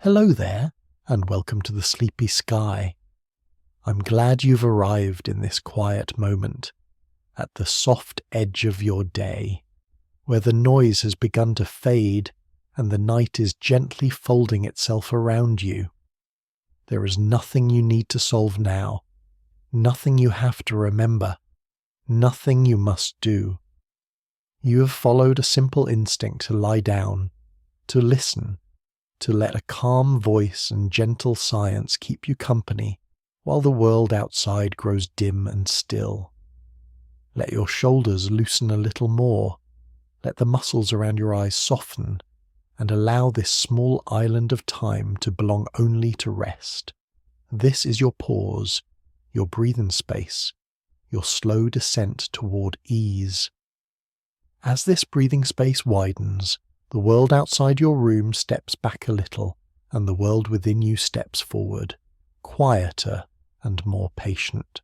Hello there, and welcome to the sleepy sky. I'm glad you've arrived in this quiet moment, at the soft edge of your day, where the noise has begun to fade and the night is gently folding itself around you. There is nothing you need to solve now, nothing you have to remember, nothing you must do. You have followed a simple instinct to lie down, to listen, to let a calm voice and gentle science keep you company while the world outside grows dim and still. Let your shoulders loosen a little more, let the muscles around your eyes soften, and allow this small island of time to belong only to rest. This is your pause, your breathing space, your slow descent toward ease. As this breathing space widens, the world outside your room steps back a little, and the world within you steps forward, quieter and more patient.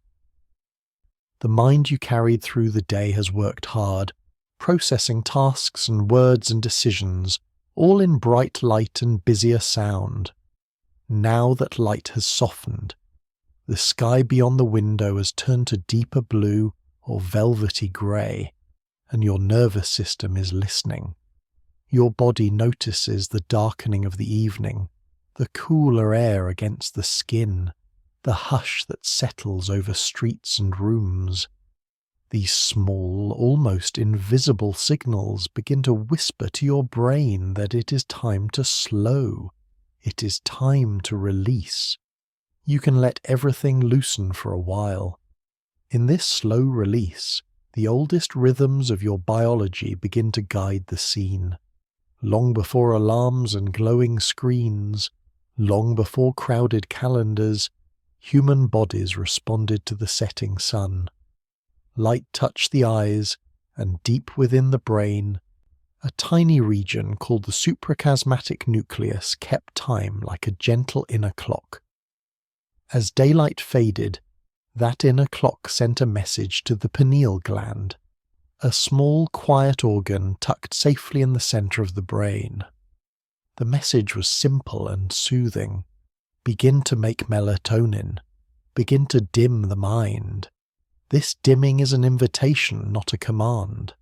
The mind you carried through the day has worked hard, processing tasks and words and decisions, all in bright light and busier sound. Now that light has softened, the sky beyond the window has turned to deeper blue or velvety grey, and your nervous system is listening. Your body notices the darkening of the evening, the cooler air against the skin, the hush that settles over streets and rooms. These small, almost invisible signals begin to whisper to your brain that it is time to slow. It is time to release. You can let everything loosen for a while. In this slow release, the oldest rhythms of your biology begin to guide the scene. Long before alarms and glowing screens, long before crowded calendars, human bodies responded to the setting sun. Light touched the eyes, and deep within the brain, a tiny region called the suprachiasmatic nucleus kept time like a gentle inner clock. As daylight faded, that inner clock sent a message to the pineal gland, a small, quiet organ tucked safely in the center of the brain. The message was simple and soothing. Begin to make melatonin. Begin to dim the mind. This dimming is an invitation, not a command.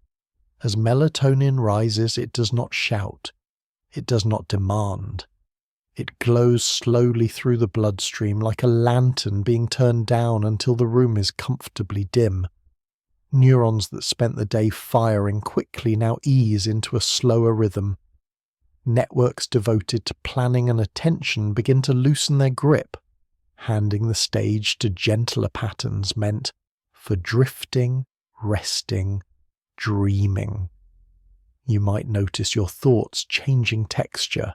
As melatonin rises, it does not shout. It does not demand. It glows slowly through the bloodstream like a lantern being turned down until the room is comfortably dim. Neurons that spent the day firing quickly now ease into a slower rhythm. Networks devoted to planning and attention begin to loosen their grip, handing the stage to gentler patterns meant for drifting, resting, dreaming. You might notice your thoughts changing texture,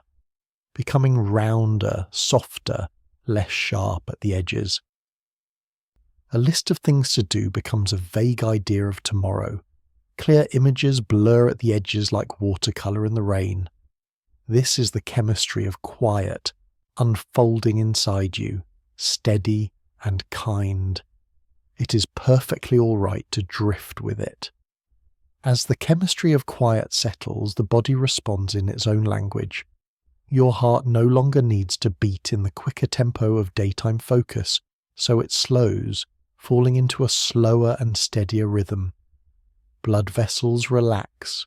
becoming rounder, softer, less sharp at the edges. A list of things to do becomes a vague idea of tomorrow. Clear images blur at the edges like watercolour in the rain. This is the chemistry of quiet, unfolding inside you, steady and kind. It is perfectly all right to drift with it. As the chemistry of quiet settles, the body responds in its own language. Your heart no longer needs to beat in the quicker tempo of daytime focus, so it slows, falling into a slower and steadier rhythm. Blood vessels relax.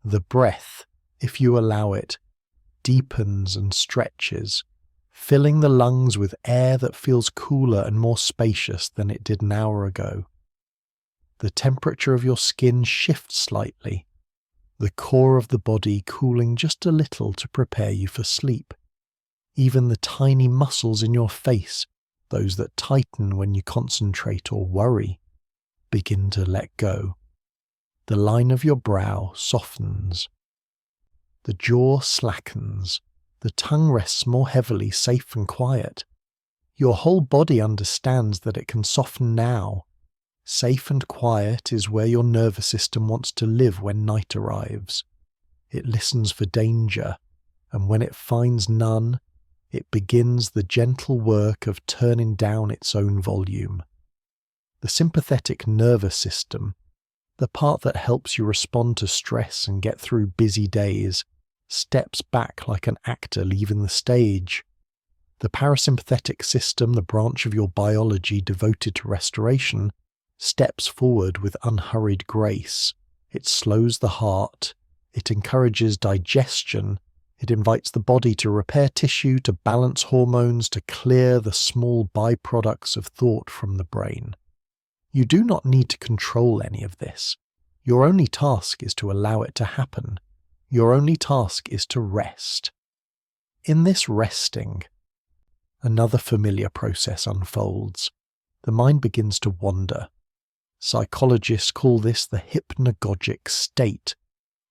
The breath, if you allow it, deepens and stretches, filling the lungs with air that feels cooler and more spacious than it did an hour ago. The temperature of your skin shifts slightly, the core of the body cooling just a little to prepare you for sleep. Even the tiny muscles in your face, those that tighten when you concentrate or worry, begin to let go. The line of your brow softens. The jaw slackens. The tongue rests more heavily, safe and quiet. Your whole body understands that it can soften now. Safe and quiet is where your nervous system wants to live when night arrives. It listens for danger, and when it finds none, it begins the gentle work of turning down its own volume. The sympathetic nervous system, the part that helps you respond to stress and get through busy days, steps back like an actor leaving the stage. The parasympathetic system, the branch of your biology devoted to restoration, steps forward with unhurried grace. It slows the heart, it encourages digestion, it invites the body to repair tissue, to balance hormones, to clear the small byproducts of thought from the brain. You do not need to control any of this. Your only task is to allow it to happen. Your only task is to rest. In this resting, another familiar process unfolds. The mind begins to wander. Psychologists call this the hypnagogic state,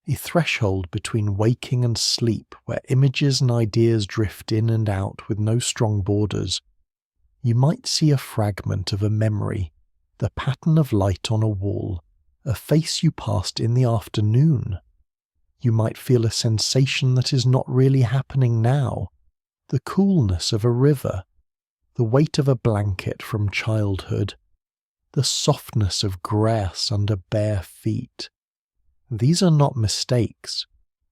a threshold between waking and sleep where images and ideas drift in and out with no strong borders. You might see a fragment of a memory, the pattern of light on a wall, a face you passed in the afternoon. You might feel a sensation that is not really happening now, the coolness of a river, the weight of a blanket from childhood, the softness of grass under bare feet. These are not mistakes.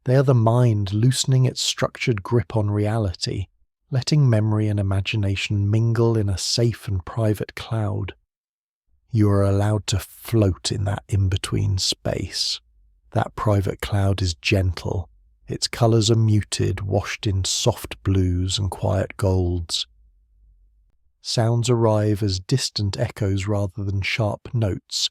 They are the mind loosening its structured grip on reality, letting memory and imagination mingle in a safe and private cloud. You are allowed to float in that in-between space. That private cloud is gentle. Its colours are muted, washed in soft blues and quiet golds. Sounds arrive as distant echoes rather than sharp notes.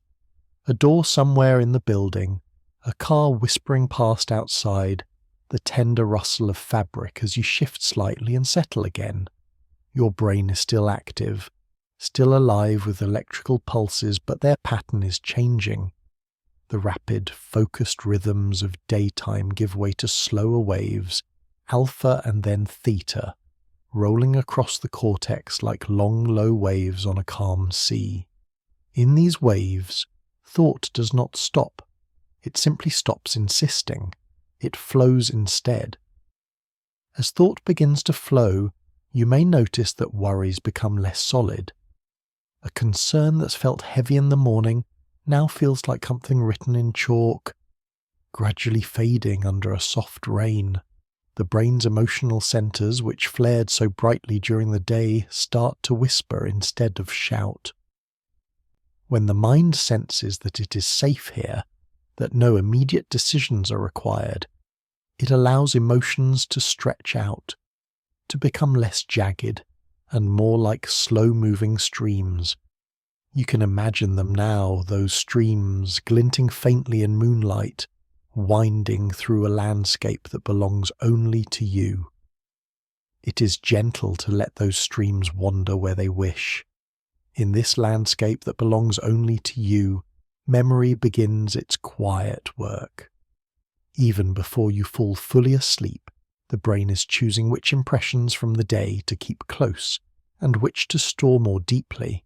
A door somewhere in the building, a car whispering past outside, the tender rustle of fabric as you shift slightly and settle again. Your brain is still active, still alive with electrical pulses, but their pattern is changing. The rapid, focused rhythms of daytime give way to slower waves, alpha and then theta, rolling across the cortex like long, low waves on a calm sea. In these waves, thought does not stop. It simply stops insisting. It flows instead. As thought begins to flow, you may notice that worries become less solid. A concern that's felt heavy in the morning now feels like something written in chalk, gradually fading under a soft rain. The brain's emotional centers, which flared so brightly during the day, start to whisper instead of shout. When the mind senses that it is safe here, that no immediate decisions are required, it allows emotions to stretch out, to become less jagged and more like slow-moving streams. You can imagine them now, those streams glinting faintly in moonlight, winding through a landscape that belongs only to you. It is gentle to let those streams wander where they wish. In this landscape that belongs only to you, memory begins its quiet work. Even before you fall fully asleep, the brain is choosing which impressions from the day to keep close and which to store more deeply.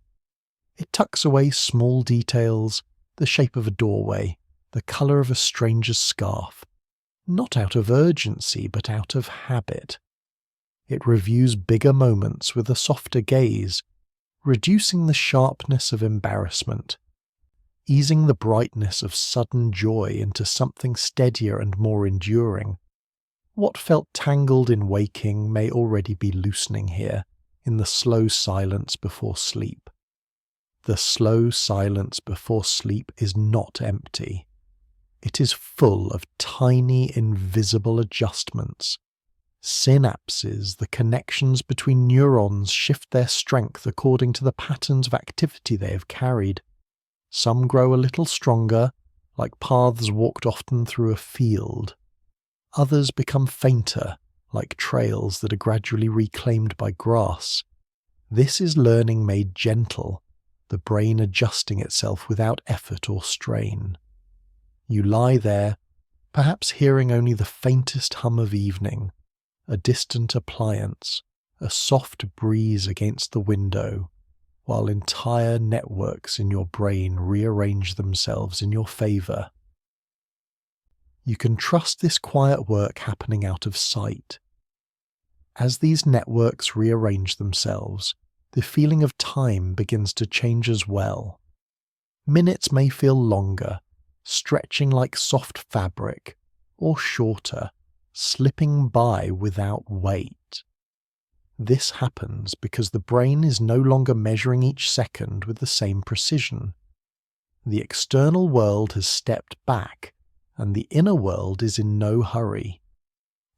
It tucks away small details, the shape of a doorway, the colour of a stranger's scarf, not out of urgency but out of habit. It reviews bigger moments with a softer gaze, reducing the sharpness of embarrassment, easing the brightness of sudden joy into something steadier and more enduring. What felt tangled in waking may already be loosening here, in the slow silence before sleep. The slow silence before sleep is not empty. It is full of tiny, invisible adjustments. Synapses, the connections between neurons, shift their strength according to the patterns of activity they have carried. Some grow a little stronger, like paths walked often through a field. Others become fainter, like trails that are gradually reclaimed by grass. This is learning made gentle, the brain adjusting itself without effort or strain. You lie there, perhaps hearing only the faintest hum of evening, a distant appliance, a soft breeze against the window, while entire networks in your brain rearrange themselves in your favour. You can trust this quiet work happening out of sight. As these networks rearrange themselves, the feeling of time begins to change as well. Minutes may feel longer, stretching like soft fabric, or shorter, slipping by without weight. This happens because the brain is no longer measuring each second with the same precision. The external world has stepped back, and the inner world is in no hurry.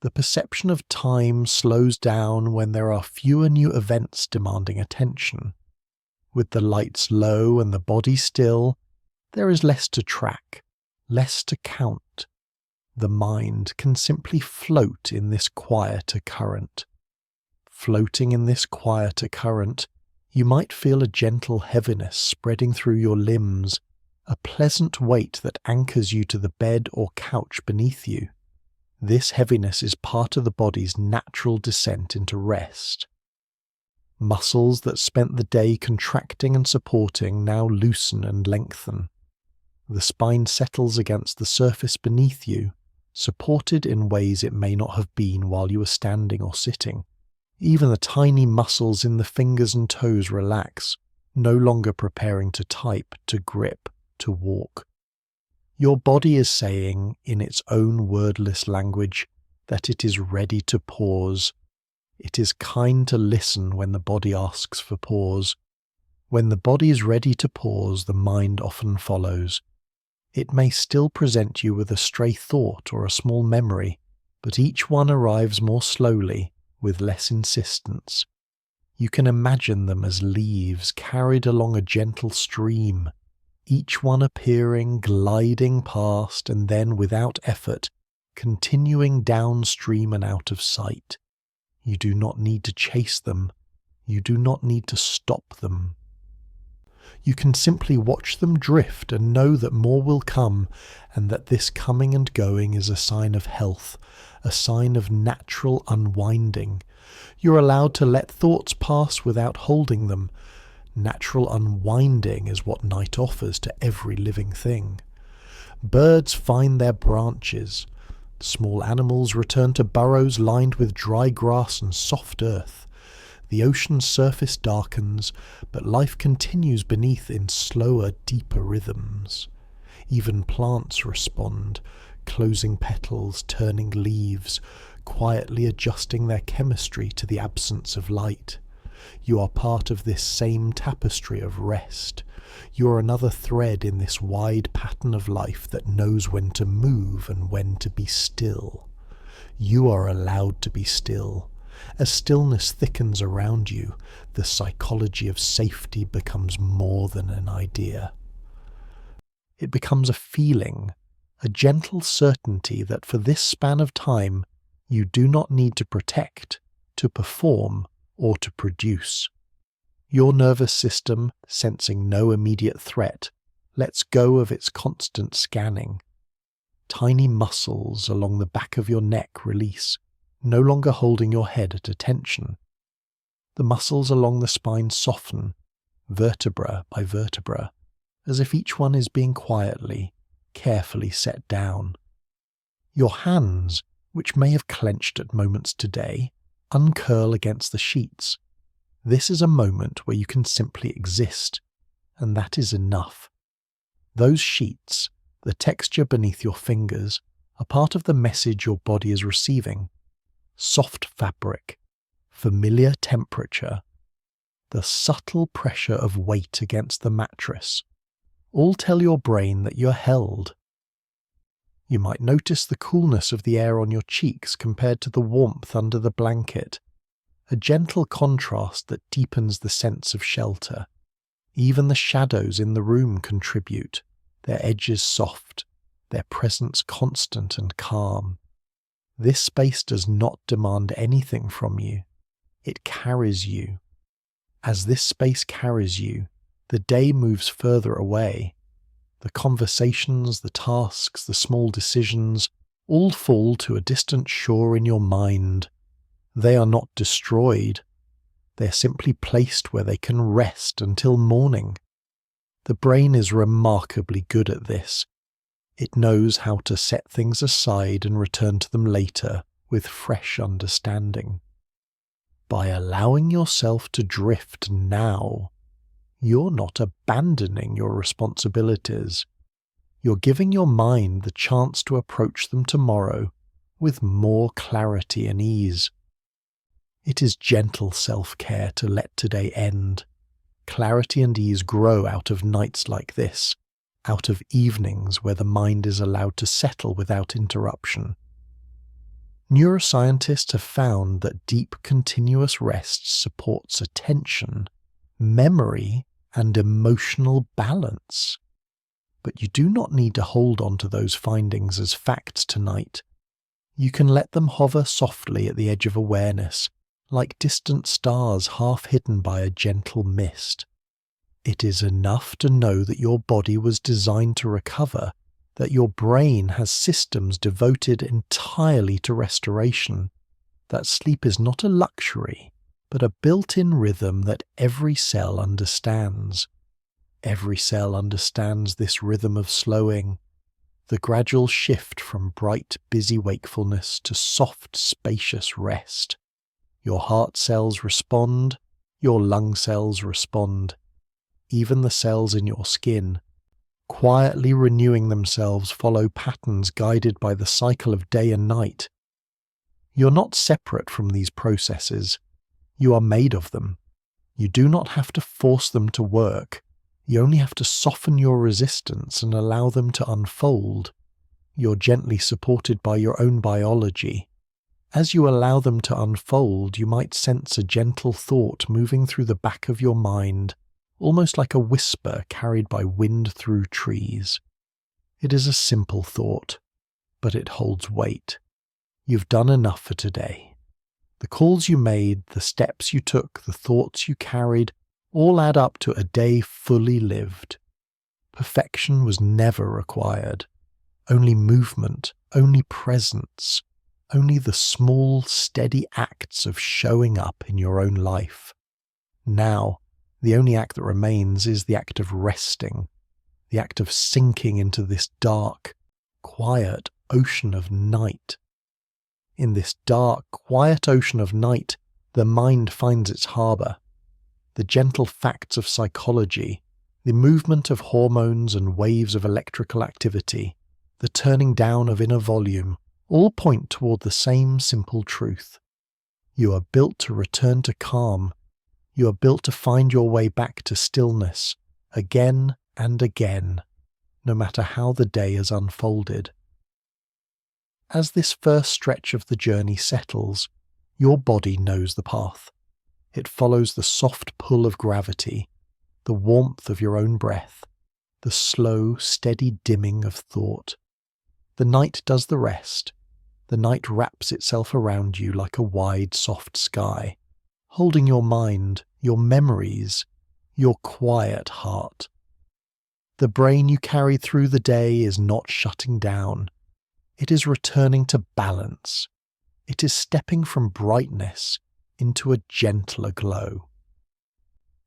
The perception of time slows down when there are fewer new events demanding attention. With the lights low and the body still, there is less to track, less to count. The mind can simply float in this quieter current. Floating in this quieter current, you might feel a gentle heaviness spreading through your limbs, a pleasant weight that anchors you to the bed or couch beneath you. This heaviness is part of the body's natural descent into rest. Muscles that spent the day contracting and supporting now loosen and lengthen. The spine settles against the surface beneath you, supported in ways it may not have been while you were standing or sitting. Even the tiny muscles in the fingers and toes relax, no longer preparing to type, to grip, to walk. Your body is saying, in its own wordless language, that it is ready to pause. It is kind to listen when the body asks for pause. When the body is ready to pause, the mind often follows. It may still present you with a stray thought or a small memory, but each one arrives more slowly, with less insistence. You can imagine them as leaves carried along a gentle stream, each one appearing, gliding past, and then, without effort, continuing downstream and out of sight. You do not need to chase them. You do not need to stop them. You can simply watch them drift and know that more will come, and that this coming and going is a sign of health, a sign of natural unwinding. You're allowed to let thoughts pass without holding them. Natural unwinding is what night offers to every living thing. Birds find their branches. Small animals return to burrows lined with dry grass and soft earth. The ocean's surface darkens, but life continues beneath in slower, deeper rhythms. Even plants respond, closing petals, turning leaves, quietly adjusting their chemistry to the absence of light. You are part of this same tapestry of rest. You are another thread in this wide pattern of life that knows when to move and when to be still. You are allowed to be still. As stillness thickens around you, the psychology of safety becomes more than an idea. It becomes a feeling, a gentle certainty that for this span of time, you do not need to protect, to perform, or to produce. Your nervous system, sensing no immediate threat, lets go of its constant scanning. Tiny muscles along the back of your neck release, no longer holding your head at attention. The muscles along the spine soften, vertebra by vertebra, as if each one is being quietly, carefully set down. Your hands, which may have clenched at moments today, uncurl against the sheets. This is a moment where you can simply exist, and that is enough. Those sheets, the texture beneath your fingers, are part of the message your body is receiving. Soft fabric, familiar temperature, the subtle pressure of weight against the mattress, all tell your brain that you're held. You might notice the coolness of the air on your cheeks compared to the warmth under the blanket, a gentle contrast that deepens the sense of shelter. Even the shadows in the room contribute, their edges soft, their presence constant and calm. This space does not demand anything from you. It carries you. As this space carries you, the day moves further away. The conversations, the tasks, the small decisions, all fall to a distant shore in your mind. They are not destroyed. They are simply placed where they can rest until morning. The brain is remarkably good at this. It knows how to set things aside and return to them later with fresh understanding. By allowing yourself to drift now, you're not abandoning your responsibilities. You're giving your mind the chance to approach them tomorrow with more clarity and ease. It is gentle self-care to let today end. Clarity and ease grow out of nights like this, out of evenings where the mind is allowed to settle without interruption. Neuroscientists have found that deep continuous rest supports attention, memory, and emotional balance. But you do not need to hold on to those findings as facts tonight. You can let them hover softly at the edge of awareness, like distant stars half hidden by a gentle mist. It is enough to know that your body was designed to recover, that your brain has systems devoted entirely to restoration, that sleep is not a luxury, but a built-in rhythm that every cell understands. Every cell understands this rhythm of slowing, the gradual shift from bright, busy wakefulness to soft, spacious rest. Your heart cells respond, your lung cells respond, even the cells in your skin, quietly renewing themselves, follow patterns guided by the cycle of day and night. You're not separate from these processes. You are made of them. You do not have to force them to work. You only have to soften your resistance and allow them to unfold. You're gently supported by your own biology. As you allow them to unfold, you might sense a gentle thought moving through the back of your mind, almost like a whisper carried by wind through trees. It is a simple thought, but it holds weight. You've done enough for today. The calls you made, the steps you took, the thoughts you carried, all add up to a day fully lived. Perfection was never required. Only movement, only presence, only the small, steady acts of showing up in your own life. Now, the only act that remains is the act of resting, the act of sinking into this dark, quiet ocean of night. In this dark, quiet ocean of night, the mind finds its harbour. The gentle facts of psychology, the movement of hormones and waves of electrical activity, the turning down of inner volume, all point toward the same simple truth. You are built to return to calm. You are built to find your way back to stillness, again and again, no matter how the day has unfolded. As this first stretch of the journey settles, your body knows the path. It follows the soft pull of gravity, the warmth of your own breath, the slow, steady dimming of thought. The night does the rest. The night wraps itself around you like a wide, soft sky, holding your mind, your memories, your quiet heart. The brain you carried through the day is not shutting down. It is returning to balance. It is stepping from brightness into a gentler glow.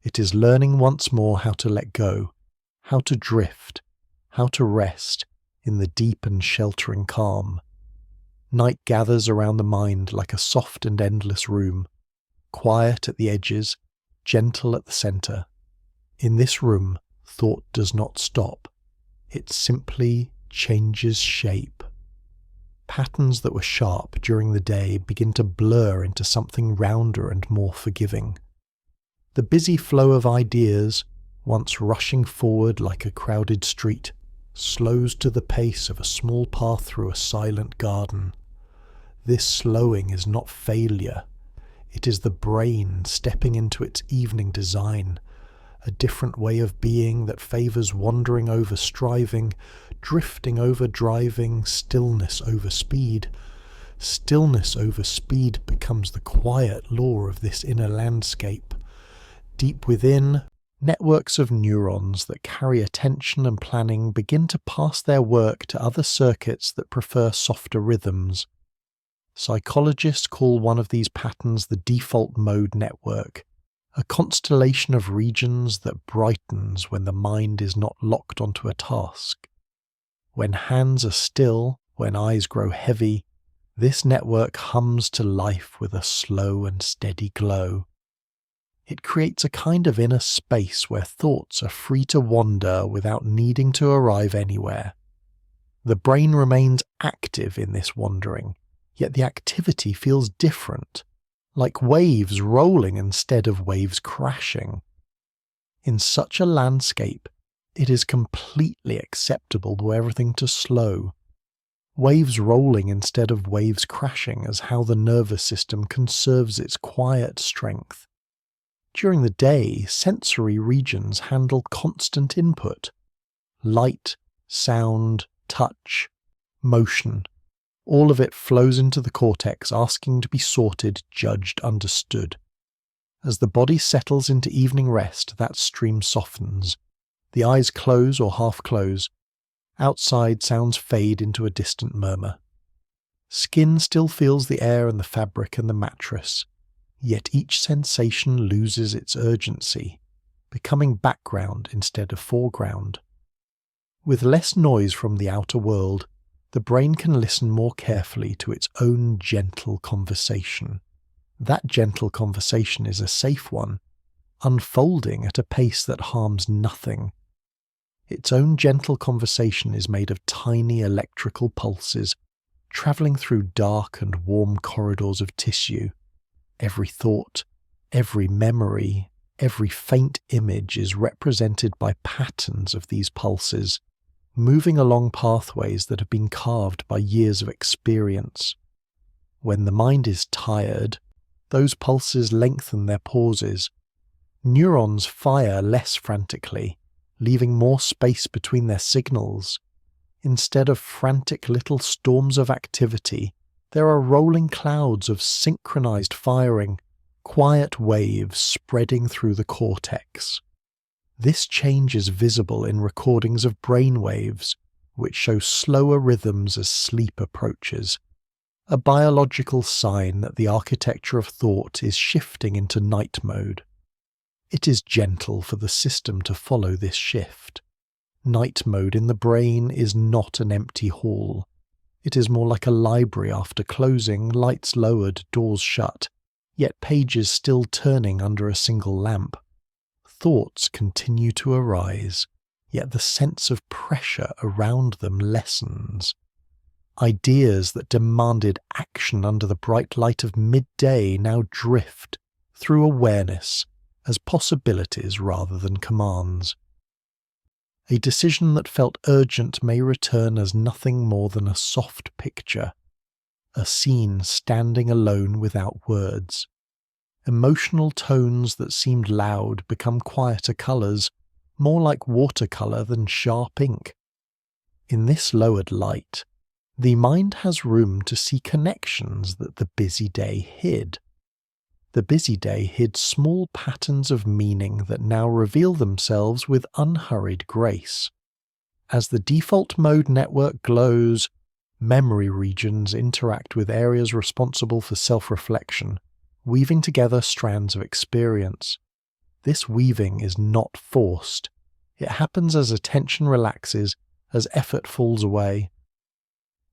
It is learning once more how to let go, how to drift, how to rest in the deep and sheltering calm. Night gathers around the mind like a soft and endless room, quiet at the edges, gentle at the centre. In this room, thought does not stop. It simply changes shape. Patterns that were sharp during the day begin to blur into something rounder and more forgiving. The busy flow of ideas, once rushing forward like a crowded street, slows to the pace of a small path through a silent garden. This slowing is not failure. It is the brain stepping into its evening design, a different way of being that favours wandering over striving, drifting over driving, stillness over speed. Stillness over speed becomes the quiet law of this inner landscape. Deep within, networks of neurons that carry attention and planning begin to pass their work to other circuits that prefer softer rhythms. Psychologists call one of these patterns the default mode network, a constellation of regions that brightens when the mind is not locked onto a task. When hands are still, when eyes grow heavy, this network hums to life with a slow and steady glow. It creates a kind of inner space where thoughts are free to wander without needing to arrive anywhere. The brain remains active in this wandering, yet the activity feels different, like waves rolling instead of waves crashing. In such a landscape, it is completely acceptable for everything to slow. Waves rolling instead of waves crashing is how the nervous system conserves its quiet strength. During the day, sensory regions handle constant input. Light, sound, touch, motion. All of it flows into the cortex, asking to be sorted, judged, understood. As the body settles into evening rest, that stream softens. The eyes close or half close. Outside, sounds fade into a distant murmur. Skin still feels the air and the fabric and the mattress, yet each sensation loses its urgency, becoming background instead of foreground. With less noise from the outer world, the brain can listen more carefully to its own gentle conversation. That gentle conversation is a safe one, unfolding at a pace that harms nothing. Its own gentle conversation is made of tiny electrical pulses, travelling through dark and warm corridors of tissue. Every thought, every memory, every faint image is represented by patterns of these pulses, moving along pathways that have been carved by years of experience. When the mind is tired, those pulses lengthen their pauses. Neurons fire less frantically, leaving more space between their signals. Instead of frantic little storms of activity, there are rolling clouds of synchronized firing, quiet waves spreading through the cortex. This change is visible in recordings of brain waves, which show slower rhythms as sleep approaches, a biological sign that the architecture of thought is shifting into night mode. It is gentle for the system to follow this shift. Night mode in the brain is not an empty hall. It is more like a library after closing, lights lowered, doors shut, yet pages still turning under a single lamp. Thoughts continue to arise, yet the sense of pressure around them lessens. Ideas that demanded action under the bright light of midday now drift through awareness as possibilities rather than commands. A decision that felt urgent may return as nothing more than a soft picture, a scene standing alone without words. Emotional tones that seemed loud become quieter colours, more like watercolour than sharp ink. In this lowered light, the mind has room to see connections that the busy day hid. The busy day hid small patterns of meaning that now reveal themselves with unhurried grace. As the default mode network glows, memory regions interact with areas responsible for self-reflection, weaving together strands of experience. This weaving is not forced. It happens as attention relaxes, as effort falls away.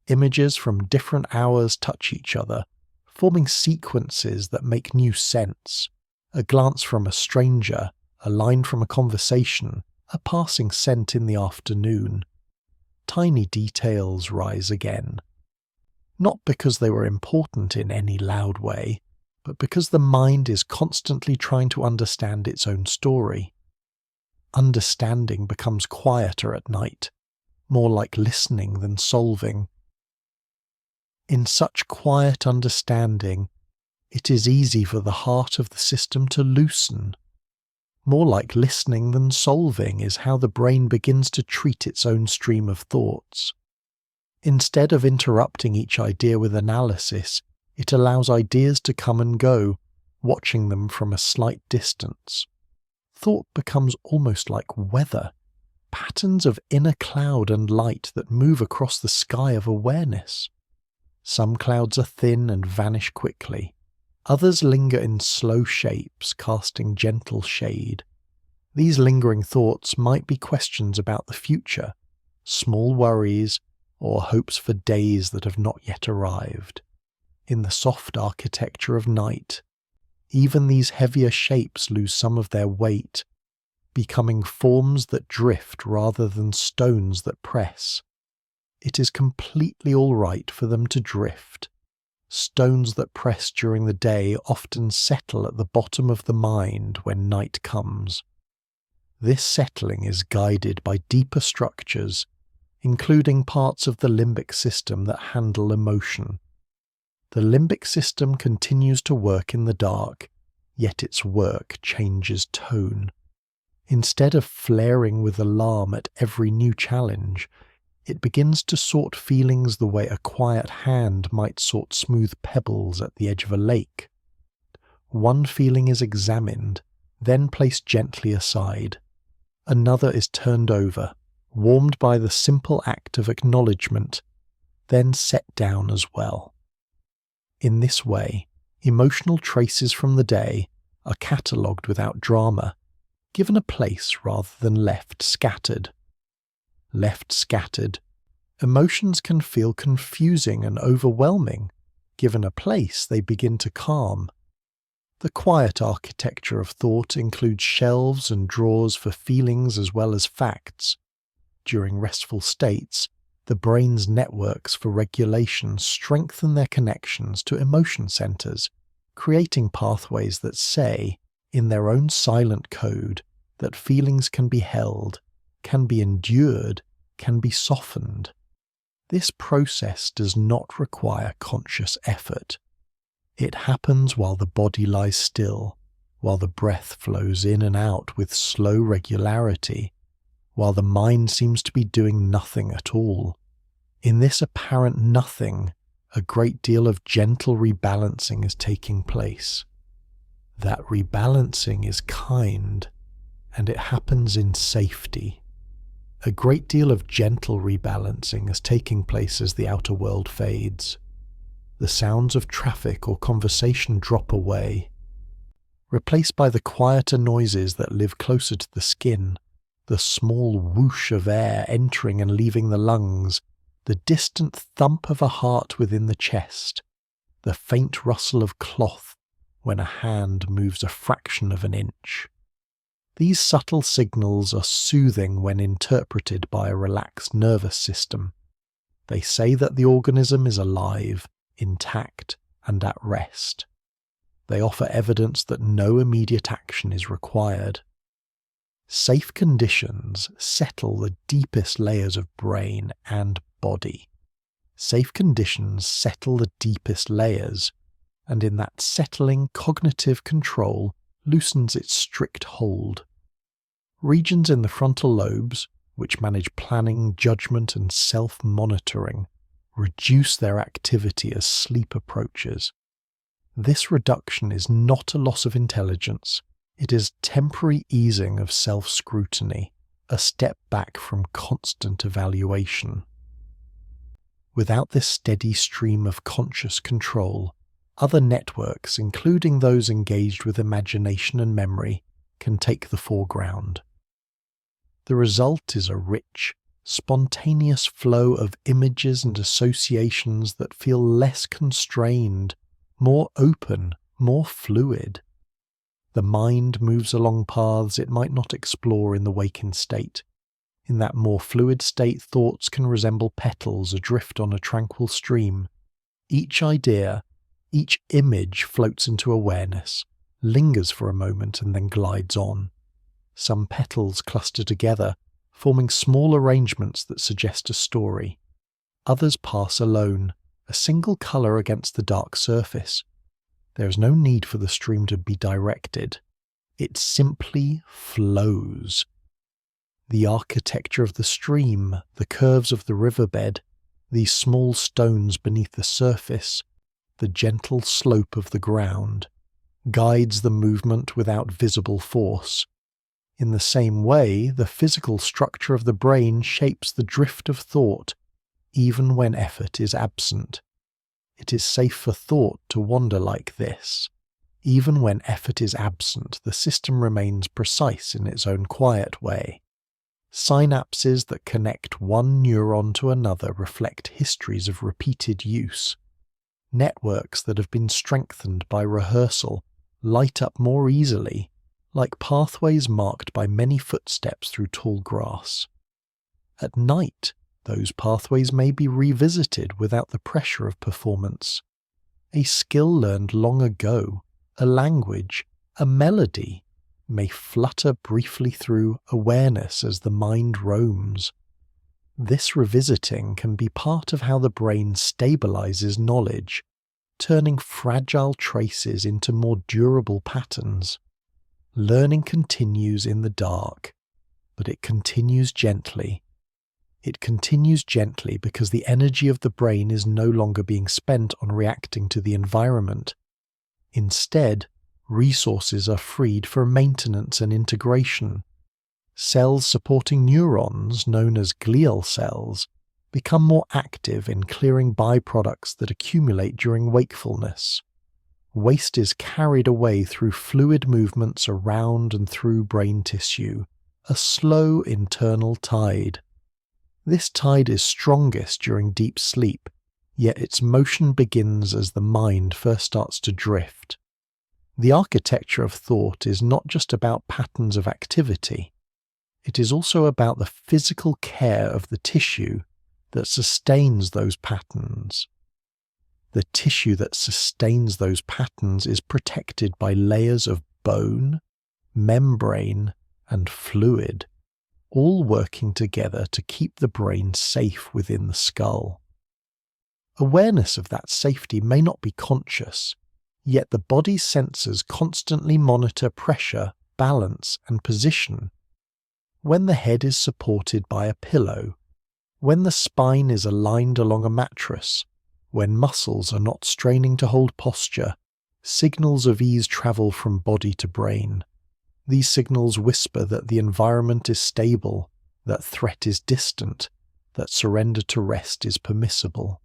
Images from different hours touch each other, forming sequences that make new sense. A glance from a stranger, a line from a conversation, a passing scent in the afternoon. Tiny details rise again. Not because they were important in any loud way, but because the mind is constantly trying to understand its own story. Understanding becomes quieter at night, more like listening than solving. In such quiet understanding, it is easy for the heart of the system to loosen. More like listening than solving is how the brain begins to treat its own stream of thoughts. Instead of interrupting each idea with analysis, it allows ideas to come and go, watching them from a slight distance. Thought becomes almost like weather, patterns of inner cloud and light that move across the sky of awareness. Some clouds are thin and vanish quickly. Others linger in slow shapes, casting gentle shade. These lingering thoughts might be questions about the future, small worries, or hopes for days that have not yet arrived. In the soft architecture of night, even these heavier shapes lose some of their weight, becoming forms that drift rather than stones that press. It is completely all right for them to drift. stones that press during the day often settle at the bottom of the mind when night comes. This settling is guided by deeper structures, including parts of the limbic system that handle emotion. The limbic system continues to work in the dark, yet its work changes tone. Instead of flaring with alarm at every new challenge, it begins to sort feelings the way a quiet hand might sort smooth pebbles at the edge of a lake. One feeling is examined, then placed gently aside. Another is turned over, warmed by the simple act of acknowledgement, then set down as well. In this way, emotional traces from the day are catalogued without drama, given a place rather than left scattered. Left scattered, emotions can feel confusing and overwhelming. Given a place, they begin to calm. The quiet architecture of thought includes shelves and drawers for feelings as well as facts. During restful states, the brain's networks for regulation strengthen their connections to emotion centers, creating pathways that say, in their own silent code, that feelings can be held, can be endured, can be softened. This process does not require conscious effort. It happens while the body lies still, while the breath flows in and out with slow regularity, while the mind seems to be doing nothing at all. In this apparent nothing, a great deal of gentle rebalancing is taking place. That rebalancing is kind, and it happens in safety. A great deal of gentle rebalancing is taking place as the outer world fades. The sounds of traffic or conversation drop away, replaced by the quieter noises that live closer to the skin, the small whoosh of air entering and leaving the lungs, the distant thump of a heart within the chest, the faint rustle of cloth when a hand moves a fraction of an inch. These subtle signals are soothing when interpreted by a relaxed nervous system. They say that the organism is alive, intact, and at rest. They offer evidence that no immediate action is required. Safe conditions settle the deepest layers of brain and body. Safe conditions settle the deepest layers, and in that settling, cognitive control loosens its strict hold. Regions in the frontal lobes, which manage planning, judgment, and self-monitoring, reduce their activity as sleep approaches. This reduction is not a loss of intelligence. It is temporary easing of self-scrutiny, a step back from constant evaluation. Without this steady stream of conscious control, other networks, including those engaged with imagination and memory, can take the foreground. The result is a rich, spontaneous flow of images and associations that feel less constrained, more open, more fluid. The mind moves along paths it might not explore in the waking state. In that more fluid state, thoughts can resemble petals adrift on a tranquil stream. Each idea, each image floats into awareness, lingers for a moment and then glides on. Some petals cluster together, forming small arrangements that suggest a story. Others pass alone, a single colour against the dark surface. There is no need for the stream to be directed. It simply flows. The architecture of the stream, the curves of the riverbed, these small stones beneath the surface, the gentle slope of the ground, guides the movement without visible force. In the same way, the physical structure of the brain shapes the drift of thought, even when effort is absent. It is safe for thought to wander like this. Even when effort is absent, the system remains precise in its own quiet way. Synapses that connect one neuron to another reflect histories of repeated use. Networks that have been strengthened by rehearsal light up more easily, like pathways marked by many footsteps through tall grass. At night, those pathways may be revisited without the pressure of performance. a skill learned long ago, a language, a melody, may flutter briefly through awareness as the mind roams. This revisiting can be part of how the brain stabilizes knowledge, turning fragile traces into more durable patterns. Learning continues in the dark, but it continues gently. It continues gently because the energy of the brain is no longer being spent on reacting to the environment. Instead, resources are freed for maintenance and integration. Cells supporting neurons, known as glial cells, become more active in clearing byproducts that accumulate during wakefulness. Waste is carried away through fluid movements around and through brain tissue, a slow internal tide. This tide is strongest during deep sleep, yet its motion begins as the mind first starts to drift. The architecture of thought is not just about patterns of activity. It is also about the physical care of the tissue that sustains those patterns. The tissue that sustains those patterns is protected by layers of bone, membrane, and fluid, all working together to keep the brain safe within the skull. Awareness of that safety may not be conscious, yet the body's sensors constantly monitor pressure, balance, and position. When the head is supported by a pillow, when the spine is aligned along a mattress, when muscles are not straining to hold posture, signals of ease travel from body to brain. These signals whisper that the environment is stable, that threat is distant, that surrender to rest is permissible.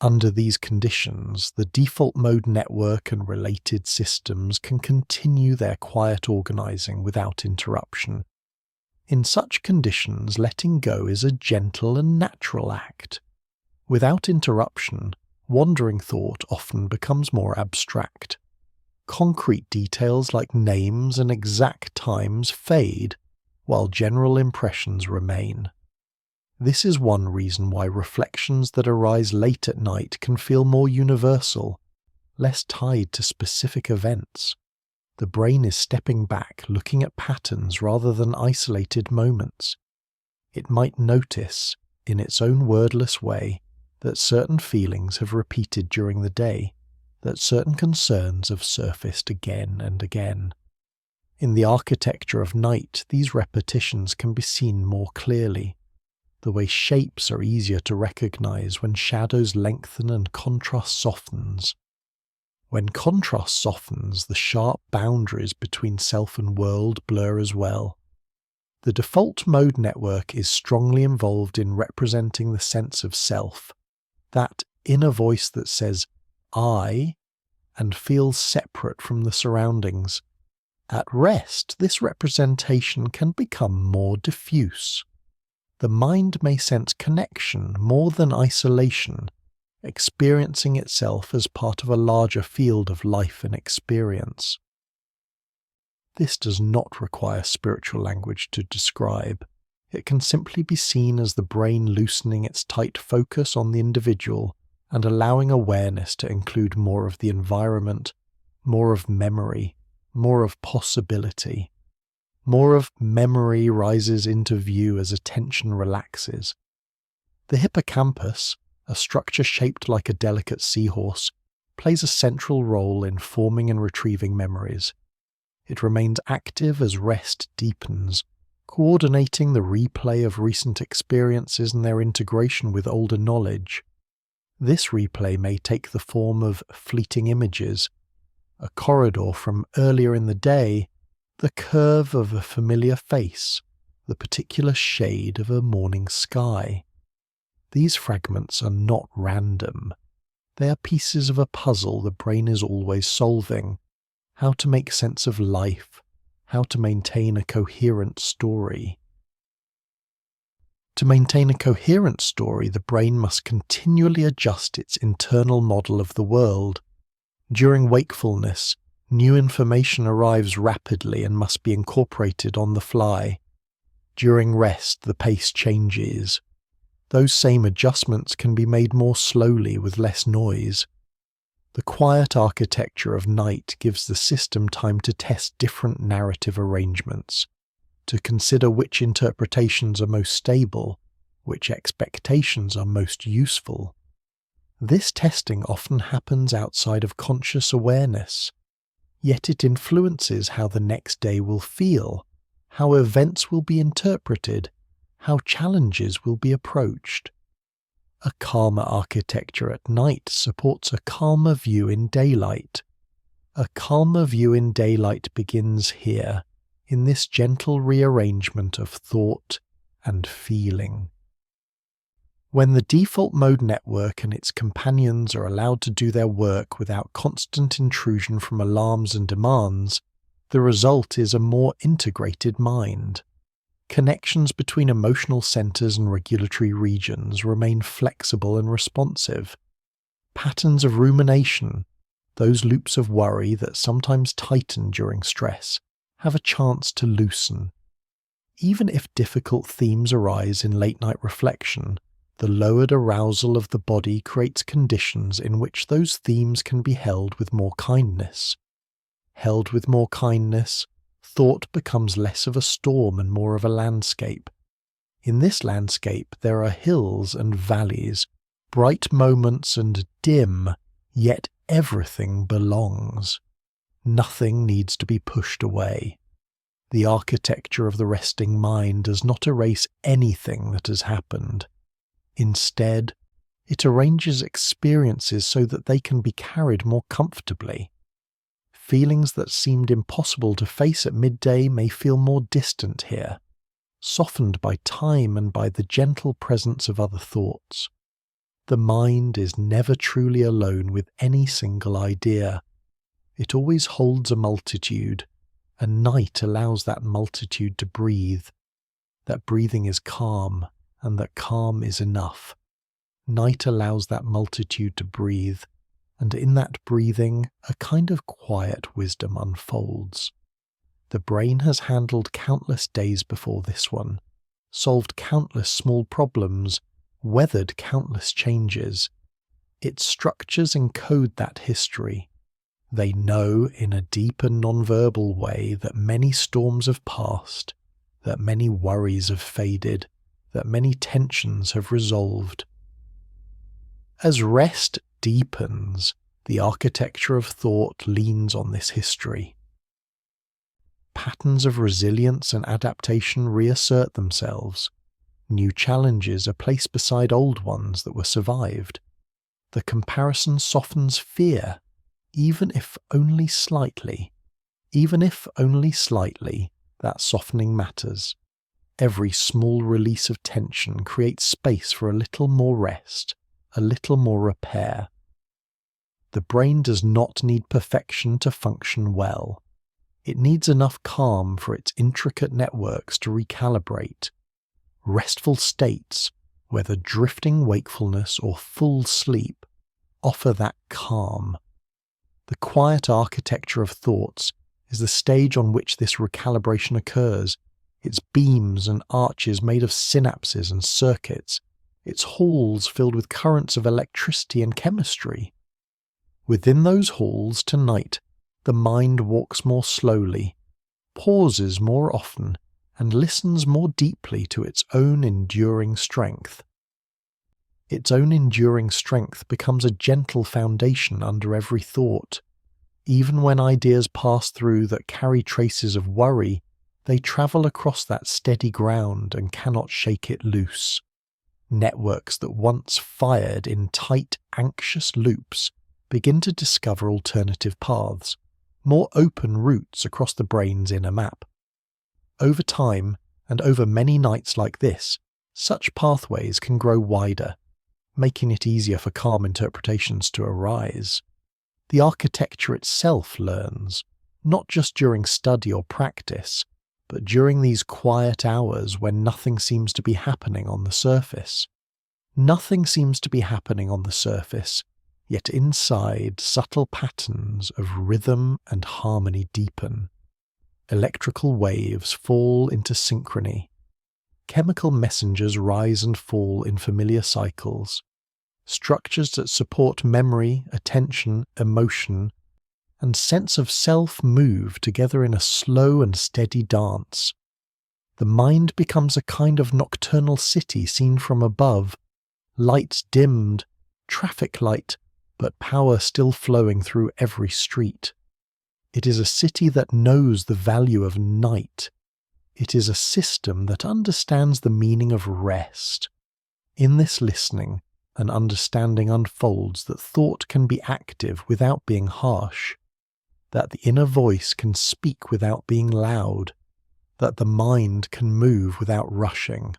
Under these conditions, the default mode network and related systems can continue their quiet organizing without interruption. In such conditions, letting go is a gentle and natural act. Without interruption, wandering thought often becomes more abstract. Concrete details like names and exact times fade, while general impressions remain. This is one reason why reflections that arise late at night can feel more universal, less tied to specific events. The brain is stepping back, looking at patterns rather than isolated moments. It might notice, in its own wordless way, that certain feelings have repeated during the day, that certain concerns have surfaced again and again. In the architecture of night, these repetitions can be seen more clearly. The way shapes are easier to recognize when shadows lengthen and contrast softens. When contrast softens, the sharp boundaries between self and world blur as well. The default mode network is strongly involved in representing the sense of self, that inner voice that says, I, and feels separate from the surroundings. At rest, this representation can become more diffuse. The mind may sense connection more than isolation, experiencing itself as part of a larger field of life and experience. This does not require spiritual language to describe. It can simply be seen as the brain loosening its tight focus on the individual and allowing awareness to include more of the environment, more of memory, more of possibility. More of memory rises into view as attention relaxes. The hippocampus, a structure shaped like a delicate seahorse, plays a central role in forming and retrieving memories. It remains active as rest deepens, coordinating the replay of recent experiences and their integration with older knowledge. This replay may take the form of fleeting images, a corridor from earlier in the day, the curve of a familiar face, the particular shade of a morning sky. These fragments are not random. They are pieces of a puzzle the brain is always solving. How to make sense of life, how to maintain a coherent story. To maintain a coherent story, the brain must continually adjust its internal model of the world. During wakefulness, new information arrives rapidly and must be incorporated on the fly. During rest, the pace changes. Those same adjustments can be made more slowly with less noise. The quiet architecture of night gives the system time to test different narrative arrangements, to consider which interpretations are most stable, which expectations are most useful. This testing often happens outside of conscious awareness, yet it influences how the next day will feel, how events will be interpreted, how challenges will be approached. A calmer architecture at night supports a calmer view in daylight. A calmer view in daylight begins here, in this gentle rearrangement of thought and feeling. When the default mode network and its companions are allowed to do their work without constant intrusion from alarms and demands, the result is a more integrated mind. Connections between emotional centers and regulatory regions remain flexible and responsive. Patterns of rumination, those loops of worry that sometimes tighten during stress, have a chance to loosen. Even if difficult themes arise in late-night reflection, the lowered arousal of the body creates conditions in which those themes can be held with more kindness. Held with more kindness, thought becomes less of a storm and more of a landscape. In this landscape there are hills and valleys, bright moments and dim, yet everything belongs. Nothing needs to be pushed away. The architecture of the resting mind does not erase anything that has happened. Instead, it arranges experiences so that they can be carried more comfortably. Feelings that seemed impossible to face at midday may feel more distant here, softened by time and by the gentle presence of other thoughts. The mind is never truly alone with any single idea. It always holds a multitude, and night allows that multitude to breathe. That breathing is calm, and that calm is enough. Night allows that multitude to breathe, and in that breathing a kind of quiet wisdom unfolds. The brain has handled countless days before this one, solved countless small problems, weathered countless changes. Its structures encode that history. They know in a deep and non-verbal way that many storms have passed, that many worries have faded, that many tensions have resolved. As rest deepens, the architecture of thought leans on this history. Patterns of resilience and adaptation reassert themselves. New challenges are placed beside old ones that were survived. The comparison softens fear, even if only slightly. Even if only slightly, that softening matters. Every small release of tension creates space for a little more rest, a little more repair. The brain does not need perfection to function well. It needs enough calm for its intricate networks to recalibrate. Restful states, whether drifting wakefulness or full sleep, offer that calm. The quiet architecture of thoughts is the stage on which this recalibration occurs, its beams and arches made of synapses and circuits, its halls filled with currents of electricity and chemistry. Within those halls tonight, the mind walks more slowly, pauses more often, and listens more deeply to its own enduring strength. Its own enduring strength becomes a gentle foundation under every thought. Even when ideas pass through that carry traces of worry, they travel across that steady ground and cannot shake it loose. Networks that once fired in tight, anxious loops begin to discover alternative paths, more open routes across the brain's inner map. Over time, and over many nights like this, such pathways can grow wider, making it easier for calm interpretations to arise. The architecture itself learns, not just during study or practice, but during these quiet hours when nothing seems to be happening on the surface. Nothing seems to be happening on the surface, yet inside subtle patterns of rhythm and harmony deepen. Electrical waves fall into synchrony. Chemical messengers rise and fall in familiar cycles. Structures that support memory, attention, emotion, and sense of self move together in a slow and steady dance. The mind becomes a kind of nocturnal city seen from above, lights dimmed, traffic light, but power still flowing through every street. It is a city that knows the value of night. It is a system that understands the meaning of rest. In this listening, an understanding unfolds that thought can be active without being harsh, that the inner voice can speak without being loud, that the mind can move without rushing.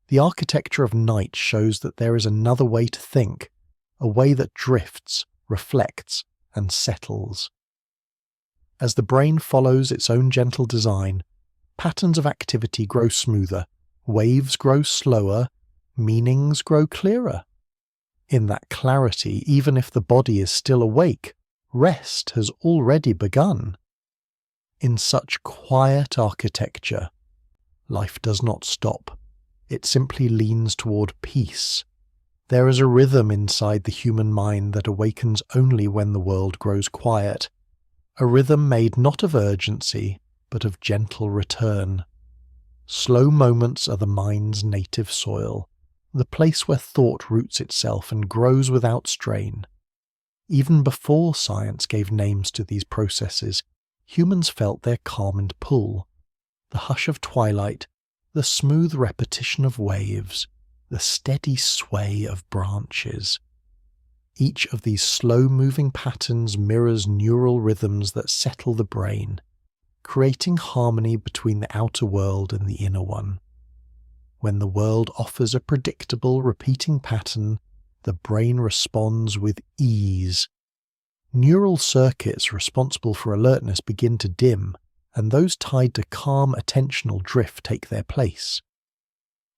The architecture of night shows that there is another way to think, a way that drifts, reflects, and settles. As the brain follows its own gentle design, patterns of activity grow smoother, waves grow slower, meanings grow clearer. In that clarity, even if the body is still awake, rest has already begun. In such quiet architecture, life does not stop. It simply leans toward peace. There is a rhythm inside the human mind that awakens only when the world grows quiet, a rhythm made not of urgency, but of gentle return. Slow moments are the mind's native soil, the place where thought roots itself and grows without strain. Even before science gave names to these processes, humans felt their calm and pull, the hush of twilight, the smooth repetition of waves, the steady sway of branches. Each of these slow-moving patterns mirrors neural rhythms that settle the brain, creating harmony between the outer world and the inner one. When the world offers a predictable, repeating pattern, the brain responds with ease. Neural circuits responsible for alertness begin to dim, and those tied to calm attentional drift take their place.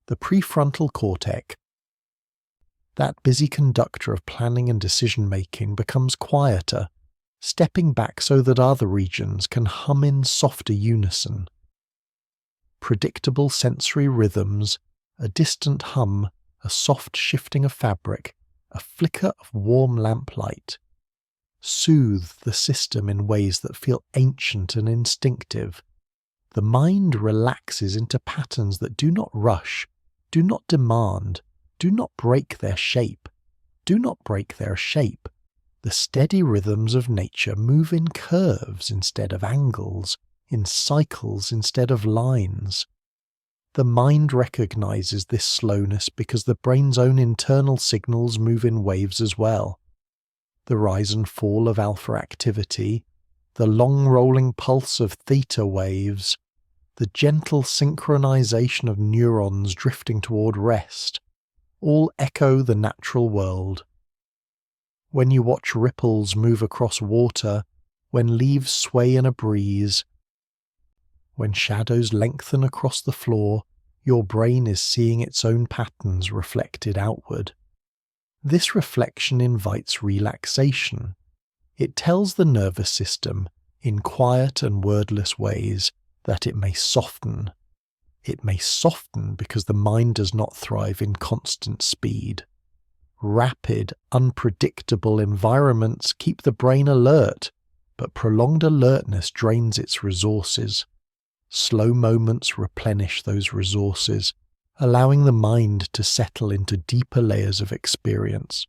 The prefrontal cortex, that busy conductor of planning and decision-making, becomes quieter, stepping back so that other regions can hum in softer unison. Predictable sensory rhythms, a distant hum, a soft shifting of fabric, a flicker of warm lamplight, soothe the system in ways that feel ancient and instinctive. The mind relaxes into patterns that do not rush, do not demand, do not break their shape. Do not break their shape. The steady rhythms of nature move in curves instead of angles, in cycles instead of lines. The mind recognizes this slowness because the brain's own internal signals move in waves as well. The rise and fall of alpha activity, the long rolling pulse of theta waves, the gentle synchronization of neurons drifting toward rest, all echo the natural world. When you watch ripples move across water, when leaves sway in a breeze, when shadows lengthen across the floor, your brain is seeing its own patterns reflected outward. This reflection invites relaxation. It tells the nervous system, in quiet and wordless ways, that it may soften. It may soften because the mind does not thrive in constant speed. Rapid, unpredictable environments keep the brain alert, but prolonged alertness drains its resources. Slow moments replenish those resources, allowing the mind to settle into deeper layers of experience.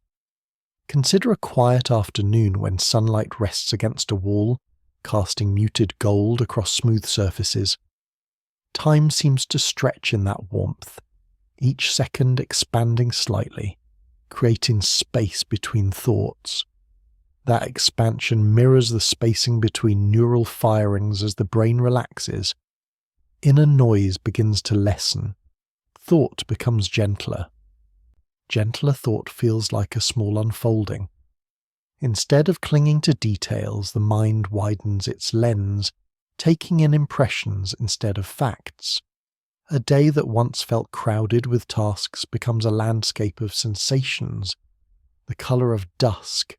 Consider a quiet afternoon when sunlight rests against a wall, casting muted gold across smooth surfaces. Time seems to stretch in that warmth, each second expanding slightly, creating space between thoughts. That expansion mirrors the spacing between neural firings as the brain relaxes. Inner noise begins to lessen. Thought becomes gentler. Gentler thought feels like a small unfolding. Instead of clinging to details, the mind widens its lens, taking in impressions instead of facts. A day that once felt crowded with tasks becomes a landscape of sensations. The colour of dusk,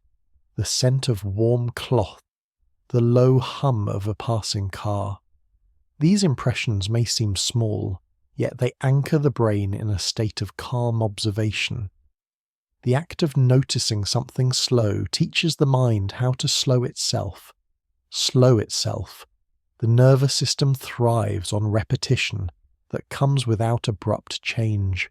the scent of warm cloth, the low hum of a passing car. These impressions may seem small, yet they anchor the brain in a state of calm observation. The act of noticing something slow teaches the mind how to slow itself. Slow itself. The nervous system thrives on repetition that comes without abrupt change.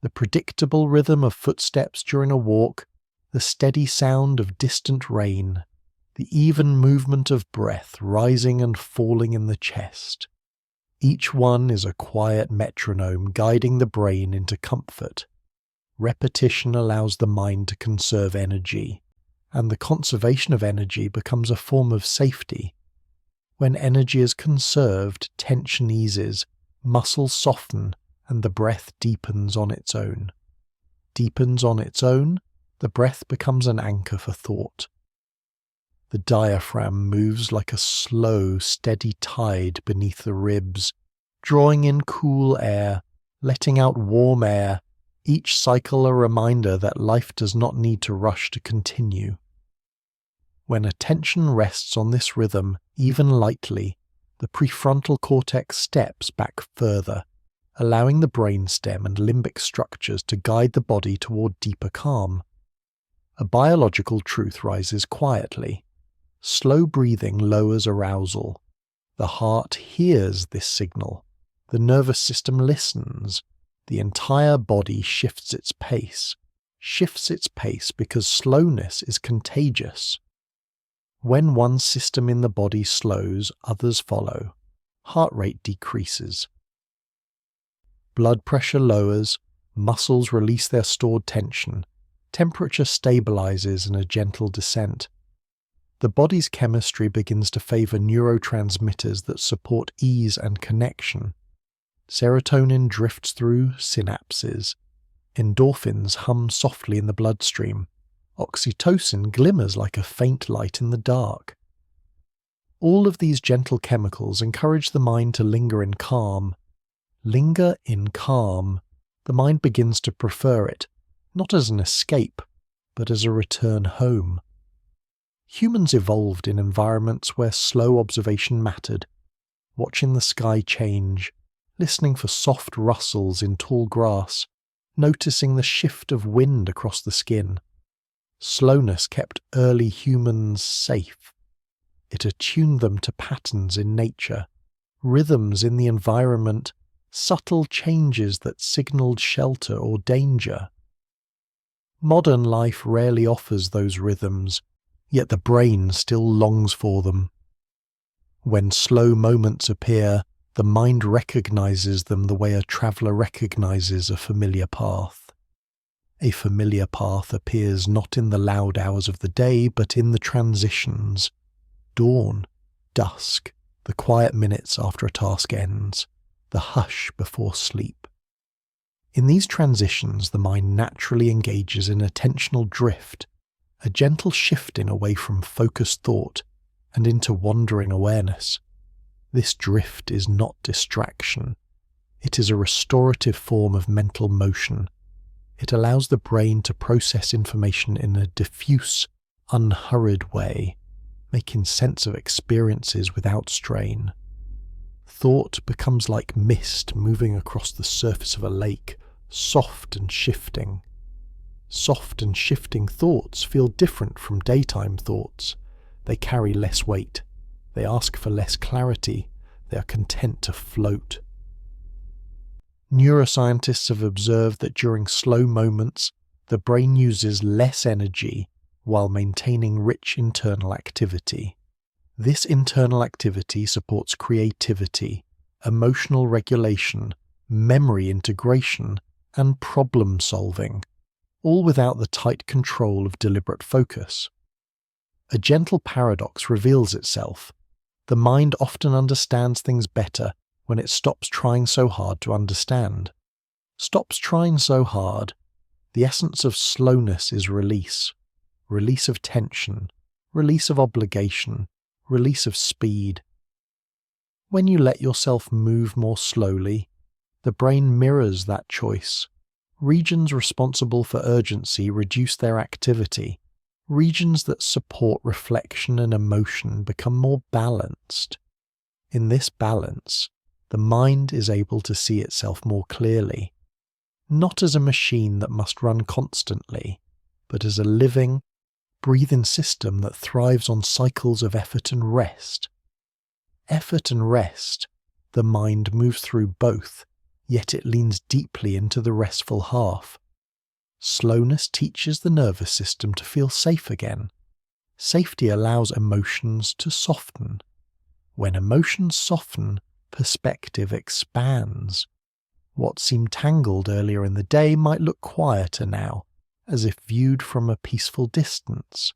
The predictable rhythm of footsteps during a walk, the steady sound of distant rain, the even movement of breath rising and falling in the chest. Each one is a quiet metronome guiding the brain into comfort. Repetition allows the mind to conserve energy, and the conservation of energy becomes a form of safety. When energy is conserved, tension eases, muscles soften, and the breath deepens on its own. Deepens on its own, the breath becomes an anchor for thought. The diaphragm moves like a slow, steady tide beneath the ribs, drawing in cool air, letting out warm air, each cycle a reminder that life does not need to rush to continue. When attention rests on this rhythm, even lightly, the prefrontal cortex steps back further, allowing the brainstem and limbic structures to guide the body toward deeper calm. A biological truth rises quietly. Slow breathing lowers arousal. The heart hears this signal. The nervous system listens. The entire body shifts its pace because slowness is contagious. When one system in the body slows, others follow. Heart rate decreases. Blood pressure lowers, muscles release their stored tension, temperature stabilizes in a gentle descent. The body's chemistry begins to favor neurotransmitters that support ease and connection. Serotonin drifts through synapses. Endorphins hum softly in the bloodstream. Oxytocin glimmers like a faint light in the dark. All of these gentle chemicals encourage the mind to linger in calm. Linger in calm. The mind begins to prefer it, not as an escape, but as a return home. Humans evolved in environments where slow observation mattered, watching the sky change, listening for soft rustles in tall grass, noticing the shift of wind across the skin. Slowness kept early humans safe. It attuned them to patterns in nature, rhythms in the environment, subtle changes that signaled shelter or danger. Modern life rarely offers those rhythms, yet the brain still longs for them. When slow moments appear, the mind recognizes them the way a traveler recognizes a familiar path. A familiar path appears not in the loud hours of the day, but in the transitions. Dawn, dusk, the quiet minutes after a task ends, the hush before sleep. In these transitions, the mind naturally engages in attentional drift, a gentle shifting away from focused thought and into wandering awareness. This drift is not distraction. It is a restorative form of mental motion. It allows the brain to process information in a diffuse, unhurried way, making sense of experiences without strain. Thought becomes like mist moving across the surface of a lake, soft and shifting. Soft and shifting thoughts feel different from daytime thoughts. They carry less weight. They ask for less clarity. They are content to float. Neuroscientists have observed that during slow moments, the brain uses less energy while maintaining rich internal activity. This internal activity supports creativity, emotional regulation, memory integration, and problem solving, all without the tight control of deliberate focus. A gentle paradox reveals itself. The mind often understands things better when it stops trying so hard to understand. Stops trying so hard. The essence of slowness is release. Release of tension. Release of obligation. Release of speed. When you let yourself move more slowly, the brain mirrors that choice. Regions responsible for urgency reduce their activity. Regions that support reflection and emotion become more balanced. In this balance, the mind is able to see itself more clearly. not as a machine that must run constantly, but as a living, breathing system that thrives on cycles of effort and rest. Effort and rest, the mind moves through both, yet it leans deeply into the restful half. Slowness teaches the nervous system to feel safe again. Safety allows emotions to soften. When emotions soften, perspective expands. What seemed tangled earlier in the day might look quieter now, as if viewed from a peaceful distance.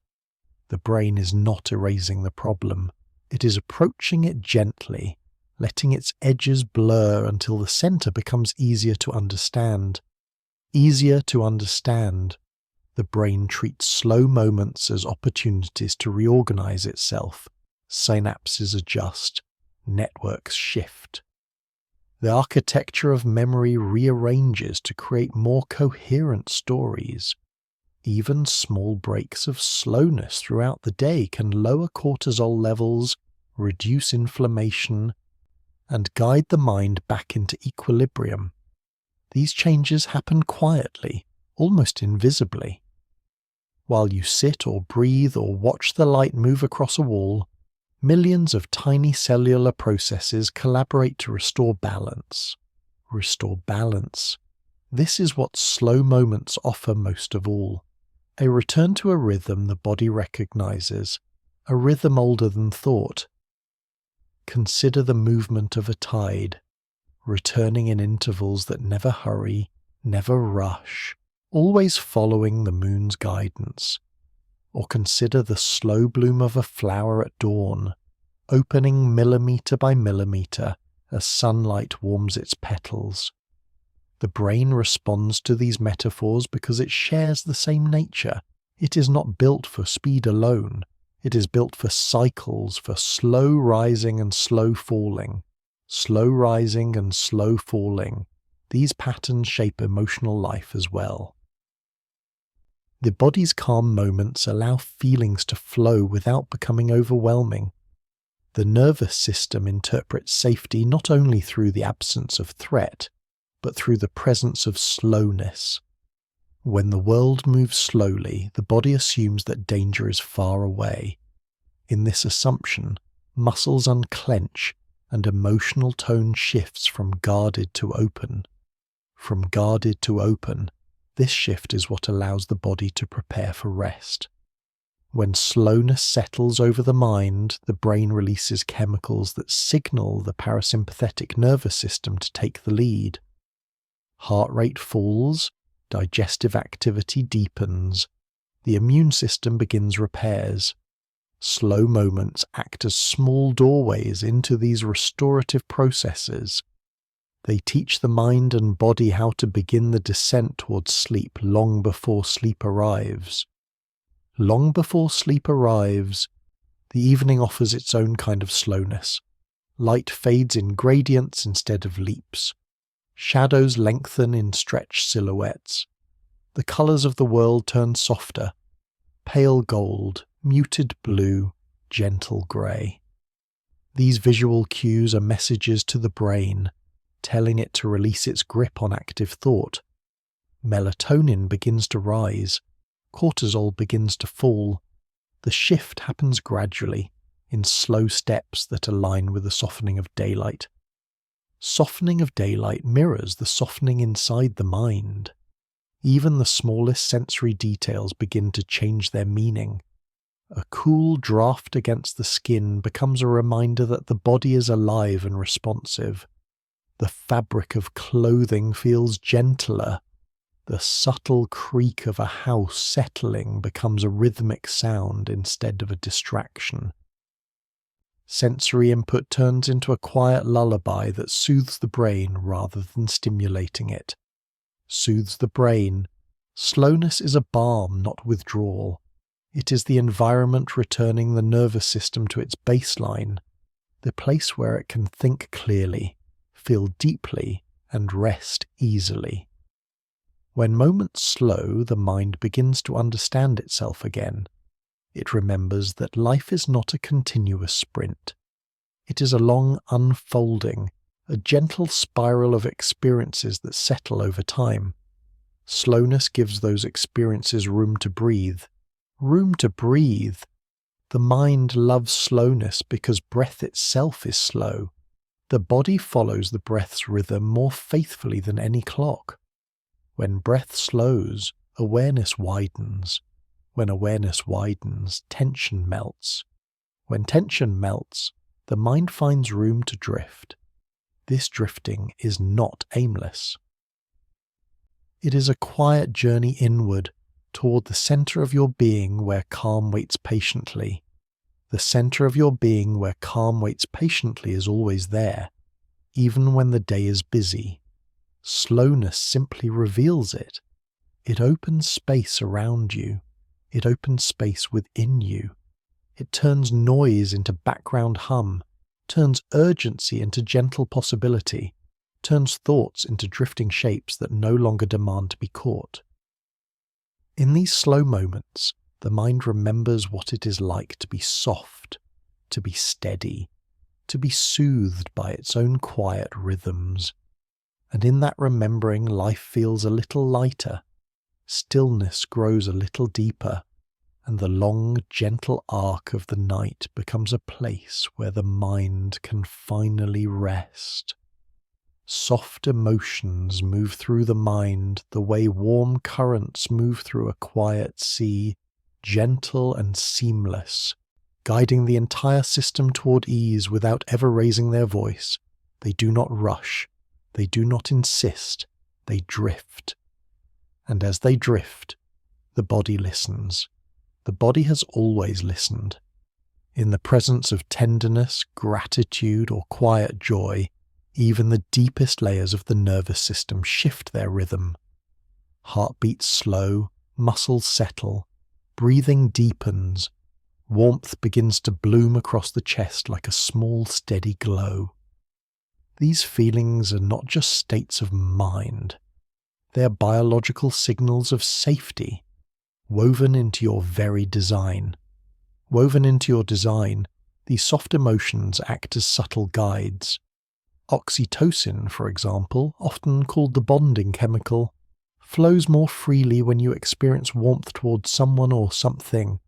The brain is not erasing the problem. It is approaching it gently, letting its edges blur until the center becomes easier to understand. Easier to understand. The brain treats slow moments as opportunities to reorganize itself. Synapses adjust. Networks shift. The architecture of memory rearranges to create more coherent stories. Even small breaks of slowness throughout the day can lower cortisol levels, reduce inflammation, and guide the mind back into equilibrium. These changes happen quietly, almost invisibly. While you sit or breathe or watch the light move across a wall, millions of tiny cellular processes collaborate to restore balance. Restore balance. This is what slow moments offer most of all. A return to a rhythm the body recognizes, a rhythm older than thought. Consider the movement of a tide, returning in intervals that never hurry, never rush, always following the moon's guidance. Or consider the slow bloom of a flower at dawn, opening millimeter by millimeter as sunlight warms its petals. The brain responds to these metaphors because it shares the same nature. It is not built for speed alone. It is built for cycles, for slow rising and slow falling. Slow rising and slow falling. These patterns shape emotional life as well. The body's calm moments allow feelings to flow without becoming overwhelming. The nervous system interprets safety not only through the absence of threat, but through the presence of slowness. When the world moves slowly, the body assumes that danger is far away. In this assumption, muscles unclench and emotional tone shifts from guarded to open. From guarded to open, this shift is what allows the body to prepare for rest. When slowness settles over the mind, the brain releases chemicals that signal the parasympathetic nervous system to take the lead. Heart rate falls, digestive activity deepens, the immune system begins repairs. Slow moments act as small doorways into these restorative processes. They teach the mind and body how to begin the descent towards sleep long before sleep arrives. Long before sleep arrives, the evening offers its own kind of slowness. Light fades in gradients instead of leaps. Shadows lengthen in stretched silhouettes. The colours of the world turn softer. Pale gold, muted blue, gentle grey. These visual cues are messages to the brain, telling it to release its grip on active thought. Melatonin begins to rise. Cortisol begins to fall. The shift happens gradually, in slow steps that align with the softening of daylight. Softening of daylight mirrors the softening inside the mind. Even the smallest sensory details begin to change their meaning. A cool draft against the skin becomes a reminder that the body is alive and responsive. The fabric of clothing feels gentler. The subtle creak of a house settling becomes a rhythmic sound instead of a distraction. Sensory input turns into a quiet lullaby that soothes the brain rather than stimulating it. Soothes the brain. Slowness is a balm, not withdrawal. It is the environment returning the nervous system to its baseline, the place where it can think clearly, feel deeply, and rest easily. When moments slow, the mind begins to understand itself again. It remembers that life is not a continuous sprint. It is a long unfolding, a gentle spiral of experiences that settle over time. Slowness gives those experiences room to breathe. Room to breathe. The mind loves slowness because breath itself is slow. The body follows the breath's rhythm more faithfully than any clock. When breath slows, awareness widens. When awareness widens, tension melts. When tension melts, the mind finds room to drift. This drifting is not aimless. It is a quiet journey inward, toward the center of your being where calm waits patiently. The center of your being where calm waits patiently is always there, even when the day is busy. Slowness simply reveals it. It opens space around you. It opens space within you. It turns noise into background hum, turns urgency into gentle possibility, turns thoughts into drifting shapes that no longer demand to be caught. In these slow moments, the mind remembers what it is like to be soft, to be steady, to be soothed by its own quiet rhythms. And in that remembering, life feels a little lighter, stillness grows a little deeper, and the long, gentle arc of the night becomes a place where the mind can finally rest. Soft emotions move through the mind the way warm currents move through a quiet sea, gentle and seamless, guiding the entire system toward ease without ever raising their voice. They do not rush, they do not insist, they drift. And as they drift, the body listens. The body has always listened. In the presence of tenderness, gratitude, or quiet joy, even the deepest layers of the nervous system shift their rhythm. Heartbeats slow, muscles settle, breathing deepens, warmth begins to bloom across the chest like a small, steady glow. These feelings are not just states of mind. They are biological signals of safety, woven into your very design. Woven into your design, these soft emotions act as subtle guides. Oxytocin, for example, often called the bonding chemical, flows more freely when you experience warmth towards someone or something.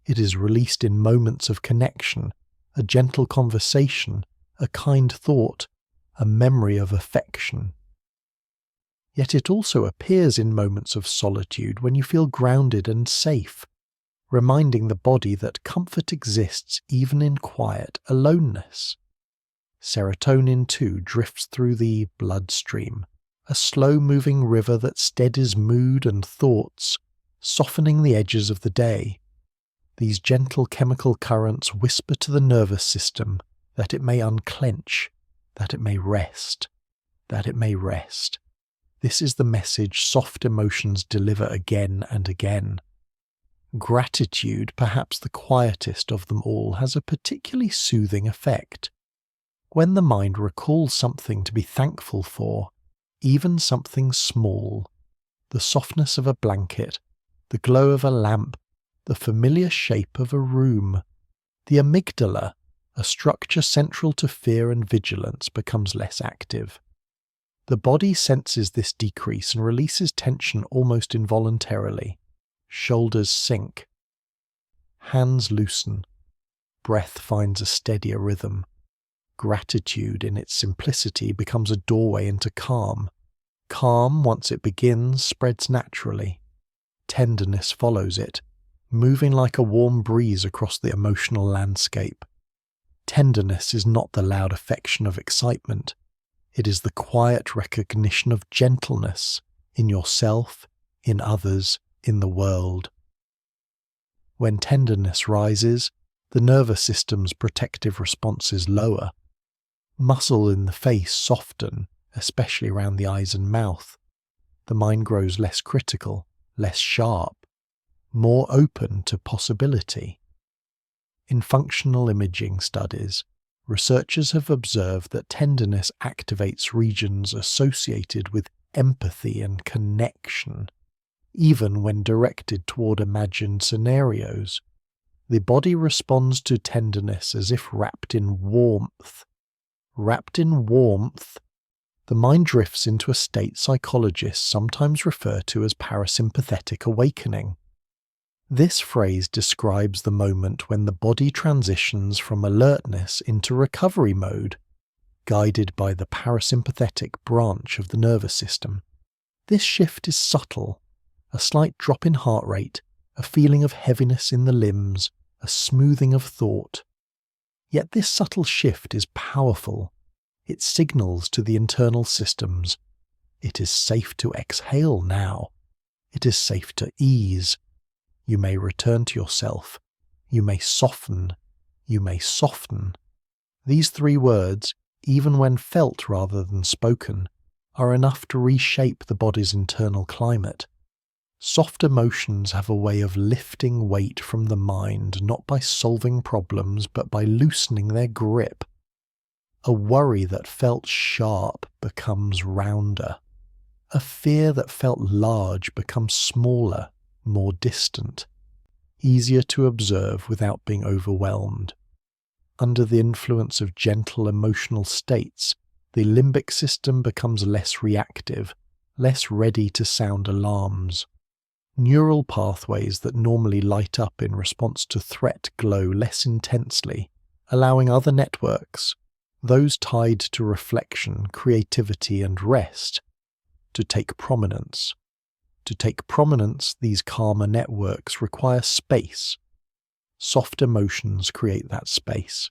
It is released in moments of connection, a gentle conversation, a kind thought, a memory of affection. Yet it also appears in moments of solitude when you feel grounded and safe, reminding the body that comfort exists even in quiet aloneness. Serotonin too drifts through the bloodstream, a slow-moving river that steadies mood and thoughts, softening the edges of the day. These gentle chemical currents whisper to the nervous system that it may unclench, that it may rest, that it may rest. This is the message soft emotions deliver again and again. Gratitude, perhaps the quietest of them all, has a particularly soothing effect. When the mind recalls something to be thankful for, even something small, the softness of a blanket, the glow of a lamp, the familiar shape of a room, the amygdala, a structure central to fear and vigilance, becomes less active. The body senses this decrease and releases tension almost involuntarily. Shoulders sink. Hands loosen. Breath finds a steadier rhythm. Gratitude in its simplicity becomes a doorway into calm. Calm, once it begins, spreads naturally. Tenderness follows it, moving like a warm breeze across the emotional landscape. Tenderness is not the loud affection of excitement. It is the quiet recognition of gentleness in yourself, in others, in the world. When tenderness rises, the nervous system's protective responses lower. Muscle in the face soften, especially around the eyes and mouth. The mind grows less critical, less sharp, more open to possibility. In functional imaging studies, researchers have observed that tenderness activates regions associated with empathy and connection, even when directed toward imagined scenarios. The body responds to tenderness as if wrapped in warmth. Wrapped in warmth, the mind drifts into a state psychologists sometimes refer to as parasympathetic awakening. This phrase describes the moment when the body transitions from alertness into recovery mode, guided by the parasympathetic branch of the nervous system. This shift is subtle, a slight drop in heart rate, a feeling of heaviness in the limbs, a smoothing of thought. Yet this subtle shift is powerful. It signals to the internal systems. It is safe to exhale now. It is safe to ease. You may return to yourself. You may soften. You may soften. These 3 words, even when felt rather than spoken, are enough to reshape the body's internal climate. Soft emotions have a way of lifting weight from the mind, not by solving problems, but by loosening their grip. A worry that felt sharp becomes rounder. A fear that felt large becomes smaller, more distant, easier to observe without being overwhelmed. Under the influence of gentle emotional states, the limbic system becomes less reactive, less ready to sound alarms. Neural pathways that normally light up in response to threat glow less intensely, allowing other networks, those tied to reflection, creativity, and rest, to take prominence. To take prominence, these calmer networks require space. Soft emotions create that space.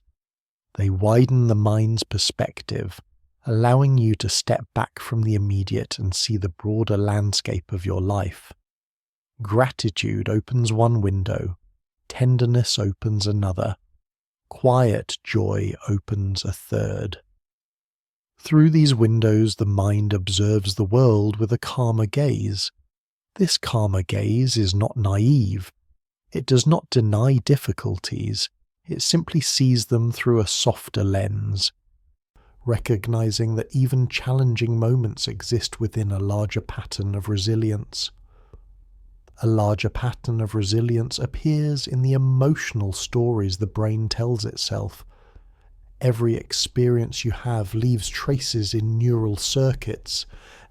They widen the mind's perspective, allowing you to step back from the immediate and see the broader landscape of your life. Gratitude opens one window, tenderness opens another, quiet joy opens a third. Through these windows the mind observes the world with a calmer gaze. This calmer gaze is not naive. It does not deny difficulties, it simply sees them through a softer lens, recognizing that even challenging moments exist within a larger pattern of resilience. A larger pattern of resilience appears in the emotional stories the brain tells itself. Every experience you have leaves traces in neural circuits,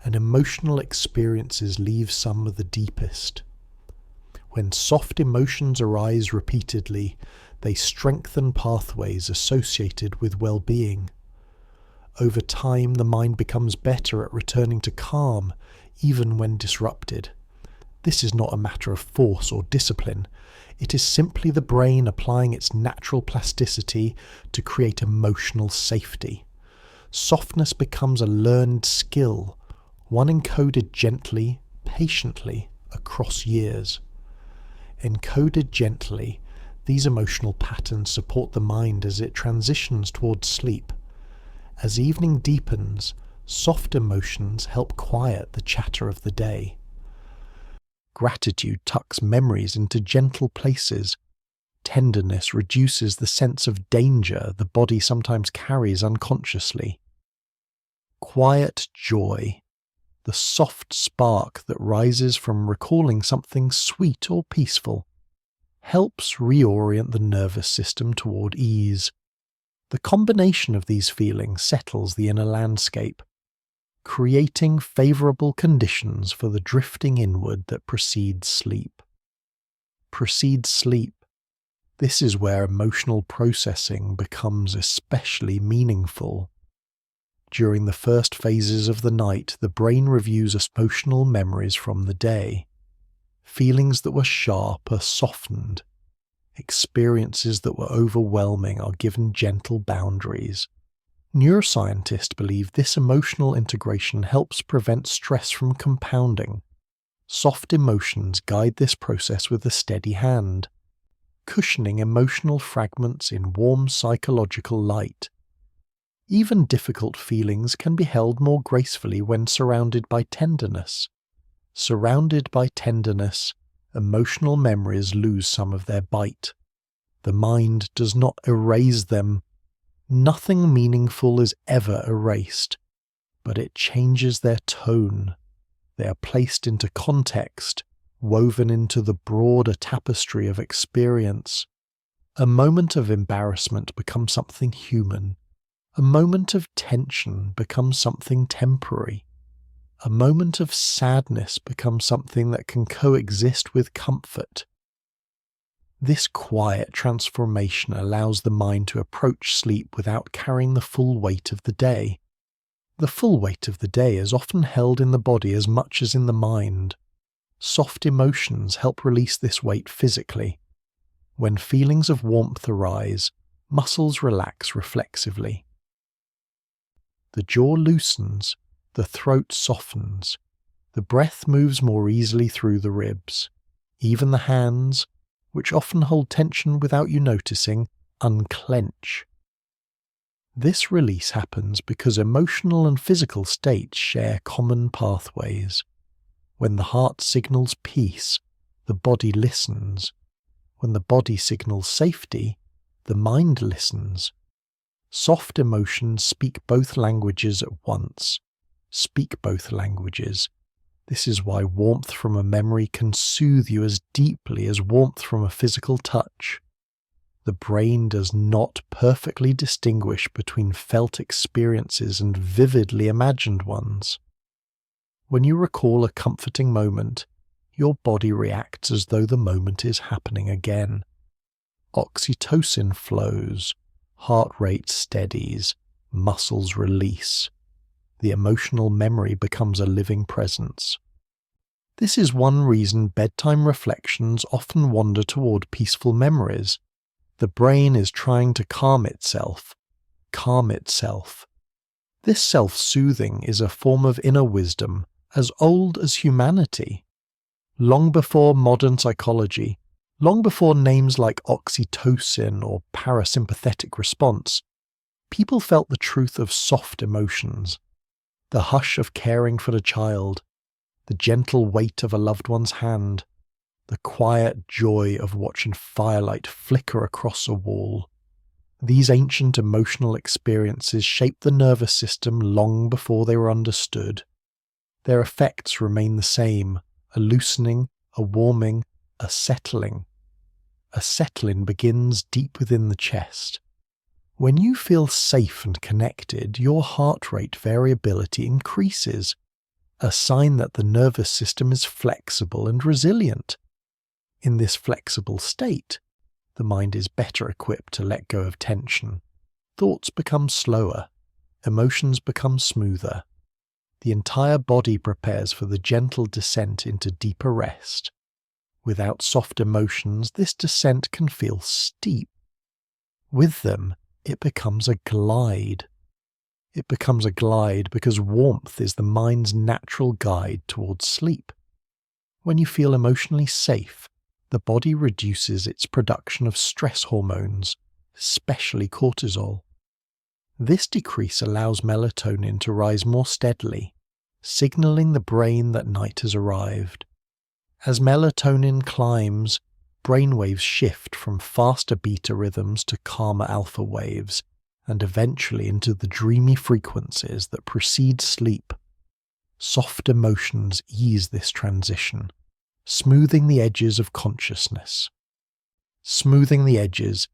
and emotional experiences leave some of the deepest. When soft emotions arise repeatedly, they strengthen pathways associated with well-being. Over time, the mind becomes better at returning to calm, even when disrupted. This is not a matter of force or discipline. It is simply the brain applying its natural plasticity to create emotional safety. Softness becomes a learned skill, one encoded gently, patiently, across years. Encoded gently, these emotional patterns support the mind as it transitions towards sleep. As evening deepens, soft emotions help quiet the chatter of the day. Gratitude tucks memories into gentle places. Tenderness reduces the sense of danger the body sometimes carries unconsciously. Quiet joy, the soft spark that rises from recalling something sweet or peaceful, helps reorient the nervous system toward ease. The combination of these feelings settles the inner landscape, creating favourable conditions for the drifting inward that precedes sleep. Precedes sleep. This is where emotional processing becomes especially meaningful. During the first phases of the night, the brain reviews emotional memories from the day. Feelings that were sharp are softened. Experiences that were overwhelming are given gentle boundaries. Neuroscientists believe this emotional integration helps prevent stress from compounding. Soft emotions guide this process with a steady hand, cushioning emotional fragments in warm psychological light. Even difficult feelings can be held more gracefully when surrounded by tenderness. Surrounded by tenderness, emotional memories lose some of their bite. The mind does not erase them. Nothing meaningful is ever erased, but it changes their tone. They are placed into context, woven into the broader tapestry of experience. A moment of embarrassment becomes something human. A moment of tension becomes something temporary. A moment of sadness becomes something that can coexist with comfort. This quiet transformation allows the mind to approach sleep without carrying the full weight of the day. The full weight of the day is often held in the body as much as in the mind. Soft emotions help release this weight physically. When feelings of warmth arise, muscles relax reflexively. The jaw loosens, the throat softens, the breath moves more easily through the ribs. Even the hands, which often hold tension without you noticing, unclench. This release happens because emotional and physical states share common pathways. When the heart signals peace, the body listens. When the body signals safety, the mind listens. Soft emotions speak both languages at once. Speak both languages. This is why warmth from a memory can soothe you as deeply as warmth from a physical touch. The brain does not perfectly distinguish between felt experiences and vividly imagined ones. When you recall a comforting moment, your body reacts as though the moment is happening again. Oxytocin flows, heart rate steadies, muscles release. The emotional memory becomes a living presence. This is one reason bedtime reflections often wander toward peaceful memories. The brain is trying to calm itself. This self-soothing is a form of inner wisdom as old as humanity. Long before modern psychology, long before names like oxytocin or parasympathetic response, people felt the truth of soft emotions. The hush of caring for the child, the gentle weight of a loved one's hand, the quiet joy of watching firelight flicker across a wall. These ancient emotional experiences shaped the nervous system long before they were understood. Their effects remain the same: a loosening, a warming, a settling. A settling begins deep within the chest. When you feel safe and connected, your heart rate variability increases, a sign that the nervous system is flexible and resilient. In this flexible state, the mind is better equipped to let go of tension. Thoughts become slower, emotions become smoother. The entire body prepares for the gentle descent into deeper rest. Without soft emotions, this descent can feel steep. With them, it becomes a glide. It becomes a glide because warmth is the mind's natural guide towards sleep. When you feel emotionally safe, the body reduces its production of stress hormones, especially cortisol. This decrease allows melatonin to rise more steadily, signaling the brain that night has arrived. As melatonin climbs, brainwaves shift from faster beta rhythms to calmer alpha waves, and eventually into the dreamy frequencies that precede sleep. Soft emotions ease this transition, smoothing the edges of consciousness. Smoothing the edges,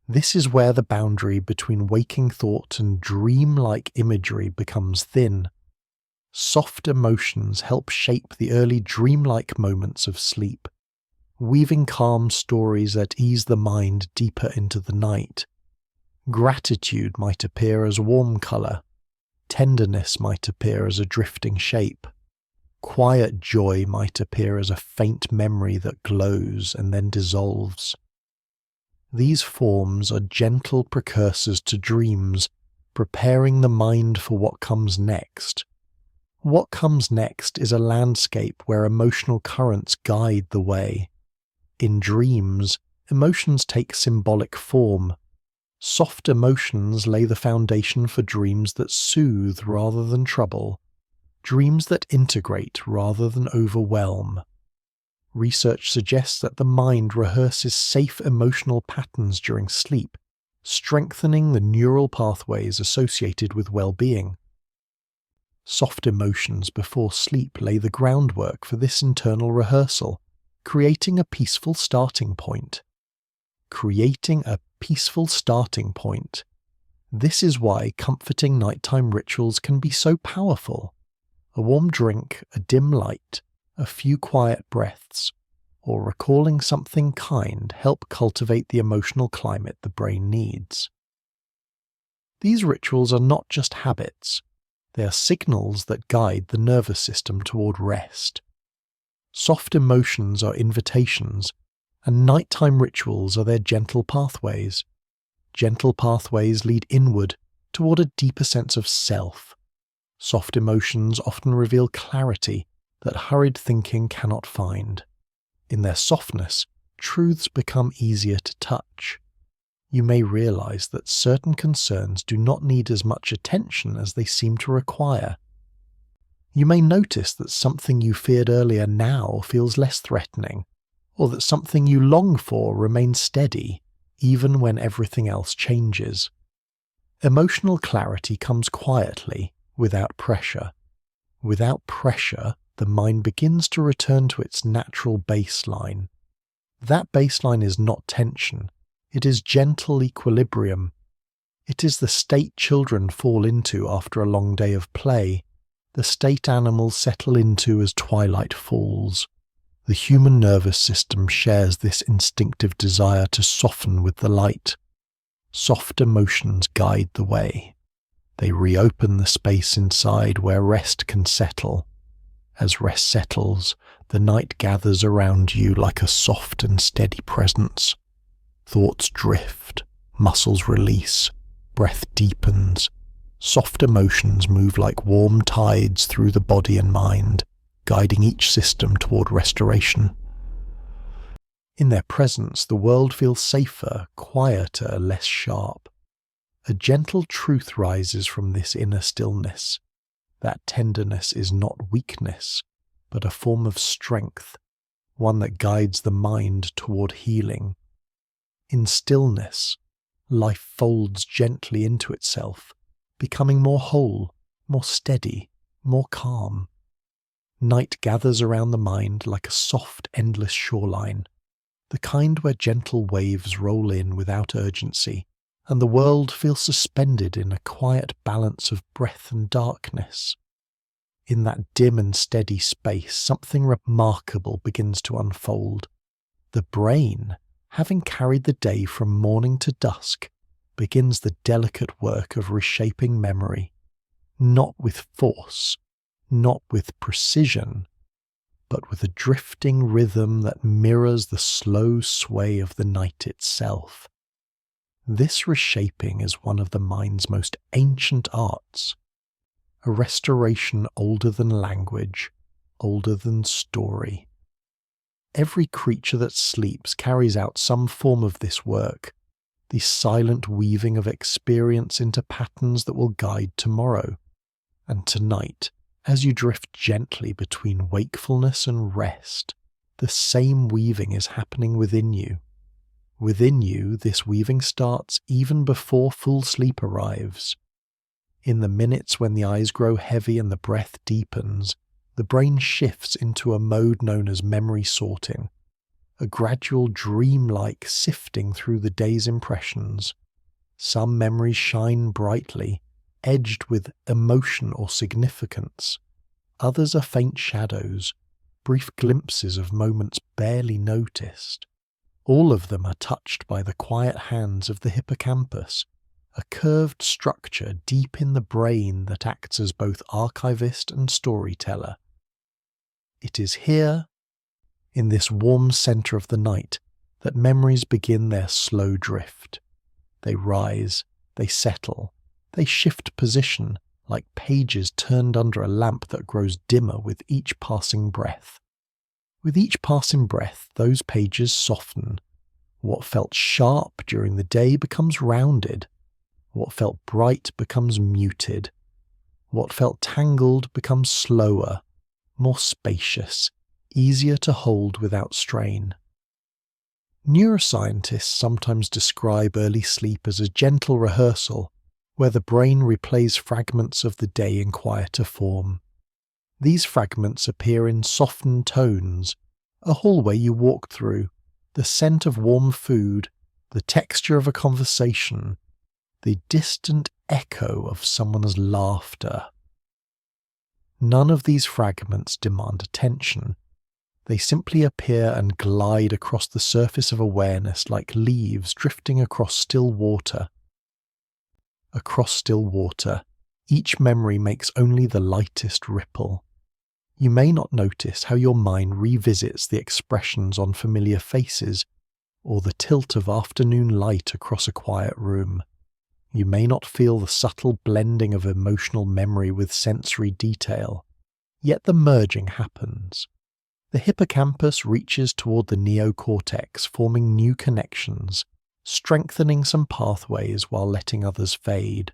this is where the boundary between waking thought and dream-like imagery becomes thin. Soft emotions help shape the early dreamlike moments of sleep, weaving calm stories that ease the mind deeper into the night. Gratitude might appear as warm colour, tenderness might appear as a drifting shape, quiet joy might appear as a faint memory that glows and then dissolves. These forms are gentle precursors to dreams, preparing the mind for what comes next. What comes next is a landscape where emotional currents guide the way. In dreams, emotions take symbolic form. Soft emotions lay the foundation for dreams that soothe rather than trouble, dreams that integrate rather than overwhelm. Research suggests that the mind rehearses safe emotional patterns during sleep, strengthening the neural pathways associated with well-being. Soft emotions before sleep lay the groundwork for this internal rehearsal, creating a peaceful starting point. This is why comforting nighttime rituals can be so powerful. A warm drink, a dim light, a few quiet breaths, or recalling something kind help cultivate the emotional climate the brain needs. These rituals are not just habits, they are signals that guide the nervous system toward rest. Soft emotions are invitations, and nighttime rituals are their gentle pathways. Gentle pathways lead inward toward a deeper sense of self. Soft emotions often reveal clarity that hurried thinking cannot find. In their softness, truths become easier to touch. You may realize that certain concerns do not need as much attention as they seem to require. You may notice that something you feared earlier now feels less threatening, or that something you long for remains steady, even when everything else changes. Emotional clarity comes quietly, without pressure. Without pressure, the mind begins to return to its natural baseline. That baseline is not tension, it is gentle equilibrium. It is the state children fall into after a long day of play, the state animals settle into as twilight falls. The human nervous system shares this instinctive desire to soften with the light. Soft emotions guide the way. They reopen the space inside where rest can settle. As rest settles, the night gathers around you like a soft and steady presence. Thoughts drift, muscles release, breath deepens. Soft emotions move like warm tides through the body and mind, guiding each system toward restoration. In their presence, the world feels safer, quieter, less sharp. A gentle truth rises from this inner stillness. That tenderness is not weakness, but a form of strength, one that guides the mind toward healing. In stillness, life folds gently into itself, becoming more whole, more steady, more calm. Night gathers around the mind like a soft, endless shoreline, the kind where gentle waves roll in without urgency, and the world feels suspended in a quiet balance of breath and darkness. In that dim and steady space, something remarkable begins to unfold. The brain, having carried the day from morning to dusk, begins the delicate work of reshaping memory, not with force, not with precision, but with a drifting rhythm that mirrors the slow sway of the night itself. This reshaping is one of the mind's most ancient arts, a restoration older than language, older than story. Every creature that sleeps carries out some form of this work, the silent weaving of experience into patterns that will guide tomorrow. And tonight, as you drift gently between wakefulness and rest, the same weaving is happening within you. Within you, this weaving starts even before full sleep arrives. In the minutes when the eyes grow heavy and the breath deepens, the brain shifts into a mode known as memory sorting, a gradual dream-like sifting through the day's impressions. Some memories shine brightly, edged with emotion or significance. Others are faint shadows, brief glimpses of moments barely noticed. All of them are touched by the quiet hands of the hippocampus, a curved structure deep in the brain that acts as both archivist and storyteller. It is here, in this warm centre of the night, that memories begin their slow drift. They rise, they settle, they shift position like pages turned under a lamp that grows dimmer with each passing breath. With each passing breath, those pages soften. What felt sharp during the day becomes rounded. What felt bright becomes muted. What felt tangled becomes slower, more spacious, easier to hold without strain. Neuroscientists sometimes describe early sleep as a gentle rehearsal, where the brain replays fragments of the day in quieter form. These fragments appear in softened tones, a hallway you walk through, the scent of warm food, the texture of a conversation. the distant echo of someone's laughter. None of these fragments demand attention. They simply appear and glide across the surface of awareness like leaves drifting across still water. Across still water, each memory makes only the lightest ripple. You may not notice how your mind revisits the expressions on familiar faces, or the tilt of afternoon light across a quiet room. You may not feel the subtle blending of emotional memory with sensory detail, yet the merging happens. The hippocampus reaches toward the neocortex, forming new connections, strengthening some pathways while letting others fade.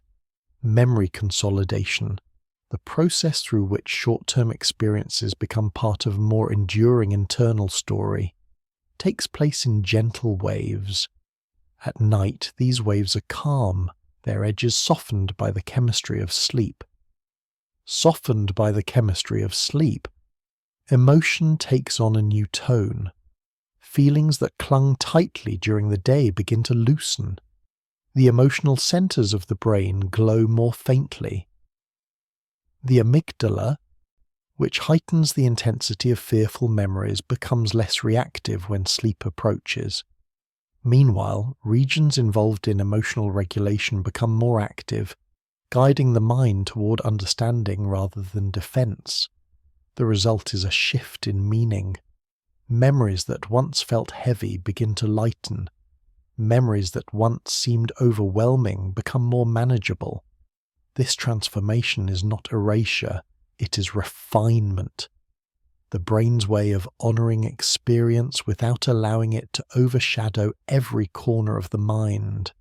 Memory consolidation, the process through which short-term experiences become part of a more enduring internal story, takes place in gentle waves. At night, these waves are calm, their edges softened by the chemistry of sleep. Softened by the chemistry of sleep, emotion takes on a new tone. Feelings that clung tightly during the day begin to loosen. The emotional centers of the brain glow more faintly. The amygdala, which heightens the intensity of fearful memories, becomes less reactive when sleep approaches. Meanwhile, regions involved in emotional regulation become more active, guiding the mind toward understanding rather than defense. The result is a shift in meaning. Memories that once felt heavy begin to lighten. Memories that once seemed overwhelming become more manageable. This transformation is not erasure, it is refinement. The brain's way of honoring experience without allowing it to overshadow every corner of the mind.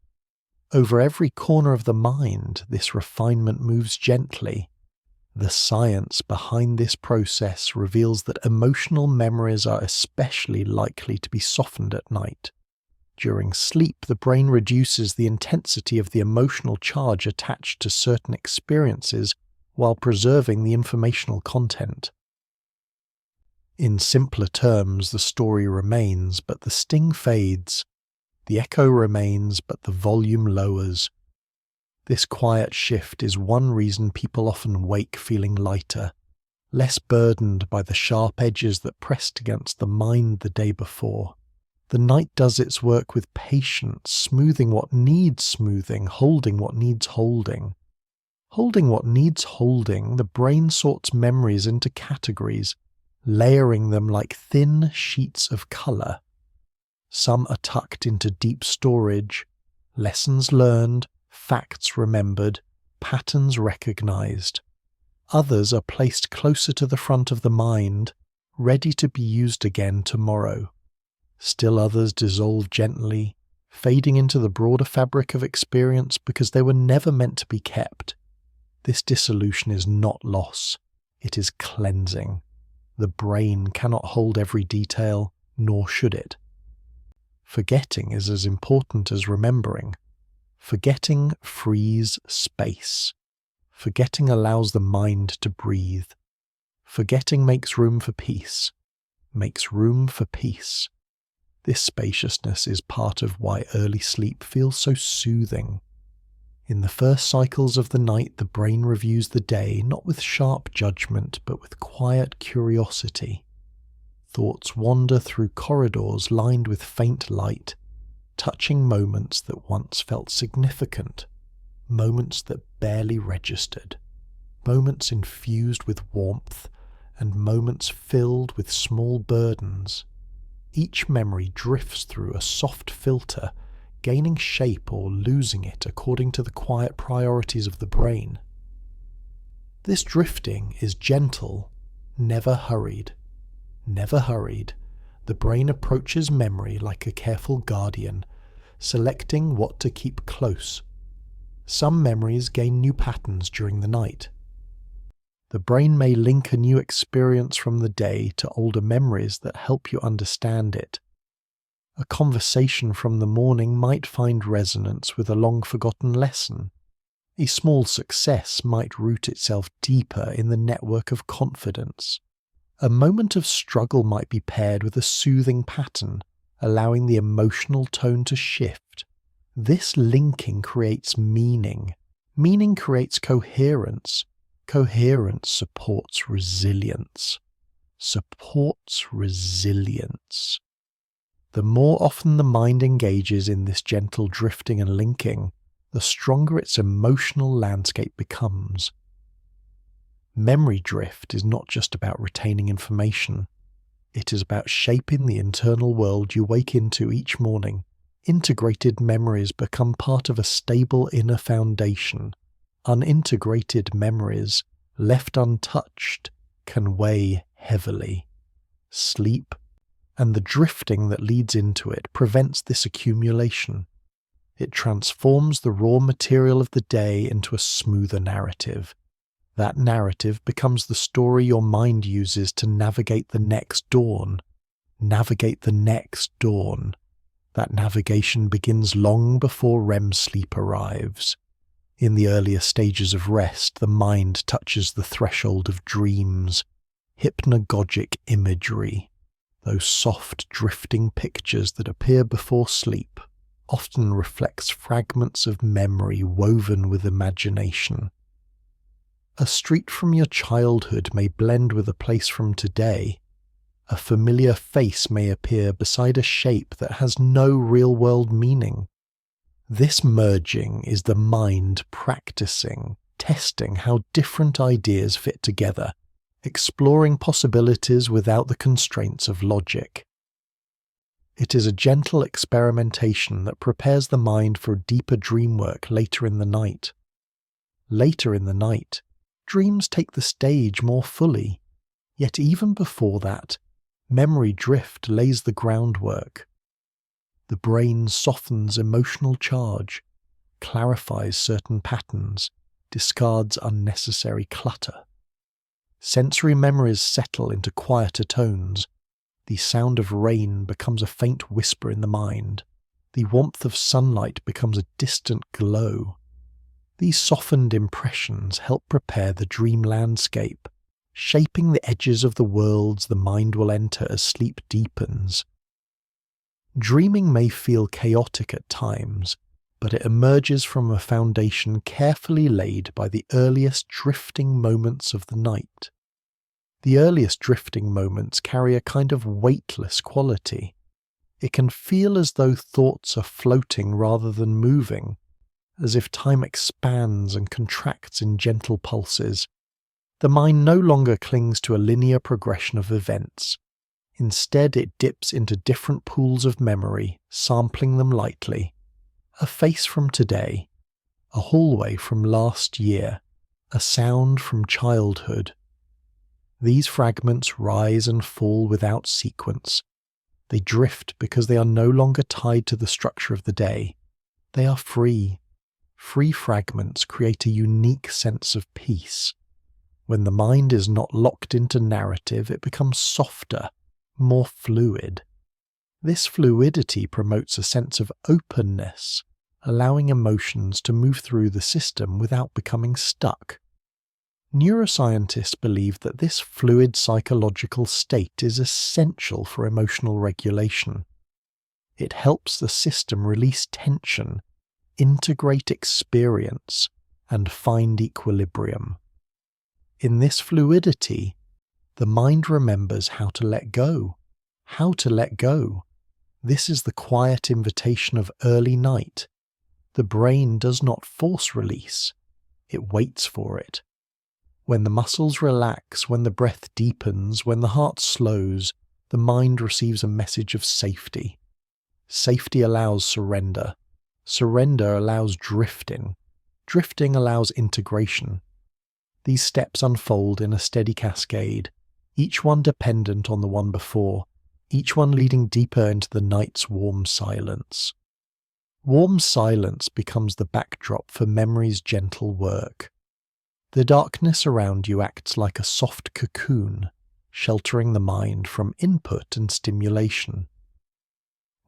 Over every corner of the mind, this refinement moves gently. The science behind this process reveals that emotional memories are especially likely to be softened at night. During sleep, the brain reduces the intensity of the emotional charge attached to certain experiences while preserving the informational content. In simpler terms, the story remains, but the sting fades. The echo remains, but the volume lowers. This quiet shift is one reason people often wake feeling lighter, less burdened by the sharp edges that pressed against the mind the day before. The night does its work with patience, smoothing what needs smoothing, holding what needs holding. Holding what needs holding, the brain sorts memories into categories, layering them like thin sheets of colour. Some are tucked into deep storage, lessons learned, facts remembered, patterns recognized. Others are placed closer to the front of the mind, ready to be used again tomorrow. Still others dissolve gently, fading into the broader fabric of experience because they were never meant to be kept. This dissolution is not loss, it is cleansing. The brain cannot hold every detail, nor should it. Forgetting is as important as remembering. Forgetting frees space. Forgetting allows the mind to breathe. Forgetting makes room for peace. Makes room for peace. This spaciousness is part of why early sleep feels so soothing. In the first cycles of the night, the brain reviews the day not with sharp judgment, but with quiet curiosity. Thoughts wander through corridors lined with faint light, touching moments that once felt significant, moments that barely registered, moments infused with warmth, and moments filled with small burdens. Each memory drifts through a soft filter, gaining shape or losing it according to the quiet priorities of the brain. This drifting is gentle, never hurried. Never hurried, the brain approaches memory like a careful guardian, selecting what to keep close. Some memories gain new patterns during the night. The brain may link a new experience from the day to older memories that help you understand it. A conversation from the morning might find resonance with a long-forgotten lesson. A small success might root itself deeper in the network of confidence. A moment of struggle might be paired with a soothing pattern, allowing the emotional tone to shift. This linking creates meaning. Meaning creates coherence. Coherence supports resilience. Supports resilience. The more often the mind engages in this gentle drifting and linking, the stronger its emotional landscape becomes. Memory drift is not just about retaining information. It is about shaping the internal world you wake into each morning. Integrated memories become part of a stable inner foundation. Unintegrated memories, left untouched, can weigh heavily. Sleep, and the drifting that leads into it, prevents this accumulation. It transforms the raw material of the day into a smoother narrative. That narrative becomes the story your mind uses to navigate the next dawn. Navigate the next dawn. That navigation begins long before REM sleep arrives. In the earlier stages of rest, the mind touches the threshold of dreams, hypnagogic imagery, those soft drifting pictures that appear before sleep, often reflects fragments of memory woven with imagination. A street from your childhood may blend with a place from today. A familiar face may appear beside a shape that has no real-world meaning. This merging is the mind practicing, testing how different ideas fit together, exploring possibilities without the constraints of logic. It is a gentle experimentation that prepares the mind for deeper dream work later in the night. Later in the night, dreams take the stage more fully, yet even before that, memory drift lays the groundwork. The brain softens emotional charge, clarifies certain patterns, discards unnecessary clutter. Sensory memories settle into quieter tones. The sound of rain becomes a faint whisper in the mind. The warmth of sunlight becomes a distant glow. These softened impressions help prepare the dream landscape, shaping the edges of the worlds the mind will enter as sleep deepens. Dreaming may feel chaotic at times, but it emerges from a foundation carefully laid by the earliest drifting moments of the night. The earliest drifting moments carry a kind of weightless quality. It can feel as though thoughts are floating rather than moving, as if time expands and contracts in gentle pulses. The mind no longer clings to a linear progression of events. Instead, it dips into different pools of memory, sampling them lightly. A face from today, a hallway from last year, a sound from childhood. These fragments rise and fall without sequence. They drift because they are no longer tied to the structure of the day. They are free. Free fragments create a unique sense of peace. When the mind is not locked into narrative, it becomes softer, more fluid. This fluidity promotes a sense of openness, allowing emotions to move through the system without becoming stuck. Neuroscientists believe that this fluid psychological state is essential for emotional regulation. It helps the system release tension, integrate experience, and find equilibrium. In this fluidity, the mind remembers how to let go. How to let go. This is the quiet invitation of early night. The brain does not force release. It waits for it. When the muscles relax, when the breath deepens, when the heart slows, the mind receives a message of safety. Safety allows surrender. Surrender allows drifting. Drifting allows integration. These steps unfold in a steady cascade, each one dependent on the one before, each one leading deeper into the night's warm silence. Warm silence becomes the backdrop for memory's gentle work. The darkness around you acts like a soft cocoon, sheltering the mind from input and stimulation.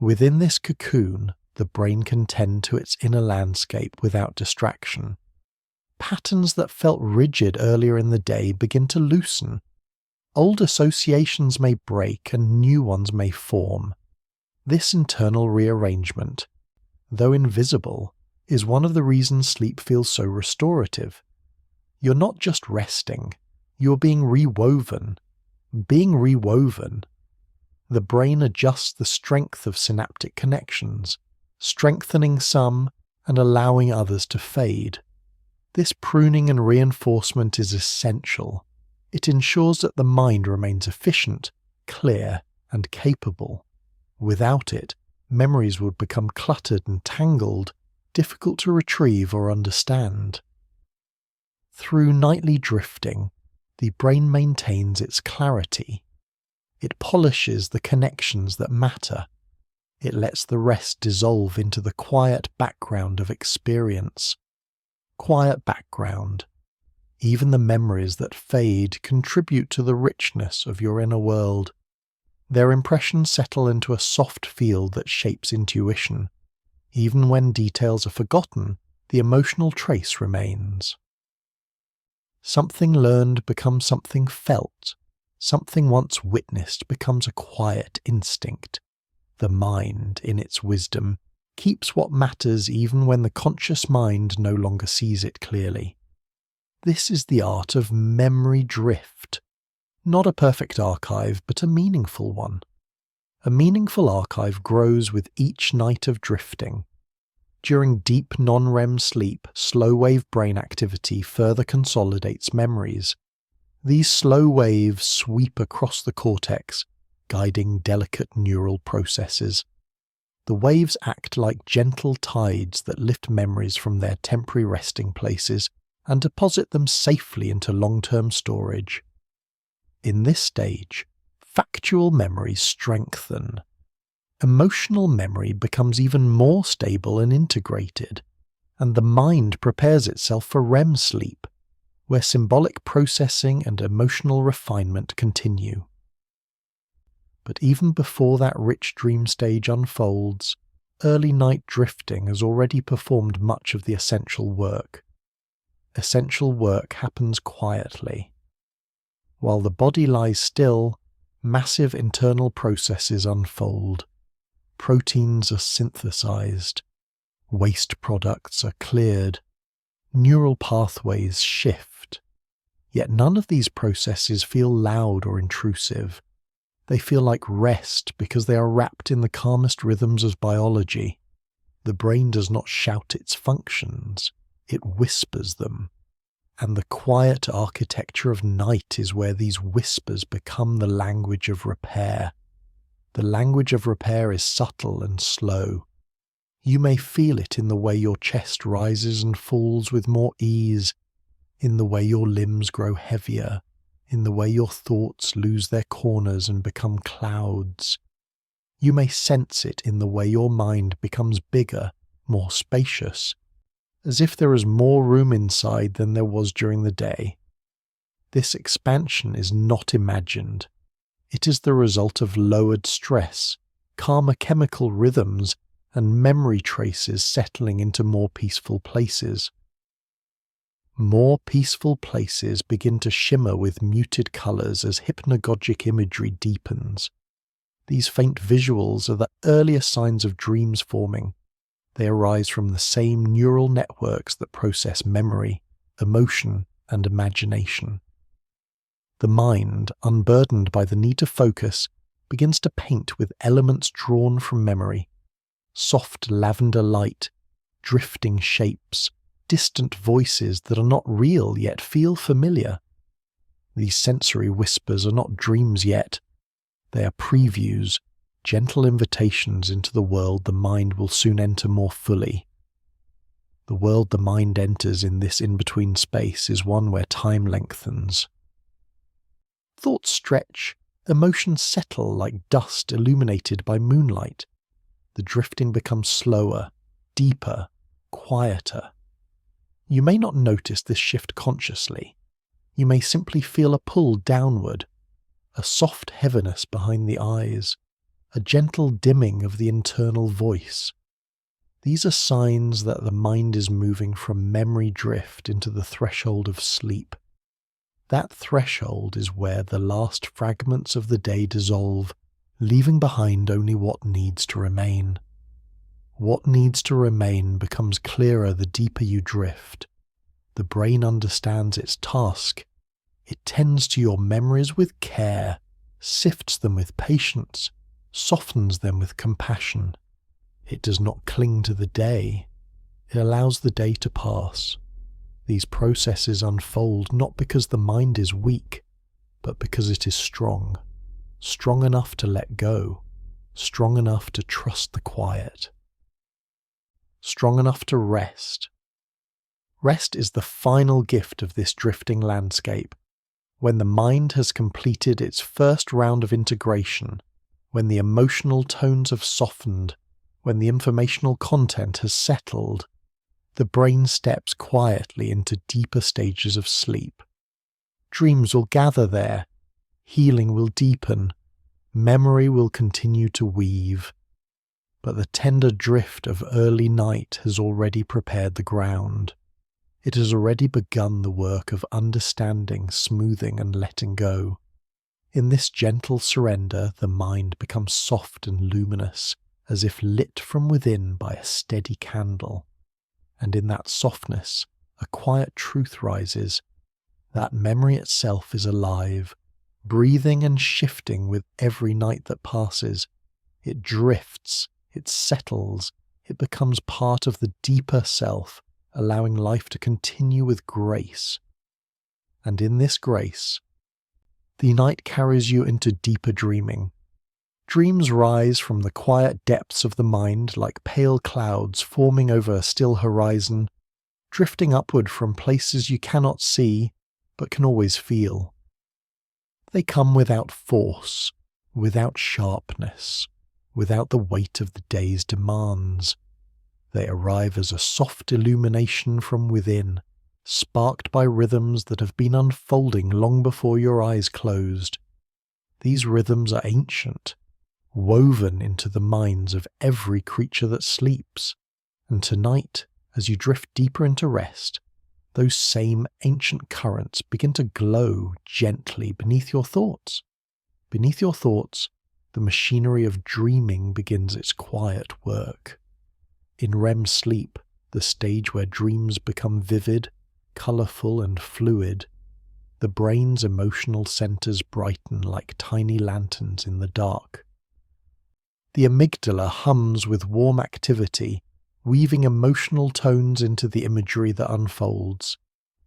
Within this cocoon, the brain can tend to its inner landscape without distraction. Patterns that felt rigid earlier in the day begin to loosen. Old associations may break and new ones may form. This internal rearrangement, though invisible, is one of the reasons sleep feels so restorative. You're not just resting, you're being rewoven. Being rewoven, the brain adjusts the strength of synaptic connections, strengthening some and allowing others to fade. This pruning and reinforcement is essential. It ensures that the mind remains efficient, clear, and capable. Without it, memories would become cluttered and tangled, difficult to retrieve or understand. Through nightly drifting, the brain maintains its clarity. It polishes the connections that matter. It lets the rest dissolve into the quiet background of experience. Quiet background. Even the memories that fade contribute to the richness of your inner world. Their impressions settle into a soft field that shapes intuition. Even when details are forgotten, the emotional trace remains. Something learned becomes something felt. Something once witnessed becomes a quiet instinct. The mind, in its wisdom, keeps what matters even when the conscious mind no longer sees it clearly. This is the art of memory drift. Not a perfect archive, but a meaningful one. A meaningful archive grows with each night of drifting. During deep non-REM sleep, slow-wave brain activity further consolidates memories. These slow waves sweep across the cortex, guiding delicate neural processes. The waves act like gentle tides that lift memories from their temporary resting places and deposit them safely into long-term storage. In this stage, factual memories strengthen. Emotional memory becomes even more stable and integrated, and the mind prepares itself for REM sleep, where symbolic processing and emotional refinement continue. But even before that rich dream stage unfolds, early night drifting has already performed much of the essential work. Essential work happens quietly. While the body lies still, massive internal processes unfold. Proteins are synthesized. Waste products are cleared. Neural pathways shift. Yet none of these processes feel loud or intrusive. They feel like rest because they are wrapped in the calmest rhythms of biology. The brain does not shout its functions, it whispers them. And the quiet architecture of night is where these whispers become the language of repair. The language of repair is subtle and slow. You may feel it in the way your chest rises and falls with more ease, in the way your limbs grow heavier, in the way your thoughts lose their corners and become clouds. You may sense it in the way your mind becomes bigger, more spacious, as if there is more room inside than there was during the day. This expansion is not imagined. It is the result of lowered stress, calmer chemical rhythms, and memory traces settling into more peaceful places. More peaceful places begin to shimmer with muted colours as hypnagogic imagery deepens. These faint visuals are the earliest signs of dreams forming. They arise from the same neural networks that process memory, emotion, and imagination. The mind, unburdened by the need to focus, begins to paint with elements drawn from memory. Soft lavender light, drifting shapes, distant voices that are not real yet feel familiar. These sensory whispers are not dreams yet. They are previews, gentle invitations into the world the mind will soon enter more fully. The world the mind enters in this in-between space is one where time lengthens. Thoughts stretch, emotions settle like dust illuminated by moonlight. The drifting becomes slower, deeper, quieter. You may not notice this shift consciously. You may simply feel a pull downward, a soft heaviness behind the eyes, a gentle dimming of the internal voice. These are signs that the mind is moving from memory drift into the threshold of sleep. That threshold is where the last fragments of the day dissolve, leaving behind only what needs to remain. What needs to remain becomes clearer the deeper you drift. The brain understands its task. It tends to your memories with care, sifts them with patience, softens them with compassion. It does not cling to the day. It allows the day to pass. These processes unfold not because the mind is weak, but because it is strong. Strong enough to let go. Strong enough to trust the quiet. Strong enough to rest. Rest is the final gift of this drifting landscape. When the mind has completed its first round of integration, when the emotional tones have softened, when the informational content has settled, the brain steps quietly into deeper stages of sleep. Dreams will gather there, healing will deepen, memory will continue to weave. But the tender drift of early night has already prepared the ground. It has already begun the work of understanding, smoothing, and letting go. In this gentle surrender, the mind becomes soft and luminous, as if lit from within by a steady candle. And in that softness, a quiet truth rises, that memory itself is alive, breathing and shifting with every night that passes. It drifts, it settles, it becomes part of the deeper self, allowing life to continue with grace. And in this grace, the night carries you into deeper dreaming. Dreams rise from the quiet depths of the mind like pale clouds forming over a still horizon, drifting upward from places you cannot see, but can always feel. They come without force, without sharpness, without the weight of the day's demands. They arrive as a soft illumination from within, sparked by rhythms that have been unfolding long before your eyes closed. These rhythms are ancient, woven into the minds of every creature that sleeps, and tonight, as you drift deeper into rest, those same ancient currents begin to glow gently beneath your thoughts. Beneath your thoughts, the machinery of dreaming begins its quiet work. In REM sleep, the stage where dreams become vivid, colourful and fluid, the brain's emotional centres brighten like tiny lanterns in the dark. The amygdala hums with warm activity, weaving emotional tones into the imagery that unfolds.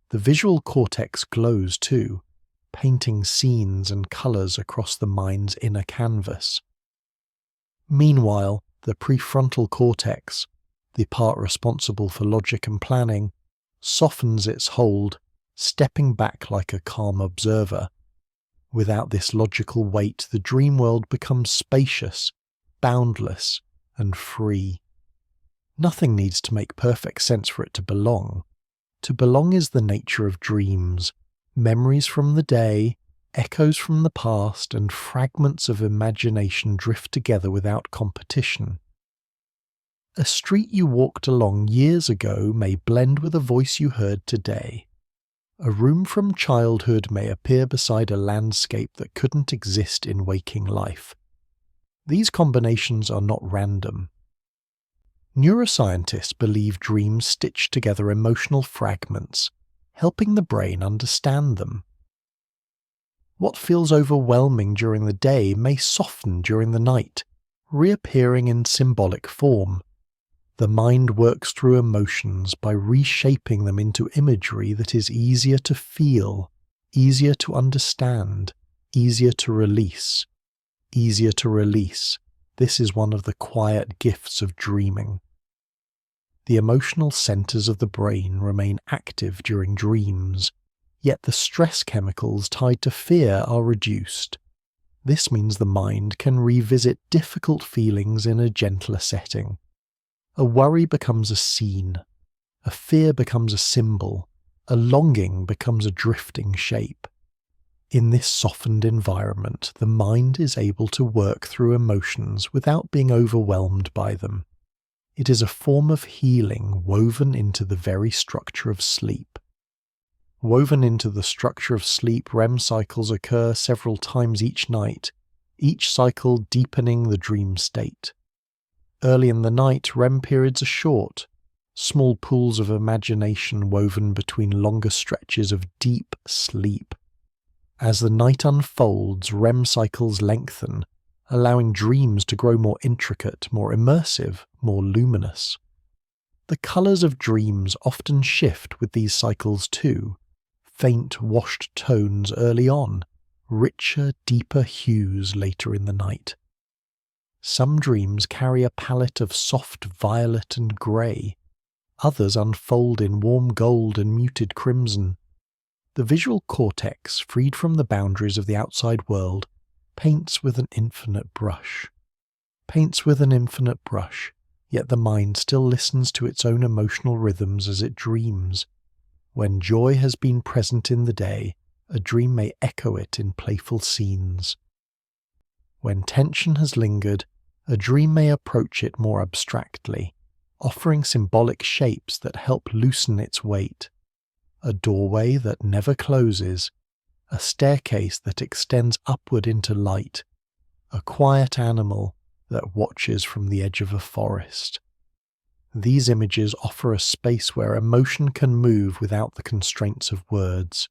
The visual cortex glows too, painting scenes and colours across the mind's inner canvas. Meanwhile, the prefrontal cortex, the part responsible for logic and planning, softens its hold, stepping back like a calm observer. Without this logical weight, the dream world becomes spacious, boundless, and free. Nothing needs to make perfect sense for it to belong. To belong is the nature of dreams, memories from the day, echoes from the past, and fragments of imagination drift together without competition. A street you walked along years ago may blend with a voice you heard today. A room from childhood may appear beside a landscape that couldn't exist in waking life. These combinations are not random. Neuroscientists believe dreams stitch together emotional fragments, helping the brain understand them. What feels overwhelming during the day may soften during the night, reappearing in symbolic form. The mind works through emotions by reshaping them into imagery that is easier to feel, easier to understand, easier to release. Easier to release. This is one of the quiet gifts of dreaming. The emotional centers of the brain remain active during dreams, yet the stress chemicals tied to fear are reduced. This means the mind can revisit difficult feelings in a gentler setting. A worry becomes a scene, a fear becomes a symbol, a longing becomes a drifting shape. In this softened environment, the mind is able to work through emotions without being overwhelmed by them. It is a form of healing woven into the very structure of sleep. Woven into the structure of sleep, REM cycles occur several times each night, each cycle deepening the dream state. Early in the night, REM periods are short, small pools of imagination woven between longer stretches of deep sleep. As the night unfolds, REM cycles lengthen, allowing dreams to grow more intricate, more immersive, more luminous. The colours of dreams often shift with these cycles too. Faint, washed tones early on, richer, deeper hues later in the night. Some dreams carry a palette of soft violet and grey. Others unfold in warm gold and muted crimson. The visual cortex, freed from the boundaries of the outside world, paints with an infinite brush. Yet the mind still listens to its own emotional rhythms as it dreams. When joy has been present in the day, a dream may echo it in playful scenes. When tension has lingered, a dream may approach it more abstractly, offering symbolic shapes that help loosen its weight. A doorway that never closes, a staircase that extends upward into light, a quiet animal that watches from the edge of a forest. These images offer a space where emotion can move without the constraints of words.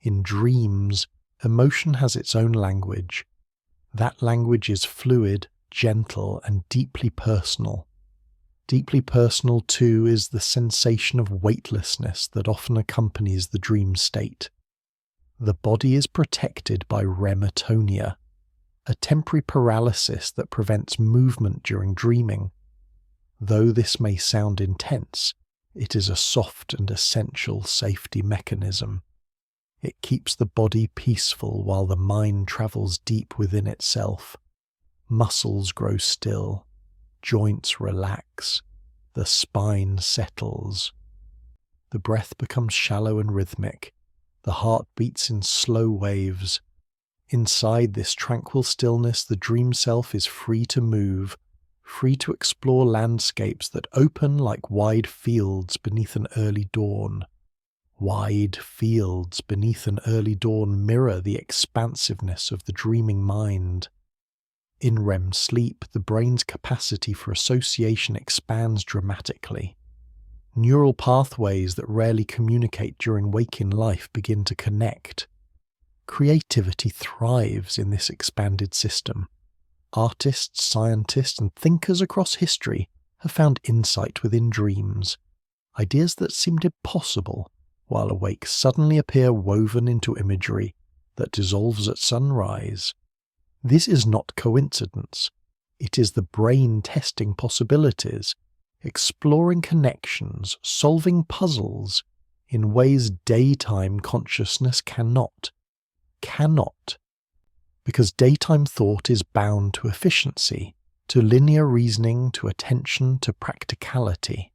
In dreams, emotion has its own language. That language is fluid, gentle, and deeply personal. Deeply personal, too, is the sensation of weightlessness that often accompanies the dream state. The body is protected by rematonia, a temporary paralysis that prevents movement during dreaming. Though this may sound intense, it is a soft and essential safety mechanism. It keeps the body peaceful while the mind travels deep within itself. Muscles grow still, joints relax, the spine settles. The breath becomes shallow and rhythmic, the heart beats in slow waves. Inside this tranquil stillness, the dream self is free to move, free to explore landscapes that open like wide fields beneath an early dawn. Wide fields beneath an early dawn mirror the expansiveness of the dreaming mind. In REM sleep, the brain's capacity for association expands dramatically. Neural pathways that rarely communicate during waking life begin to connect. Creativity thrives in this expanded system. Artists, scientists, and thinkers across history have found insight within dreams. Ideas that seemed impossible while awake suddenly appear woven into imagery that dissolves at sunrise. This is not coincidence. It is the brain testing possibilities, exploring connections, solving puzzles in ways daytime consciousness cannot. Because daytime thought is bound to efficiency, to linear reasoning, to attention, to practicality.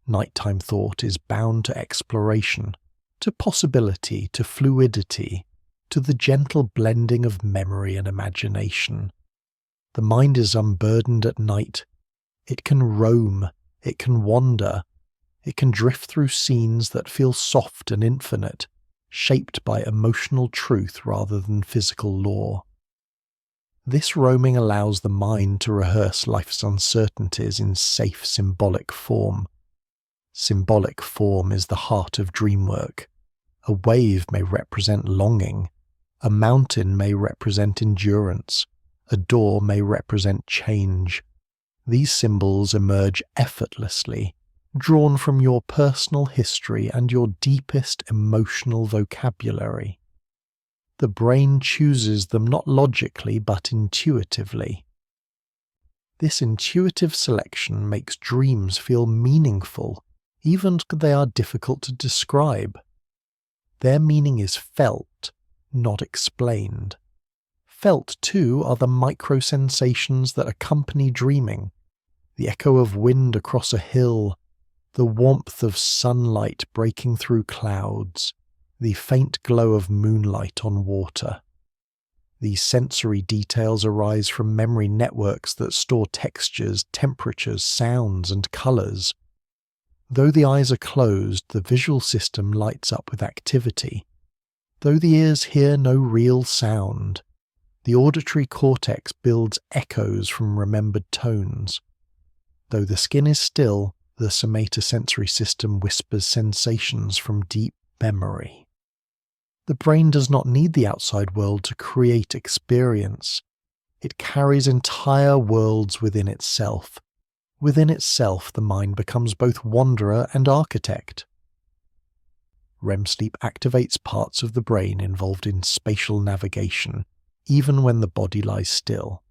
Nighttime thought is bound to exploration, to possibility, to fluidity, to the gentle blending of memory and imagination. The mind is unburdened at night. It can roam, it can wander, it can drift through scenes that feel soft and infinite, shaped by emotional truth rather than physical law. This roaming allows the mind to rehearse life's uncertainties in safe symbolic form. Symbolic form is the heart of dream work. A wave may represent longing, a mountain may represent endurance, a door may represent change. These symbols emerge effortlessly, drawn from your personal history and your deepest emotional vocabulary. The brain chooses them not logically but intuitively. This intuitive selection makes dreams feel meaningful, even if they are difficult to describe. Their meaning is felt, not explained. Felt, too, are the micro-sensations that accompany dreaming. The echo of wind across a hill, the warmth of sunlight breaking through clouds, the faint glow of moonlight on water. These sensory details arise from memory networks that store textures, temperatures, sounds, and colours. Though the eyes are closed, the visual system lights up with activity. Though the ears hear no real sound, The auditory cortex builds echoes from remembered tones. Though the skin is still, the somatosensory system whispers sensations from deep memory. The brain does not need the outside world to create experience. It carries entire worlds within itself. Within itself, the mind becomes both wanderer and architect. REM sleep activates parts of the brain involved in spatial navigation, even when the body lies still.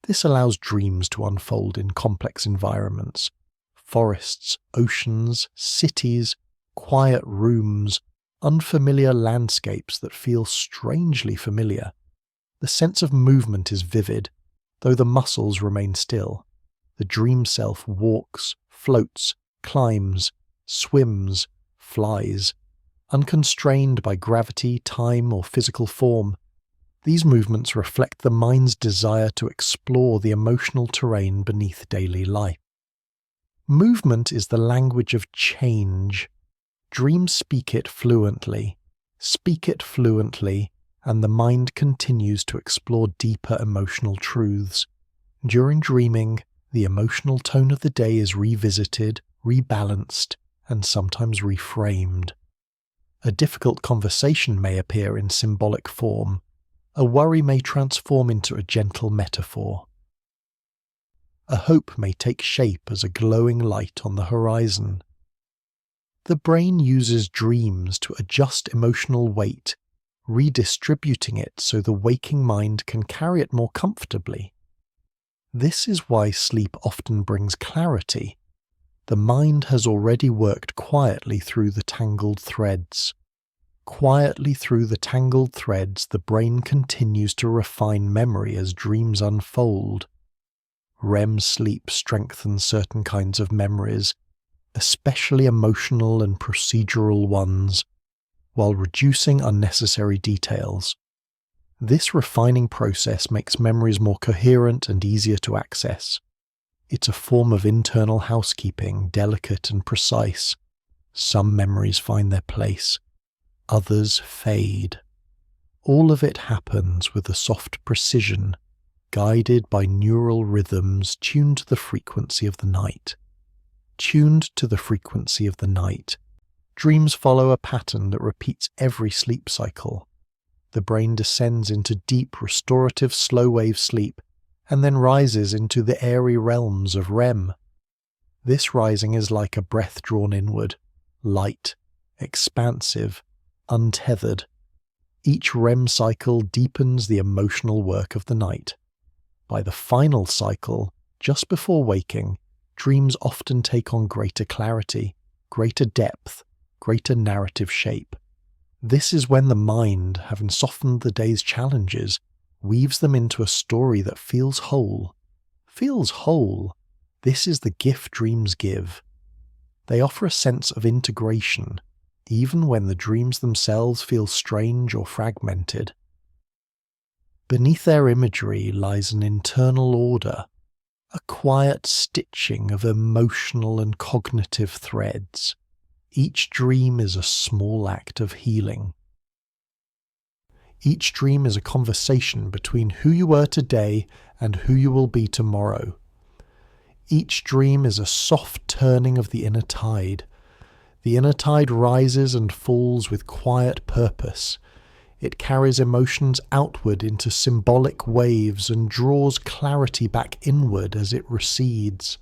This allows dreams to unfold in complex environments: forests, oceans, cities, quiet rooms, unfamiliar landscapes that feel strangely familiar. The sense of movement is vivid, though the muscles remain still. The dream self walks, floats, climbs, swims, flies, unconstrained by gravity, time, or physical form. These movements reflect the mind's desire to explore the emotional terrain beneath daily life. Movement is the language of change. Dreams speak it fluently, and the mind continues to explore deeper emotional truths. During dreaming, the emotional tone of the day is revisited, rebalanced, and sometimes reframed. A difficult conversation may appear in symbolic form. A worry may transform into a gentle metaphor. A hope may take shape as a glowing light on the horizon. The brain uses dreams to adjust emotional weight, redistributing it so the waking mind can carry it more comfortably. This is why sleep often brings clarity. The mind has already worked quietly through the tangled threads. Quietly through the tangled threads, the brain continues to refine memory as dreams unfold. REM sleep strengthens certain kinds of memories, especially emotional and procedural ones, while reducing unnecessary details. This refining process makes memories more coherent and easier to access. It's a form of internal housekeeping, delicate and precise. Some memories find their place, others fade. All of it happens with a soft precision, guided by neural rhythms tuned to the frequency of the night. Tuned to the frequency of the night, dreams follow a pattern that repeats every sleep cycle. The brain descends into deep, restorative, slow-wave sleep, and then rises into the airy realms of REM. This rising is like a breath drawn inward, light, expansive, untethered. Each REM cycle deepens the emotional work of the night. By the final cycle, just before waking, dreams often take on greater clarity, greater depth, greater narrative shape. This is when the mind, having softened the day's challenges, weaves them into a story that feels whole. Feels whole. This is the gift dreams give. They offer a sense of integration, even when the dreams themselves feel strange or fragmented. Beneath their imagery lies an internal order, a quiet stitching of emotional and cognitive threads. Each dream is a small act of healing. Each dream is a conversation between who you were today and who you will be tomorrow. Each dream is a soft turning of the inner tide. The inner tide rises and falls with quiet purpose. It carries emotions outward into symbolic waves and draws clarity back inward as it recedes.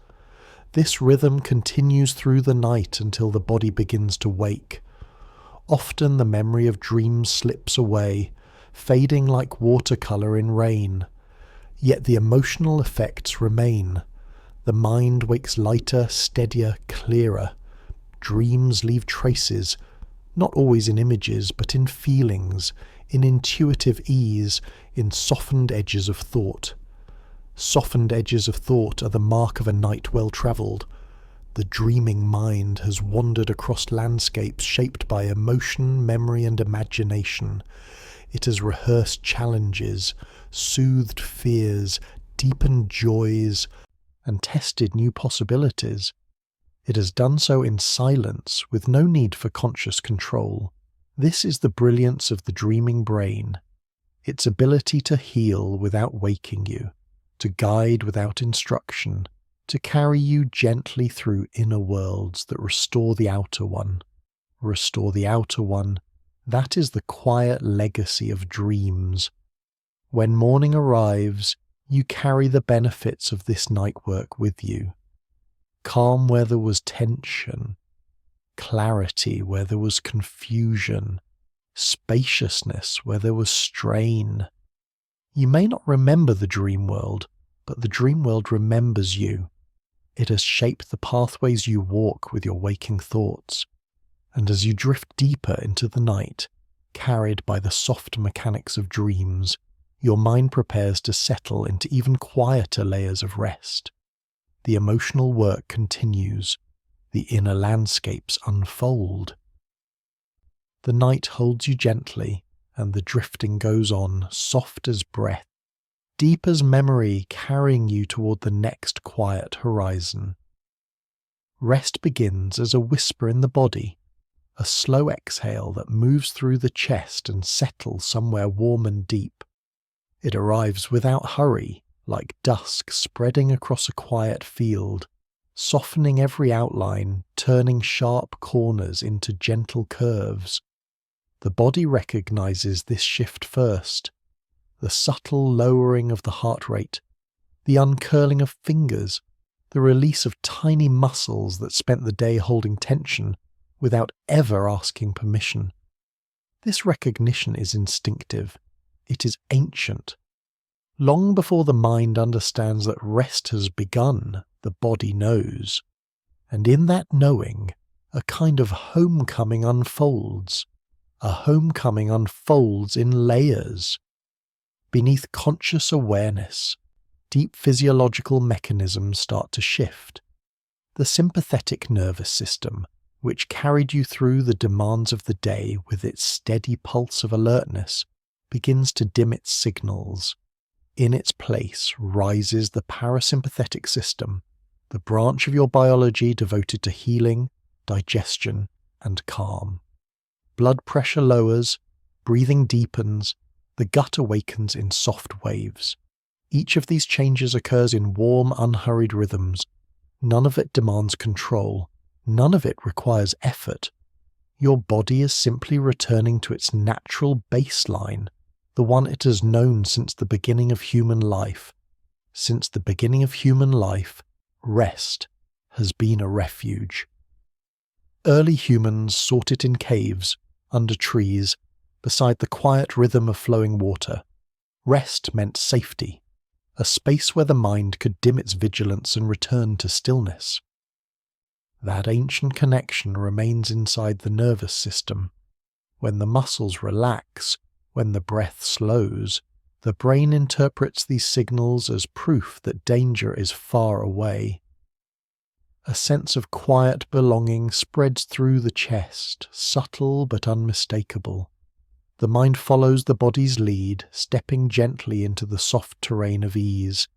This rhythm continues through the night until the body begins to wake. Often the memory of dreams slips away, fading like watercolour in rain. Yet the emotional effects remain. The mind wakes lighter, steadier, clearer. Dreams leave traces, not always in images, but in feelings, in intuitive ease, in softened edges of thought. Softened edges of thought are the mark of a night well travelled. The dreaming mind has wandered across landscapes shaped by emotion, memory, and imagination. It has rehearsed challenges, soothed fears, deepened joys, and tested new possibilities. It has done so in silence, with no need for conscious control. This is the brilliance of the dreaming brain. its ability to heal without waking you, to guide without instruction, to carry you gently through inner worlds that restore the outer one. Restore the outer one, that is the quiet legacy of dreams. When morning arrives, you carry the benefits of this night work with you. Calm where there was tension, clarity where there was confusion, spaciousness where there was strain. You may not remember the dream world, but the dream world remembers you. It has shaped the pathways you walk with your waking thoughts, and as you drift deeper into the night, carried by the soft mechanics of dreams, your mind prepares to settle into even quieter layers of rest. The emotional work continues. The inner landscapes unfold. The night holds you gently, and the drifting goes on, soft as breath, deep as memory, carrying you toward the next quiet horizon. Rest begins as a whisper in the body, a slow exhale that moves through the chest and settles somewhere warm and deep. It arrives without hurry, like dusk spreading across a quiet field, softening every outline, turning sharp corners into gentle curves. The body recognizes this shift first, the subtle lowering of the heart rate, the uncurling of fingers, the release of tiny muscles that spent the day holding tension without ever asking permission. This recognition is instinctive. It is ancient. Long before the mind understands that rest has begun, the body knows. And in that knowing, a kind of homecoming unfolds. A homecoming unfolds in layers. Beneath conscious awareness, deep physiological mechanisms start to shift. The sympathetic nervous system, which carried you through the demands of the day with its steady pulse of alertness, begins to dim its signals. In its place rises the parasympathetic system, the branch of your biology devoted to healing, digestion, and calm. Blood pressure lowers, breathing deepens, the gut awakens in soft waves. Each of these changes occurs in warm, unhurried rhythms. None of it demands control. None of it requires effort. Your body is simply returning to its natural baseline, the one it has known since the beginning of human life. Since the beginning of human life, rest has been a refuge. Early humans sought it in caves, under trees, beside the quiet rhythm of flowing water. Rest meant safety, a space where the mind could dim its vigilance and return to stillness. That ancient connection remains inside the nervous system. When the muscles relax, when the breath slows, the brain interprets these signals as proof that danger is far away. A sense of quiet belonging spreads through the chest, subtle but unmistakable. The mind follows the body's lead, stepping gently into the soft terrain of ease.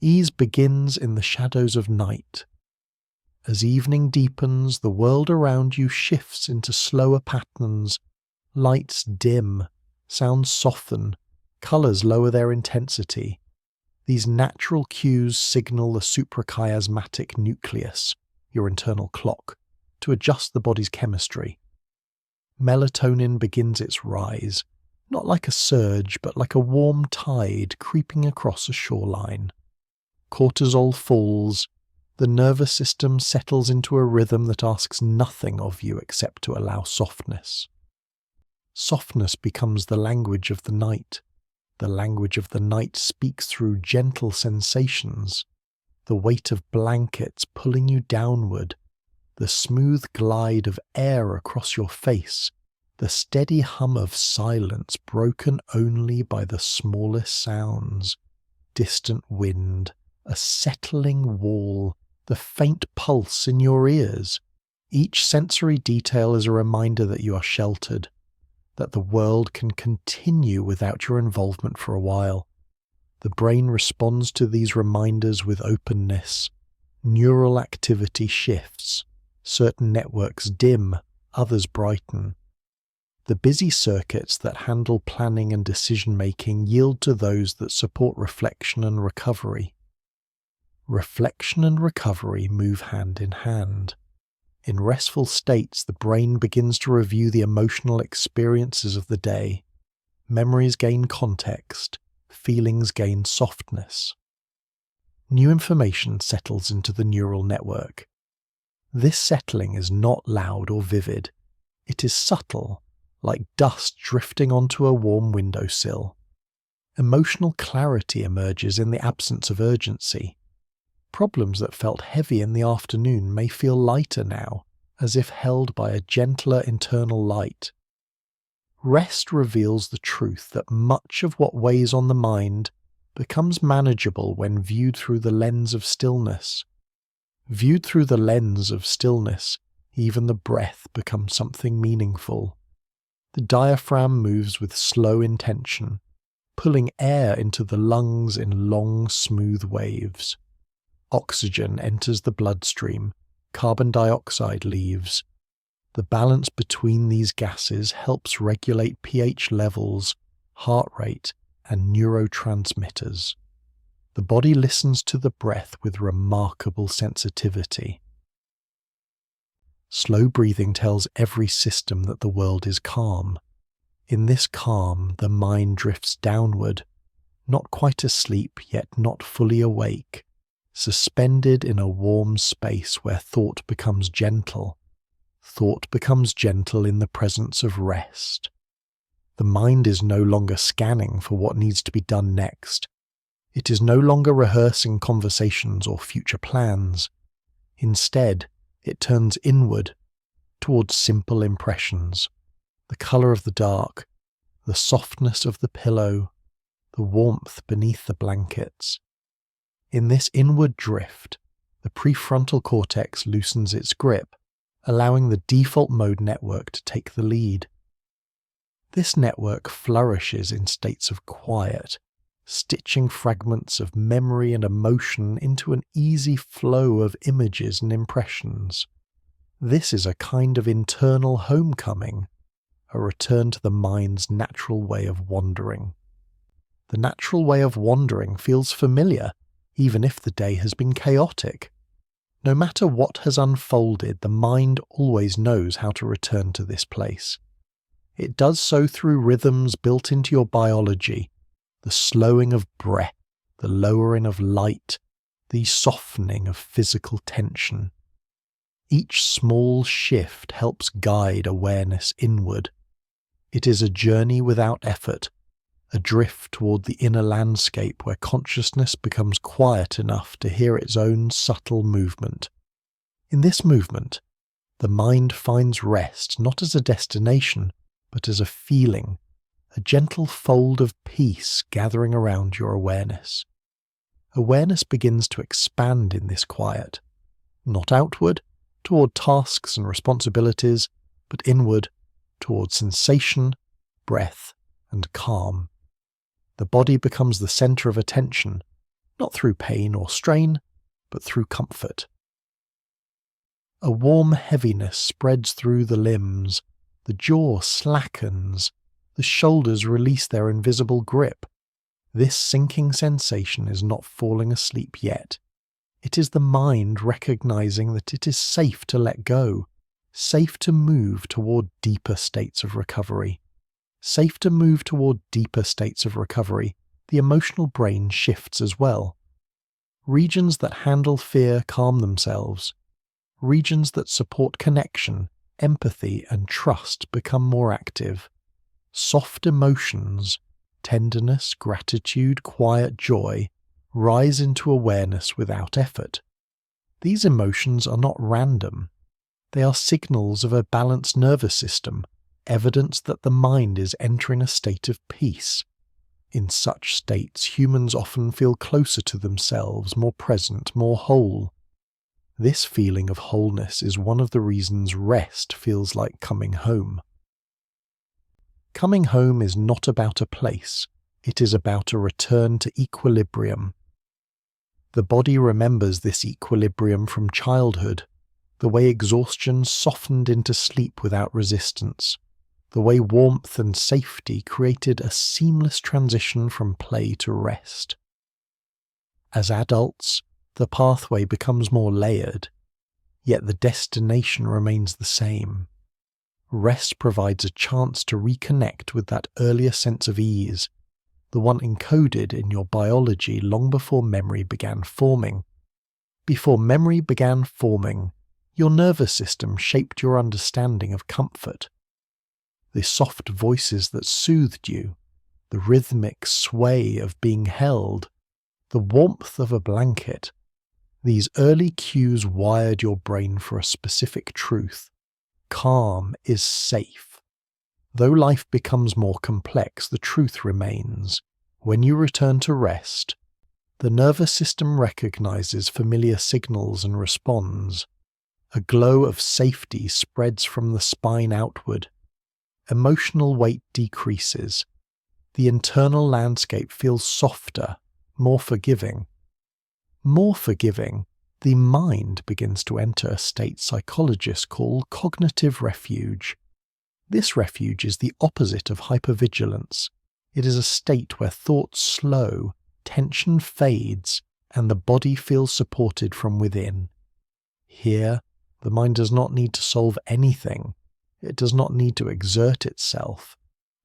Ease begins in the shadows of night. As evening deepens, the world around you shifts into slower patterns. Lights dim, sounds soften, colours lower their intensity. These natural cues signal the suprachiasmatic nucleus, your internal clock, to adjust the body's chemistry. Melatonin begins its rise, not like a surge, but like a warm tide creeping across a shoreline. Cortisol falls. The nervous system settles into a rhythm that asks nothing of you except to allow softness. Softness becomes the language of the night. The language of the night speaks through gentle sensations, the weight of blankets pulling you downward, the smooth glide of air across your face, the steady hum of silence broken only by the smallest sounds, distant wind, a settling wall, the faint pulse in your ears. Each sensory detail is a reminder that you are sheltered, that the world can continue without your involvement for a while. The brain responds to these reminders with openness. Neural activity shifts. Certain networks dim, others brighten. The busy circuits that handle planning and decision-making yield to those that support reflection and recovery. Reflection and recovery move hand in hand. In restful states, the brain begins to review the emotional experiences of the day. Memories gain context, feelings gain softness. New information settles into the neural network. This settling is not loud or vivid. It is subtle, like dust drifting onto a warm windowsill. Emotional clarity emerges in the absence of urgency. Problems that felt heavy in the afternoon may feel lighter now, as if held by a gentler internal light. Rest reveals the truth that much of what weighs on the mind becomes manageable when viewed through the lens of stillness. Viewed through the lens of stillness, even the breath becomes something meaningful. The diaphragm moves with slow intention, pulling air into the lungs in long, smooth waves. Oxygen enters the bloodstream, carbon dioxide leaves. The balance between these gases helps regulate pH levels, heart rate, and neurotransmitters. The body listens to the breath with remarkable sensitivity. Slow breathing tells every system that the world is calm. In this calm, the mind drifts downward, not quite asleep, yet not fully awake, suspended in a warm space where thought becomes gentle. Thought becomes gentle in the presence of rest. The mind is no longer scanning for what needs to be done next. It is no longer rehearsing conversations or future plans. Instead, it turns inward, towards simple impressions. The colour of the dark, the softness of the pillow, the warmth beneath the blankets. In this inward drift, the prefrontal cortex loosens its grip, allowing the default mode network to take the lead. This network flourishes in states of quiet, stitching fragments of memory and emotion into an easy flow of images and impressions. This is a kind of internal homecoming, a return to the mind's natural way of wandering. The natural way of wandering feels familiar, even if the day has been chaotic. No matter what has unfolded, the mind always knows how to return to this place. It does so through rhythms built into your biology, the slowing of breath, the lowering of light, the softening of physical tension. Each small shift helps guide awareness inward. It is a journey without effort, a drift toward the inner landscape where consciousness becomes quiet enough to hear its own subtle movement. In this movement, the mind finds rest not as a destination, but as a feeling, a gentle fold of peace gathering around your awareness. Awareness begins to expand in this quiet, not outward, toward tasks and responsibilities, but inward, toward sensation, breath, and calm. The body becomes the center of attention, not through pain or strain, but through comfort. A warm heaviness spreads through the limbs, the jaw slackens, the shoulders release their invisible grip. This sinking sensation is not falling asleep yet. It is the mind recognizing that it is safe to let go, safe to move toward deeper states of recovery. Safe to move toward deeper states of recovery, the emotional brain shifts as well. Regions that handle fear calm themselves. Regions that support connection, empathy, and trust become more active. Soft emotions, tenderness, gratitude, quiet joy, rise into awareness without effort. These emotions are not random. They are signals of a balanced nervous system, evidence that the mind is entering a state of peace. In such states, humans often feel closer to themselves, more present, more whole. This feeling of wholeness is one of the reasons rest feels like coming home. Coming home is not about a place, it is about a return to equilibrium. The body remembers this equilibrium from childhood, the way exhaustion softened into sleep without resistance, the way warmth and safety created a seamless transition from play to rest. As adults, the pathway becomes more layered, yet the destination remains the same. Rest provides a chance to reconnect with that earlier sense of ease, the one encoded in your biology long before memory began forming. Before memory began forming, your nervous system shaped your understanding of comfort. The soft voices that soothed you, the rhythmic sway of being held, the warmth of a blanket, these early cues wired your brain for a specific truth. Calm is safe. Though life becomes more complex, the truth remains. When you return to rest, the nervous system recognizes familiar signals and responds. A glow of safety spreads from the spine outward. Emotional weight decreases. The internal landscape feels softer, more forgiving. More forgiving, the mind begins to enter a state psychologists call cognitive refuge. This refuge is the opposite of hypervigilance. It is a state where thoughts slow, tension fades, and the body feels supported from within. Here, the mind does not need to solve anything. It does not need to exert itself.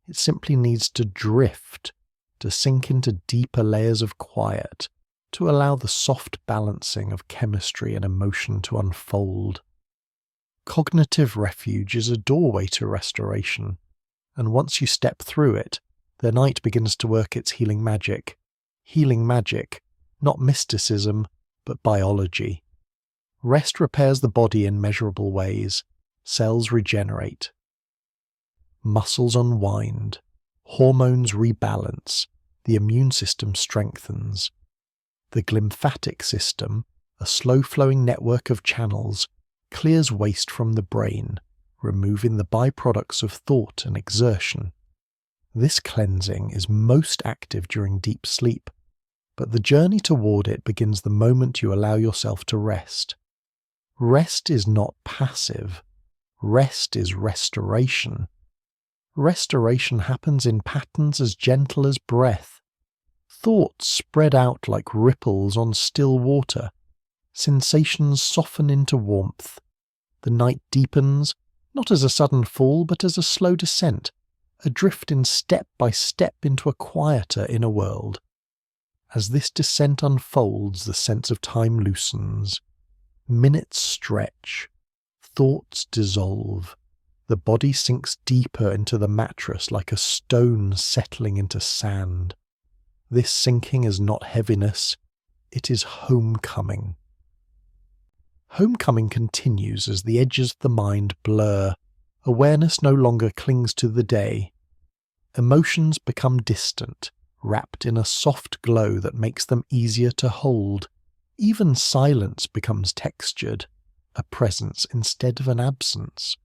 It simply needs to drift, to sink into deeper layers of quiet, to allow the soft balancing of chemistry and emotion to unfold. Cognitive refuge is a doorway to restoration, and once you step through it, the night begins to work its healing magic. Healing magic, not mysticism, but biology. Rest repairs the body in measurable ways. Cells regenerate. Muscles unwind. Hormones rebalance. The immune system strengthens. The glymphatic system, a slow-flowing network of channels, clears waste from the brain, removing the byproducts of thought and exertion. This cleansing is most active during deep sleep, but the journey toward it begins the moment you allow yourself to rest. Rest is not passive. Rest is restoration. Restoration happens in patterns as gentle as breath. Thoughts spread out like ripples on still water. Sensations soften into warmth. The night deepens, not as a sudden fall, but as a slow descent, a drift in step by step into a quieter inner world. As this descent unfolds, the sense of time loosens. Minutes stretch. Thoughts dissolve. The body sinks deeper into the mattress like a stone settling into sand. This sinking is not heaviness, it is homecoming. Homecoming continues as the edges of the mind blur. Awareness no longer clings to the day. Emotions become distant, wrapped in a soft glow that makes them easier to hold. Even silence becomes textured, a presence instead of an absence.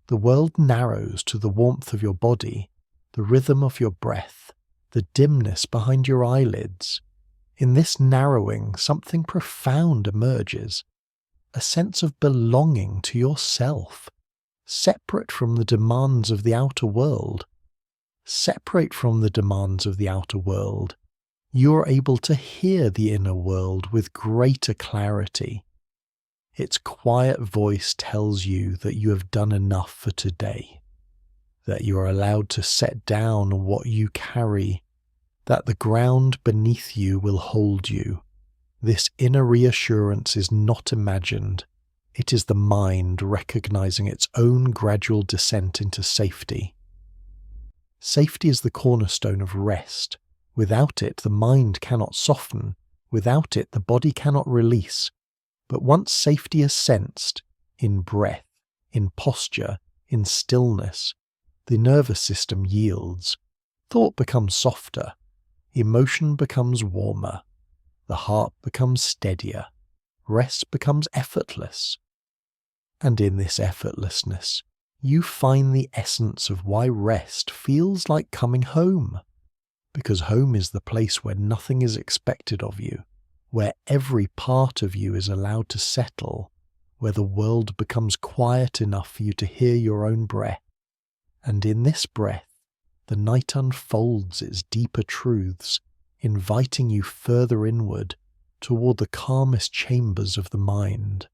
The world narrows to the warmth of your body, the rhythm of your breath, the dimness behind your eyelids. In this narrowing, something profound emerges, a sense of belonging to yourself, separate from the demands of the outer world. Separate from the demands of the outer world, you are able to hear the inner world with greater clarity. Its quiet voice tells you that you have done enough for today, that you are allowed to set down what you carry, that the ground beneath you will hold you. This inner reassurance is not imagined. It is the mind recognizing its own gradual descent into safety. Safety is the cornerstone of rest. Without it, the mind cannot soften. Without it, the body cannot release. But once safety is sensed, in breath, in posture, in stillness, the nervous system yields. Thought becomes softer. Emotion becomes warmer. The heart becomes steadier. Rest becomes effortless. And in this effortlessness, you find the essence of why rest feels like coming home. Because home is the place where nothing is expected of you, where every part of you is allowed to settle, where the world becomes quiet enough for you to hear your own breath, And in this breath, the night unfolds its deeper truths, inviting you further inward toward the calmest chambers of the mind.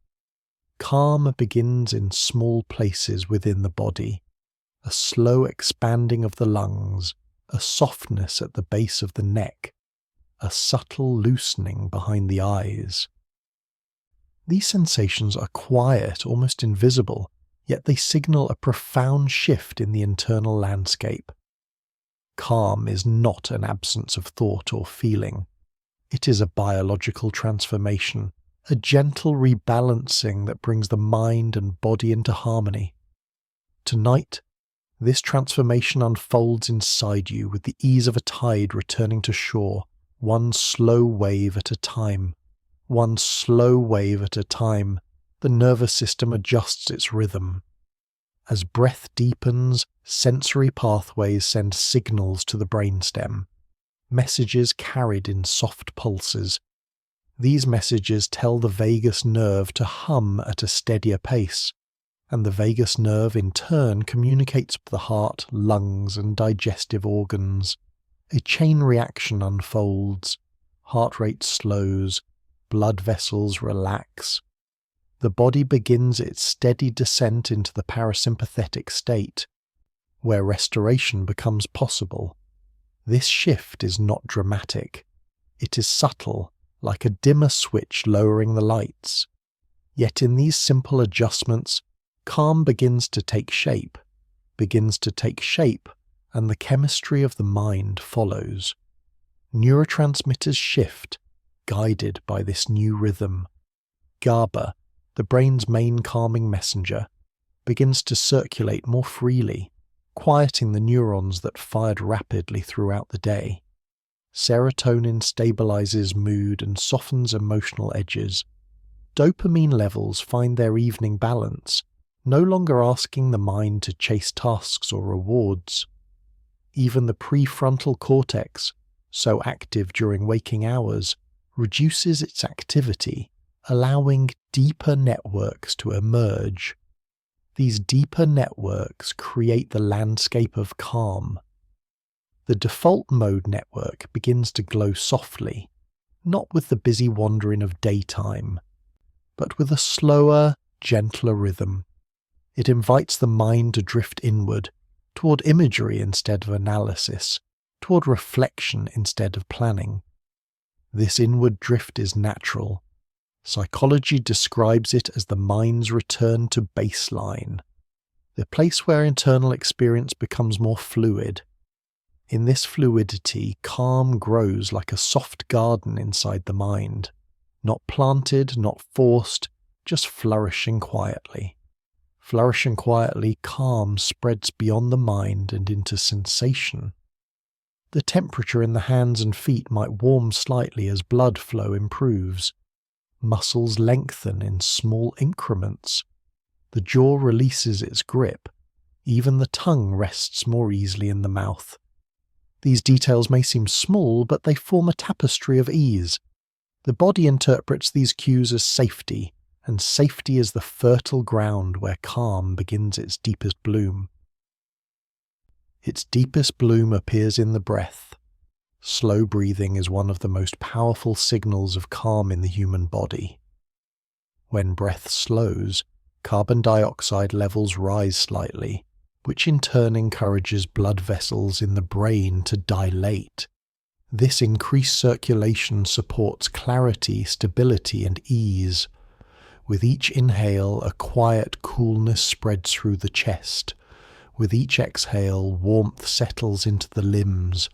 Calm begins in small places within the body, a slow expanding of the lungs, a softness at the base of the neck, a subtle loosening behind the eyes. These sensations are quiet, almost invisible, yet they signal a profound shift in the internal landscape. Calm is not an absence of thought or feeling. It is a biological transformation, a gentle rebalancing that brings the mind and body into harmony. Tonight, this transformation unfolds inside you with the ease of a tide returning to shore, one slow wave at a time. One slow wave at a time, the nervous system adjusts its rhythm. As breath deepens, sensory pathways send signals to the brainstem, messages carried in soft pulses. These messages tell the vagus nerve to hum at a steadier pace, and the vagus nerve in turn communicates with the heart, lungs, and digestive organs. A chain reaction unfolds. Heart rate slows, blood vessels relax. The body begins its steady descent into the parasympathetic state, where restoration becomes possible. This shift is not dramatic. It is subtle, like a dimmer switch lowering the lights. Yet in these simple adjustments, calm begins to take shape, and the chemistry of the mind follows. Neurotransmitters shift, guided by this new rhythm. GABA, the brain's main calming messenger, begins to circulate more freely, quieting the neurons that fired rapidly throughout the day. Serotonin stabilizes mood and softens emotional edges. Dopamine levels find their evening balance, no longer asking the mind to chase tasks or rewards. Even the prefrontal cortex, so active during waking hours, reduces its activity, allowing deeper networks to emerge. These deeper networks create the landscape of calm. The default mode network begins to glow softly, not with the busy wandering of daytime, but with a slower, gentler rhythm. It invites the mind to drift inward, toward imagery instead of analysis, toward reflection instead of planning. This inward drift is natural. Psychology describes it as the mind's return to baseline, the place where internal experience becomes more fluid. In this fluidity, calm grows like a soft garden inside the mind, not planted, not forced, just flourishing quietly. Flourishing quietly, calm spreads beyond the mind and into sensation. The temperature in the hands and feet might warm slightly as blood flow improves. Muscles lengthen in small increments. The jaw releases its grip. Even the tongue rests more easily in the mouth. These details may seem small, but they form a tapestry of ease. The body interprets these cues as safety, and safety is the fertile ground where calm begins its deepest bloom. Its deepest bloom appears in the breath. Slow breathing is one of the most powerful signals of calm in the human body. When breath slows, carbon dioxide levels rise slightly, which in turn encourages blood vessels in the brain to dilate. This increased circulation supports clarity, stability, and ease. With each inhale, a quiet coolness spreads through the chest. With each exhale, warmth settles into the limbs.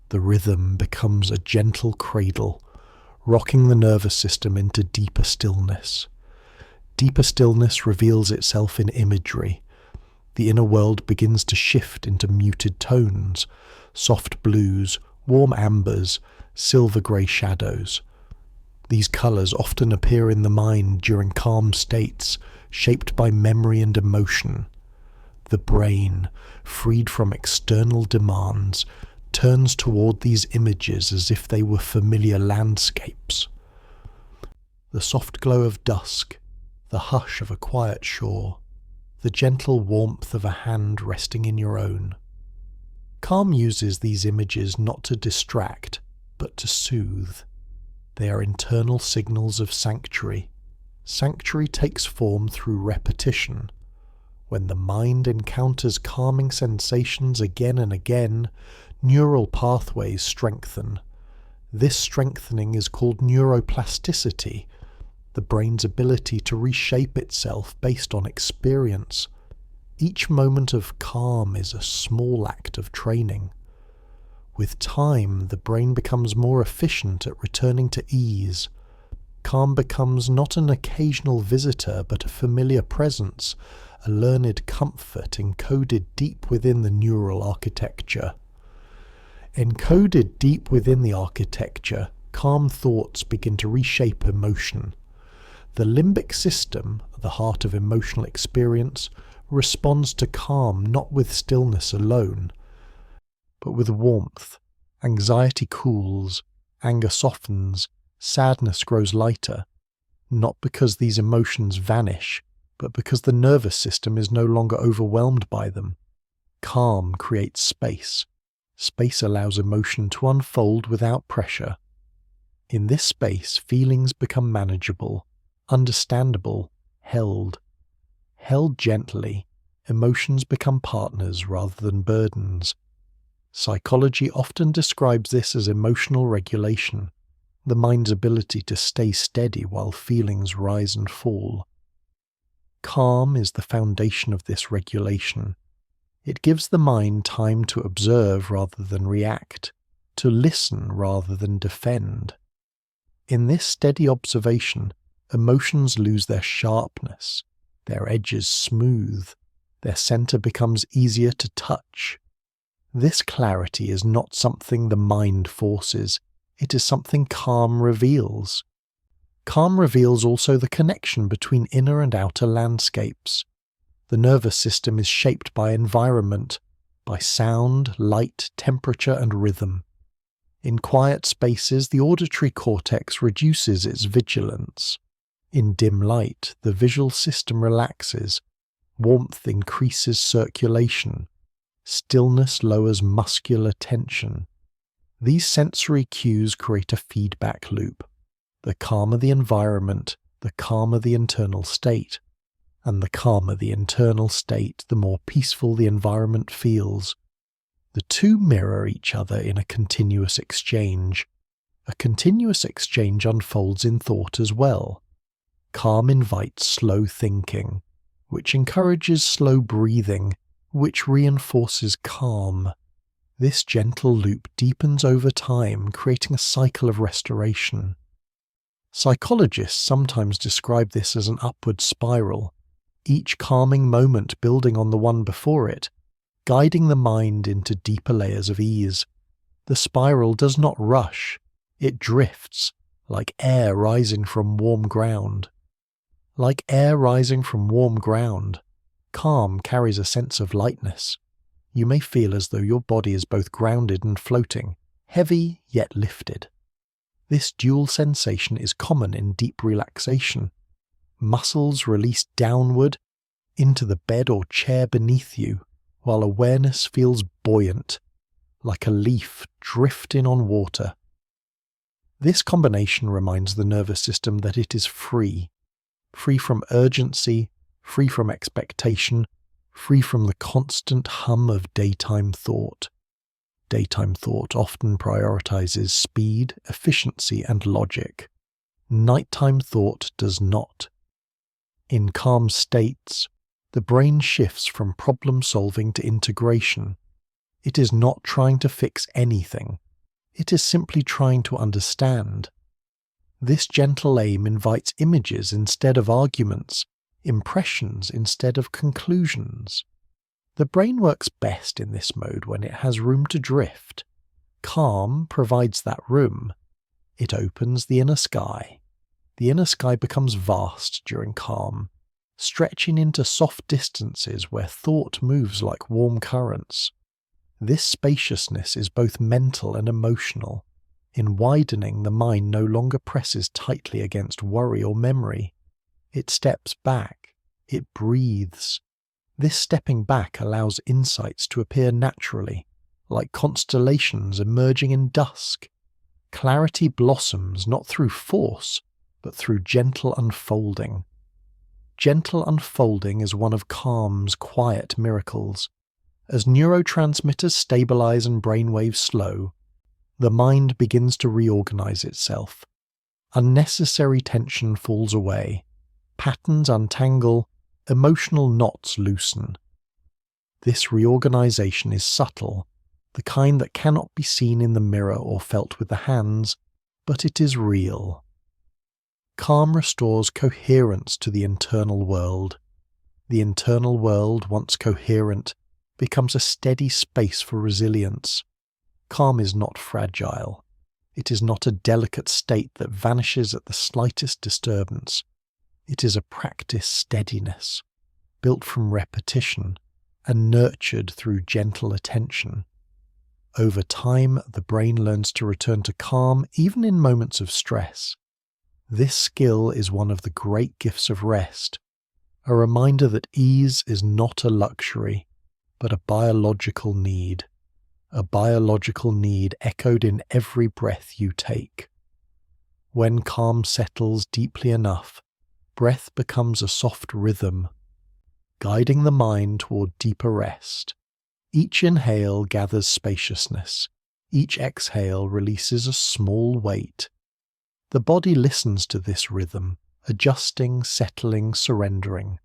The rhythm becomes a gentle cradle, rocking the nervous system into deeper stillness. Deeper stillness reveals itself in imagery. The inner world begins to shift into muted tones, soft blues, warm ambers, silver-grey shadows. These colours often appear in the mind during calm states, shaped by memory and emotion. The brain, freed from external demands, turns toward these images as if they were familiar landscapes. The soft glow of dusk, the hush of a quiet shore, the gentle warmth of a hand resting in your own. Calm uses these images not to distract, but to soothe. They are internal signals of sanctuary. Sanctuary takes form through repetition. When the mind encounters calming sensations again and again, neural pathways strengthen. This strengthening is called neuroplasticity, the brain's ability to reshape itself based on experience. Each moment of calm is a small act of training. With time, the brain becomes more efficient at returning to ease. Calm becomes not an occasional visitor, but a familiar presence, a learned comfort encoded deep within the neural architecture. Encoded deep within the architecture, calm thoughts begin to reshape emotion. The limbic system, the heart of emotional experience, responds to calm not with stillness alone, but with warmth. Anxiety cools, anger softens, sadness grows lighter, not because these emotions vanish, but because the nervous system is no longer overwhelmed by them. Calm creates space. Space allows emotion to unfold without pressure. In this space, feelings become manageable, understandable, held. Held gently, emotions become partners rather than burdens. Psychology often describes this as emotional regulation, the mind's ability to stay steady while feelings rise and fall. Calm is the foundation of this regulation. It gives the mind time to observe rather than react, to listen rather than defend. In this steady observation, emotions lose their sharpness, their edges smooth, their center becomes easier to touch. This clarity is not something the mind forces, it is something calm reveals. Calm reveals also the connection between inner and outer landscapes. The nervous system is shaped by environment, by sound, light, temperature, and rhythm. In quiet spaces, the auditory cortex reduces its vigilance. In dim light, the visual system relaxes. Warmth increases circulation. Stillness lowers muscular tension. These sensory cues create a feedback loop. The calmer the environment, the calmer the internal state. And the calmer the internal state, the more peaceful the environment feels. The two mirror each other in a continuous exchange. A continuous exchange unfolds in thought as well. Calm invites slow thinking, which encourages slow breathing, which reinforces calm. This gentle loop deepens over time, creating a cycle of restoration. Psychologists sometimes describe this as an upward spiral, each calming moment building on the one before it, guiding the mind into deeper layers of ease. The spiral does not rush, it drifts, like air rising from warm ground. Like air rising from warm ground, calm carries a sense of lightness. You may feel as though your body is both grounded and floating, heavy yet lifted. This dual sensation is common in deep relaxation. Muscles release downward into the bed or chair beneath you, while awareness feels buoyant, like a leaf drifting on water. This combination reminds the nervous system that it is free from urgency, free from expectation, free from the constant hum of daytime thought. Daytime thought often prioritizes speed, efficiency, and logic. Nighttime thought does not. In calm states, the brain shifts from problem-solving to integration. It is not trying to fix anything. It is simply trying to understand. This gentle aim invites images instead of arguments, impressions instead of conclusions. The brain works best in this mode when it has room to drift. Calm provides that room. It opens the inner sky. The inner sky becomes vast during calm, stretching into soft distances where thought moves like warm currents. This spaciousness is both mental and emotional. In widening, the mind no longer presses tightly against worry or memory. It steps back. It breathes. This stepping back allows insights to appear naturally, like constellations emerging in dusk. Clarity blossoms not through force, but through gentle unfolding. Gentle unfolding is one of calm's quiet miracles. As neurotransmitters stabilize and brainwaves slow, the mind begins to reorganize itself. Unnecessary tension falls away, patterns untangle, emotional knots loosen. This reorganization is subtle, the kind that cannot be seen in the mirror or felt with the hands, but it is real. Calm restores coherence to the internal world. The internal world, once coherent, becomes a steady space for resilience. Calm is not fragile. It is not a delicate state that vanishes at the slightest disturbance. It is a practiced steadiness, built from repetition and nurtured through gentle attention. Over time, the brain learns to return to calm even in moments of stress. This skill is one of the great gifts of rest, a reminder that ease is not a luxury, but a biological need echoed in every breath you take. When calm settles deeply enough, breath becomes a soft rhythm, guiding the mind toward deeper rest. Each inhale gathers spaciousness. Each exhale releases a small weight. The body listens to this rhythm, adjusting, settling, surrendering.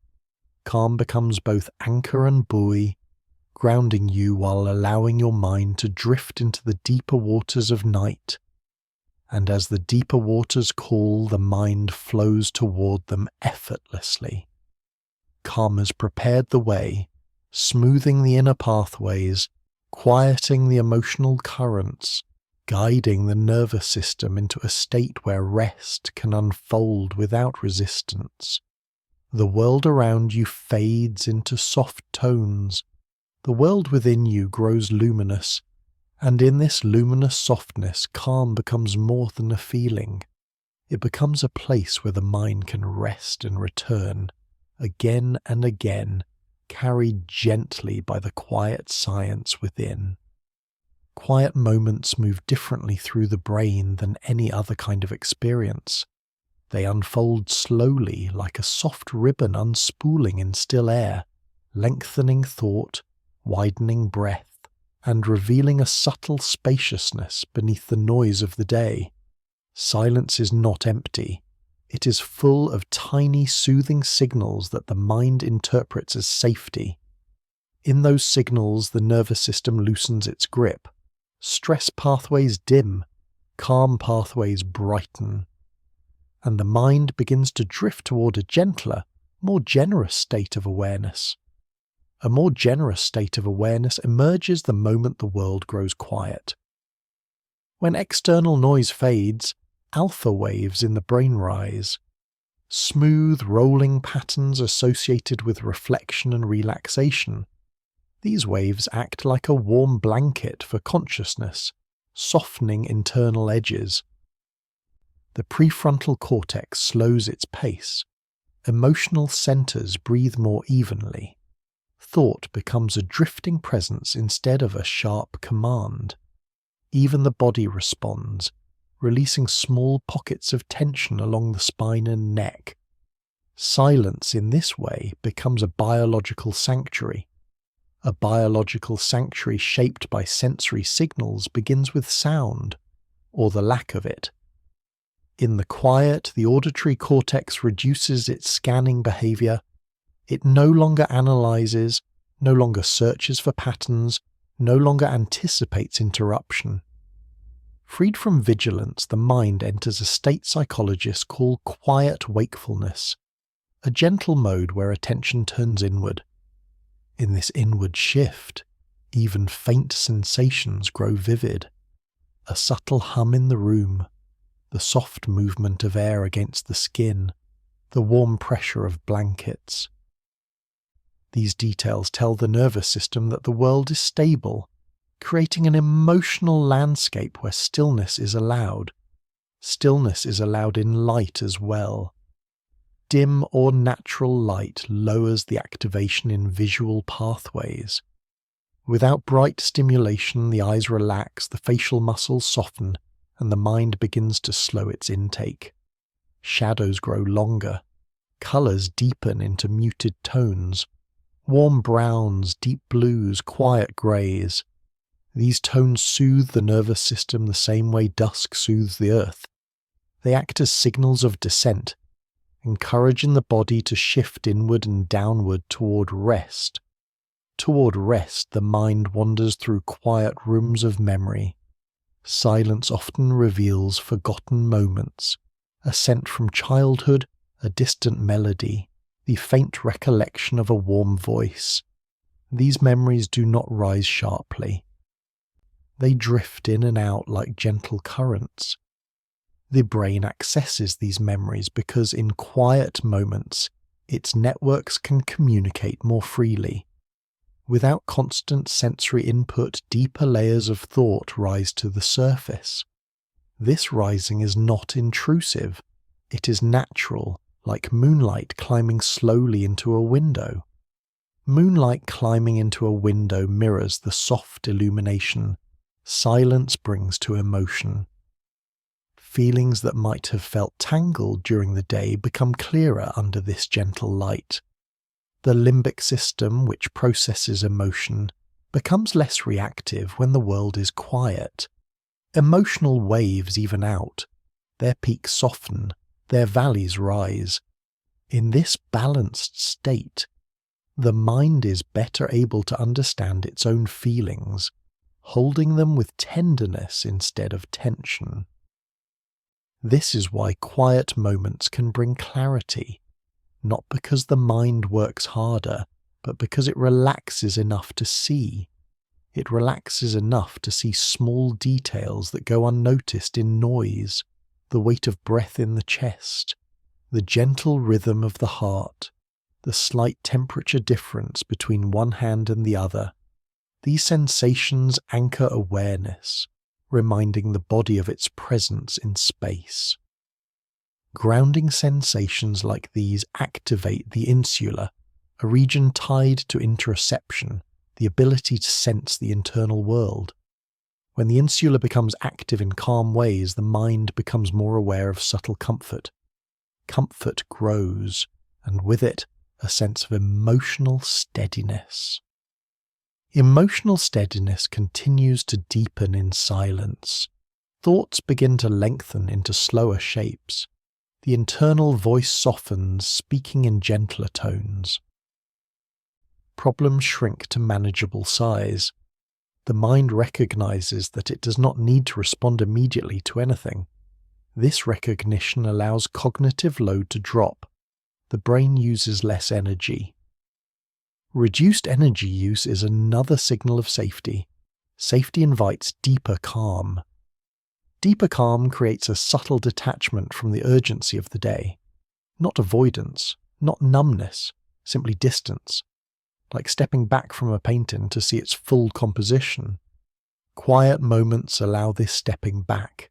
Calm becomes both anchor and buoy, grounding you while allowing your mind to drift into the deeper waters of night. And as the deeper waters call, the mind flows toward them effortlessly. Calm has prepared the way, smoothing the inner pathways, quieting the emotional currents, guiding the nervous system into a state where rest can unfold without resistance. The world around you fades into soft tones. The world within you grows luminous, and in this luminous softness, calm becomes more than a feeling. It becomes a place where the mind can rest and return, again and again, carried gently by the quiet science within. Quiet moments move differently through the brain than any other kind of experience. They unfold slowly, like a soft ribbon unspooling in still air, lengthening thought, widening breath, and revealing a subtle spaciousness beneath the noise of the day. Silence is not empty. It is full of tiny, soothing signals that the mind interprets as safety. In those signals, the nervous system loosens its grip. Stress pathways dim, calm pathways brighten, and the mind begins to drift toward a gentler, more generous state of awareness. A more generous state of awareness emerges the moment the world grows quiet. When external noise fades, alpha waves in the brain rise. Smooth, rolling patterns associated with reflection and relaxation. These waves act like a warm blanket for consciousness, softening internal edges. The prefrontal cortex slows its pace. Emotional centers breathe more evenly. Thought becomes a drifting presence instead of a sharp command. Even the body responds, releasing small pockets of tension along the spine and neck. Silence in this way becomes a biological sanctuary. A biological sanctuary shaped by sensory signals begins with sound, or the lack of it. In the quiet, the auditory cortex reduces its scanning behavior. It no longer analyzes, no longer searches for patterns, no longer anticipates interruption. Freed from vigilance, the mind enters a state psychologists call quiet wakefulness, a gentle mode where attention turns inward. In this inward shift, even faint sensations grow vivid. A subtle hum in the room, the soft movement of air against the skin, the warm pressure of blankets. These details tell the nervous system that the world is stable, creating an emotional landscape where stillness is allowed. Stillness is allowed in light as well. dim or natural light lowers the activation in visual pathways. Without bright stimulation, the eyes relax, the facial muscles soften, and the mind begins to slow its intake. Shadows grow longer. Colours deepen into muted tones. Warm browns, deep blues, quiet greys. These tones soothe the nervous system the same way dusk soothes the earth. They act as signals of descent, encouraging the body to shift inward and downward toward rest. Toward rest, the mind wanders through quiet rooms of memory. Silence often reveals forgotten moments, a scent from childhood, a distant melody, the faint recollection of a warm voice. These memories do not rise sharply. They drift in and out like gentle currents. The brain accesses these memories because in quiet moments, its networks can communicate more freely. Without constant sensory input, deeper layers of thought rise to the surface. This rising is not intrusive. It is natural, like moonlight climbing slowly into a window. Moonlight climbing into a window mirrors the soft illumination silence brings to emotion. Feelings that might have felt tangled during the day become clearer under this gentle light. The limbic system, which processes emotion, becomes less reactive when the world is quiet. Emotional waves even out. Their peaks soften, their valleys rise. In this balanced state, the mind is better able to understand its own feelings, holding them with tenderness instead of tension. This is why quiet moments can bring clarity, not because the mind works harder, but because it relaxes enough to see. It relaxes enough to see small details that go unnoticed in noise, the weight of breath in the chest, the gentle rhythm of the heart, the slight temperature difference between one hand and the other. These sensations anchor awareness, reminding the body of its presence in space. Grounding sensations like these activate the insula, a region tied to interoception, the ability to sense the internal world. When the insula becomes active in calm ways, the mind becomes more aware of subtle comfort. Comfort grows, and with it, a sense of emotional steadiness. Emotional steadiness continues to deepen in silence. Thoughts begin to lengthen into slower shapes. The internal voice softens, speaking in gentler tones. Problems shrink to manageable size. The mind recognizes that it does not need to respond immediately to anything. This recognition allows cognitive load to drop. The brain uses less energy. Reduced energy use is another signal of safety. Safety invites deeper calm. Deeper calm creates a subtle detachment from the urgency of the day. Not avoidance, not numbness, simply distance. Like stepping back from a painting to see its full composition. Quiet moments allow this stepping back.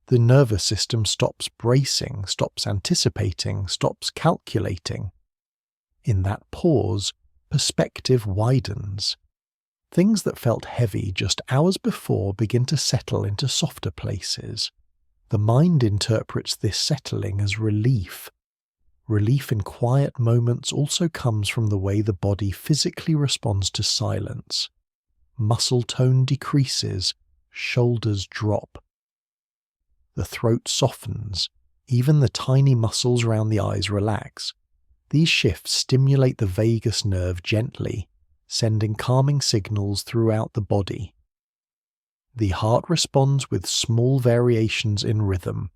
The nervous system stops bracing, stops anticipating, stops calculating. In that pause, perspective widens. Things that felt heavy just hours before begin to settle into softer places. The mind interprets this settling as relief. Relief in quiet moments also comes from the way the body physically responds to silence. Muscle tone decreases, shoulders drop. The throat softens, even the tiny muscles around the eyes relax. These shifts stimulate the vagus nerve gently, sending calming signals throughout the body. The heart responds with small variations in rhythm,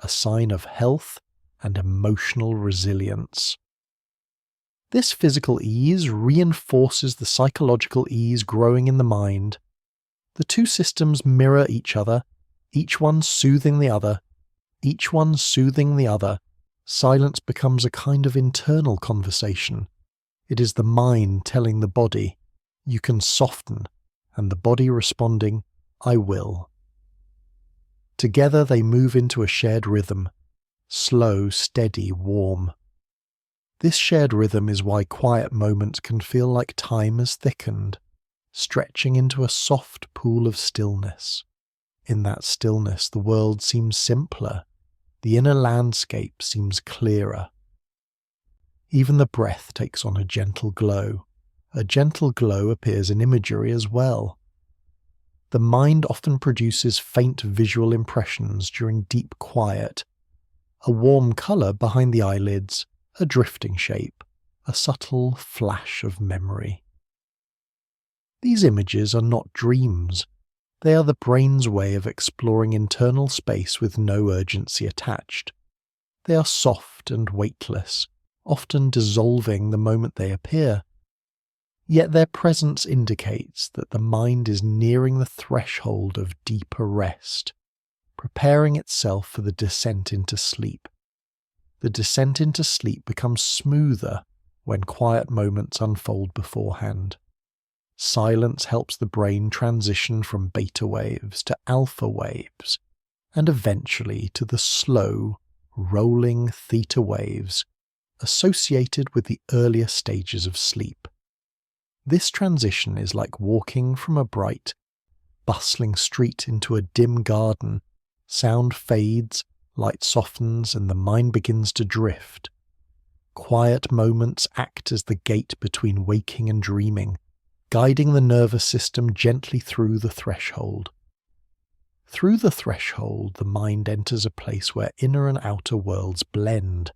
a sign of health and emotional resilience. This physical ease reinforces the psychological ease growing in the mind. The two systems mirror each other, each one soothing the other, each one soothing the other. Silence becomes a kind of internal conversation. It is the mind telling the body, "You can soften," and the body responding, "I will." Together they move into a shared rhythm, slow, steady, warm, This shared rhythm is why quiet moments can feel like time has thickened, stretching into a soft pool of stillness. In that stillness, the world seems simpler, the inner landscape seems clearer. Even the breath takes on a gentle glow. A gentle glow appears in imagery as well. The mind often produces faint visual impressions during deep quiet. A warm colour behind the eyelids, a drifting shape, a subtle flash of memory. These images are not dreams. They are the brain's way of exploring internal space with no urgency attached. They are soft and weightless, often dissolving the moment they appear. Yet their presence indicates that the mind is nearing the threshold of deeper rest, preparing itself for the descent into sleep. The descent into sleep becomes smoother when quiet moments unfold beforehand. Silence helps the brain transition from beta waves to alpha waves, and eventually to the slow, rolling theta waves associated with the earlier stages of sleep. This transition is like walking from a bright, bustling street into a dim garden. Sound fades, light softens, and the mind begins to drift. Quiet moments act as the gate between waking and dreaming, guiding the nervous system gently through the threshold. Through the threshold, the mind enters a place where inner and outer worlds blend.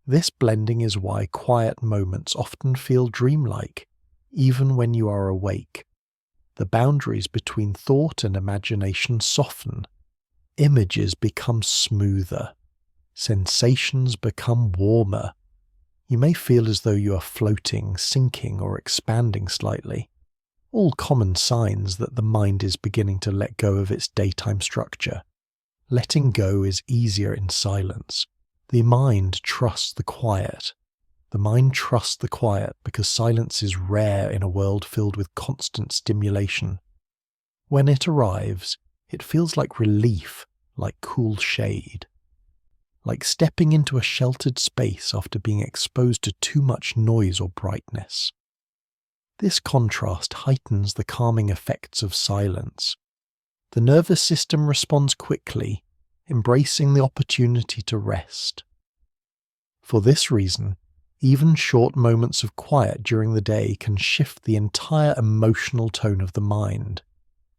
This blending is why quiet moments often feel dreamlike, even when you are awake. The boundaries between thought and imagination soften. Images become smoother. Sensations become warmer. You may feel as though you are floating, sinking, or expanding slightly. All common signs that the mind is beginning to let go of its daytime structure. Letting go is easier in silence. The mind trusts the quiet. The mind trusts the quiet because silence is rare in a world filled with constant stimulation. When it arrives, it feels like relief, like cool shade. Like stepping into a sheltered space after being exposed to too much noise or brightness. This contrast heightens the calming effects of silence. The nervous system responds quickly, embracing the opportunity to rest. For this reason, even short moments of quiet during the day can shift the entire emotional tone of the mind.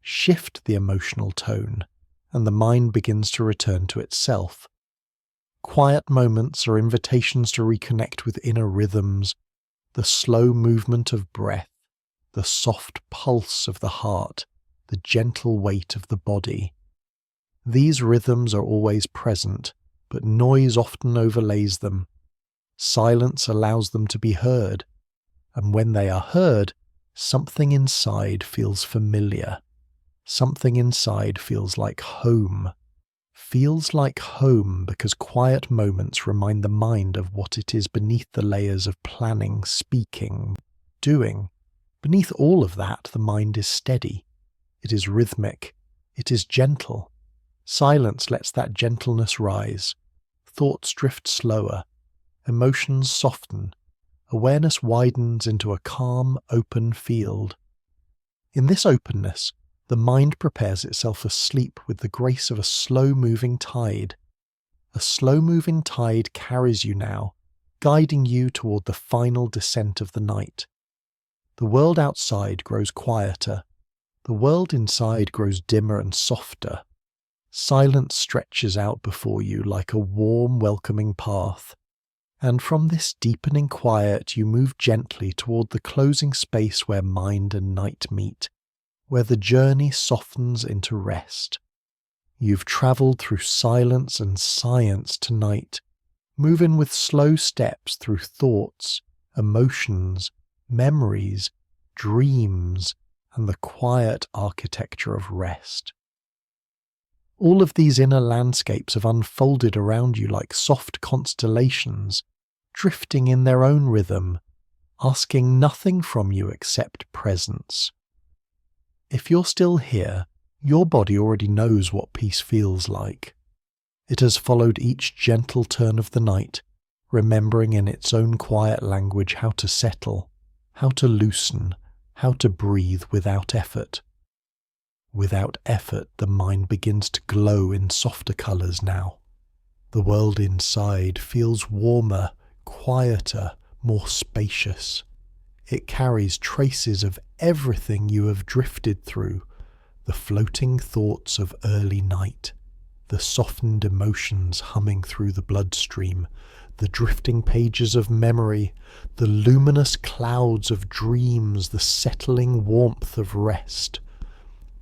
Shift the emotional tone, and the mind begins to return to itself. Quiet moments are invitations to reconnect with inner rhythms, the slow movement of breath, the soft pulse of the heart, the gentle weight of the body. These rhythms are always present, but noise often overlays them. Silence allows them to be heard, and when they are heard, something inside feels familiar. Something inside feels like home. Feels like home because quiet moments remind the mind of what it is beneath the layers of planning, speaking, doing. Beneath all of that, the mind is steady. It is rhythmic. It is gentle. Silence lets that gentleness rise. Thoughts drift slower. Emotions soften. Awareness widens into a calm, open field. In this openness, the mind prepares itself for sleep with the grace of a slow-moving tide. A slow-moving tide carries you now, guiding you toward the final descent of the night. The world outside grows quieter. The world inside grows dimmer and softer. Silence stretches out before you like a warm, welcoming path. And from this deepening quiet you move gently toward the closing space where mind and night meet, where the journey softens into rest. You've travelled through silence and science tonight, moving with slow steps through thoughts, emotions, memories, dreams, and the quiet architecture of rest. All of these inner landscapes have unfolded around you like soft constellations, drifting in their own rhythm, asking nothing from you except presence. If you're still here, your body already knows what peace feels like. It has followed each gentle turn of the night, remembering in its own quiet language how to settle, how to loosen, how to breathe without effort. Without effort, the mind begins to glow in softer colours now. The world inside feels warmer, quieter, more spacious. It carries traces of everything you have drifted through, the floating thoughts of early night, the softened emotions humming through the bloodstream, the drifting pages of memory, the luminous clouds of dreams, the settling warmth of rest.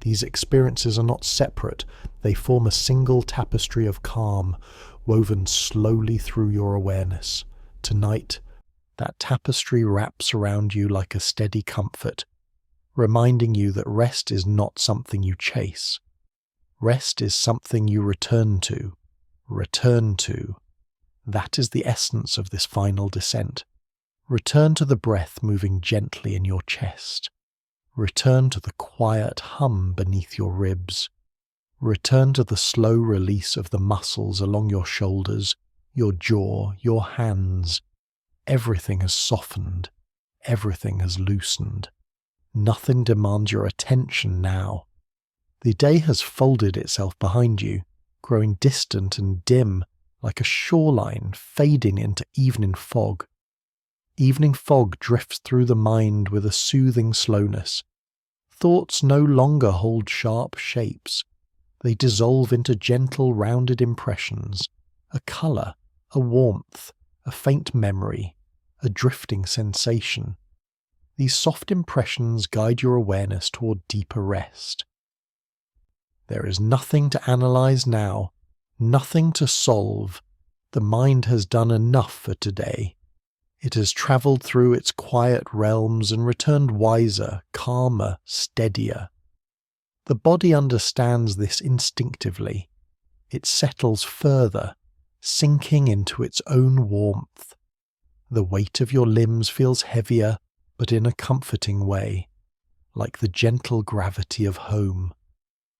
These experiences are not separate, they form a single tapestry of calm, woven slowly through your awareness. Tonight, that tapestry wraps around you like a steady comfort, reminding you that rest is not something you chase. Rest is something you return to. Return to. That is the essence of this final descent. Return to the breath moving gently in your chest. Return to the quiet hum beneath your ribs. Return to the slow release of the muscles along your shoulders, your jaw, your hands. Everything has softened. Everything has loosened. Nothing demands your attention now. The day has folded itself behind you, growing distant and dim, like a shoreline fading into evening fog. Evening fog drifts through the mind with a soothing slowness. Thoughts no longer hold sharp shapes. They dissolve into gentle, rounded impressions, a colour, a warmth, a faint memory, a drifting sensation. These soft impressions guide your awareness toward deeper rest. There is nothing to analyse now, nothing to solve. The mind has done enough for today. It has travelled through its quiet realms and returned wiser, calmer, steadier. The body understands this instinctively. It settles further, sinking into its own warmth. The weight of your limbs feels heavier, but in a comforting way, like the gentle gravity of home.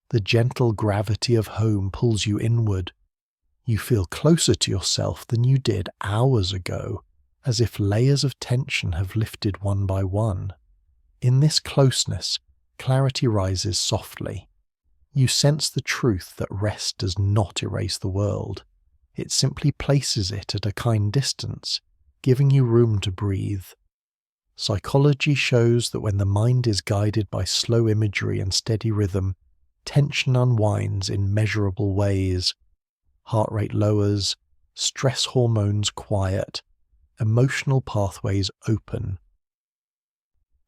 The gentle gravity of home pulls you inward. You feel closer to yourself than you did hours ago, as if layers of tension have lifted one by one. In this closeness, clarity rises softly. You sense the truth that rest does not erase the world. It simply places it at a kind distance, giving you room to breathe. Psychology shows that when the mind is guided by slow imagery and steady rhythm, tension unwinds in measurable ways. Heart rate lowers, stress hormones quiet, emotional pathways open.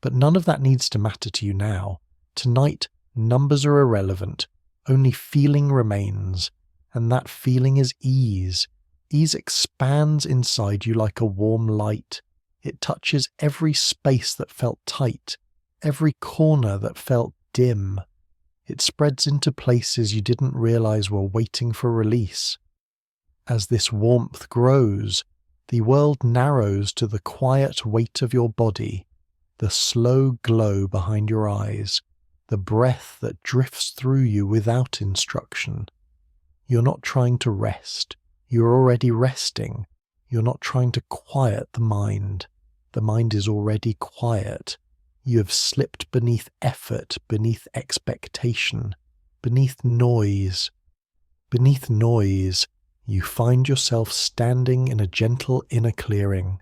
But none of that needs to matter to you now. Tonight, numbers are irrelevant, only feeling remains, and that feeling is ease. Ease expands inside you like a warm light. It touches every space that felt tight, every corner that felt dim. It spreads into places you didn't realize were waiting for release. As this warmth grows, the world narrows to the quiet weight of your body, the slow glow behind your eyes, the breath that drifts through you without instruction. You're not trying to rest. You're already resting. You're not trying to quiet the mind. The mind is already quiet. You have slipped beneath effort, beneath expectation, beneath noise. Beneath noise, you find yourself standing in a gentle inner clearing.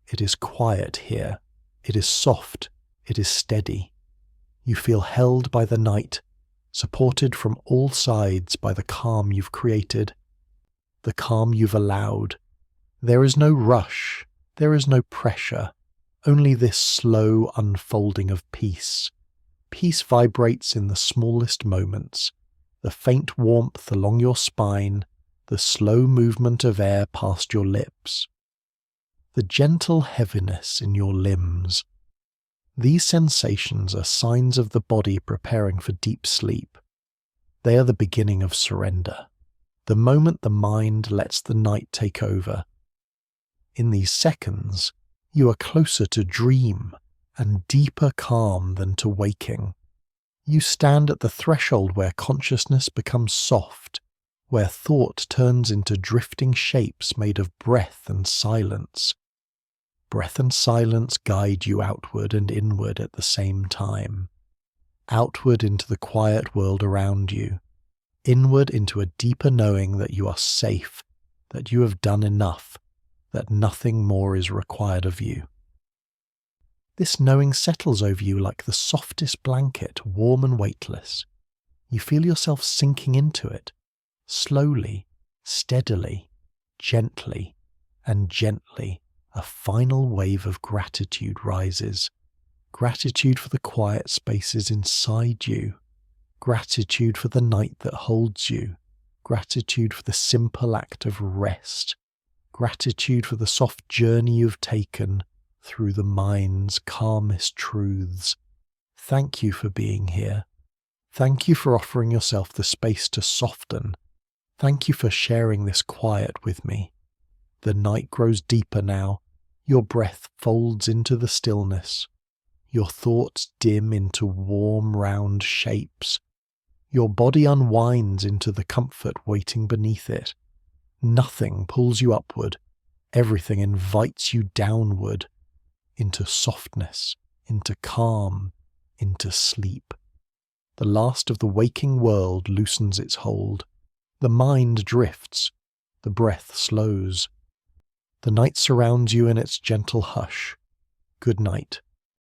It is quiet here. It is soft. It is steady. You feel held by the night, supported from all sides by the calm you've created, the calm you've allowed. There is no rush. There is no pressure. Only this slow unfolding of peace. Peace vibrates in the smallest moments, the faint warmth along your spine, the slow movement of air past your lips, the gentle heaviness in your limbs. These sensations are signs of the body preparing for deep sleep. They are the beginning of surrender, the moment the mind lets the night take over. In these seconds, you are closer to dream and deeper calm than to waking. You stand at the threshold where consciousness becomes soft, where thought turns into drifting shapes made of breath and silence. Breath and silence guide you outward and inward at the same time. Outward into the quiet world around you, inward into a deeper knowing that you are safe, that you have done enough, that nothing more is required of you. This knowing settles over you like the softest blanket, warm and weightless. You feel yourself sinking into it, slowly, steadily, gently, and gently. A final wave of gratitude rises. Gratitude for the quiet spaces inside you. Gratitude for the night that holds you. Gratitude for the simple act of rest. Gratitude for the soft journey you've taken through the mind's calmest truths. Thank you for being here. Thank you for offering yourself the space to soften. Thank you for sharing this quiet with me. The night grows deeper now. Your breath folds into the stillness. Your thoughts dim into warm, round shapes. Your body unwinds into the comfort waiting beneath it. Nothing pulls you upward. Everything invites you downward, into softness, into calm, into sleep. The last of the waking world loosens its hold. The mind drifts. The breath slows. The night surrounds you in its gentle hush. Good night.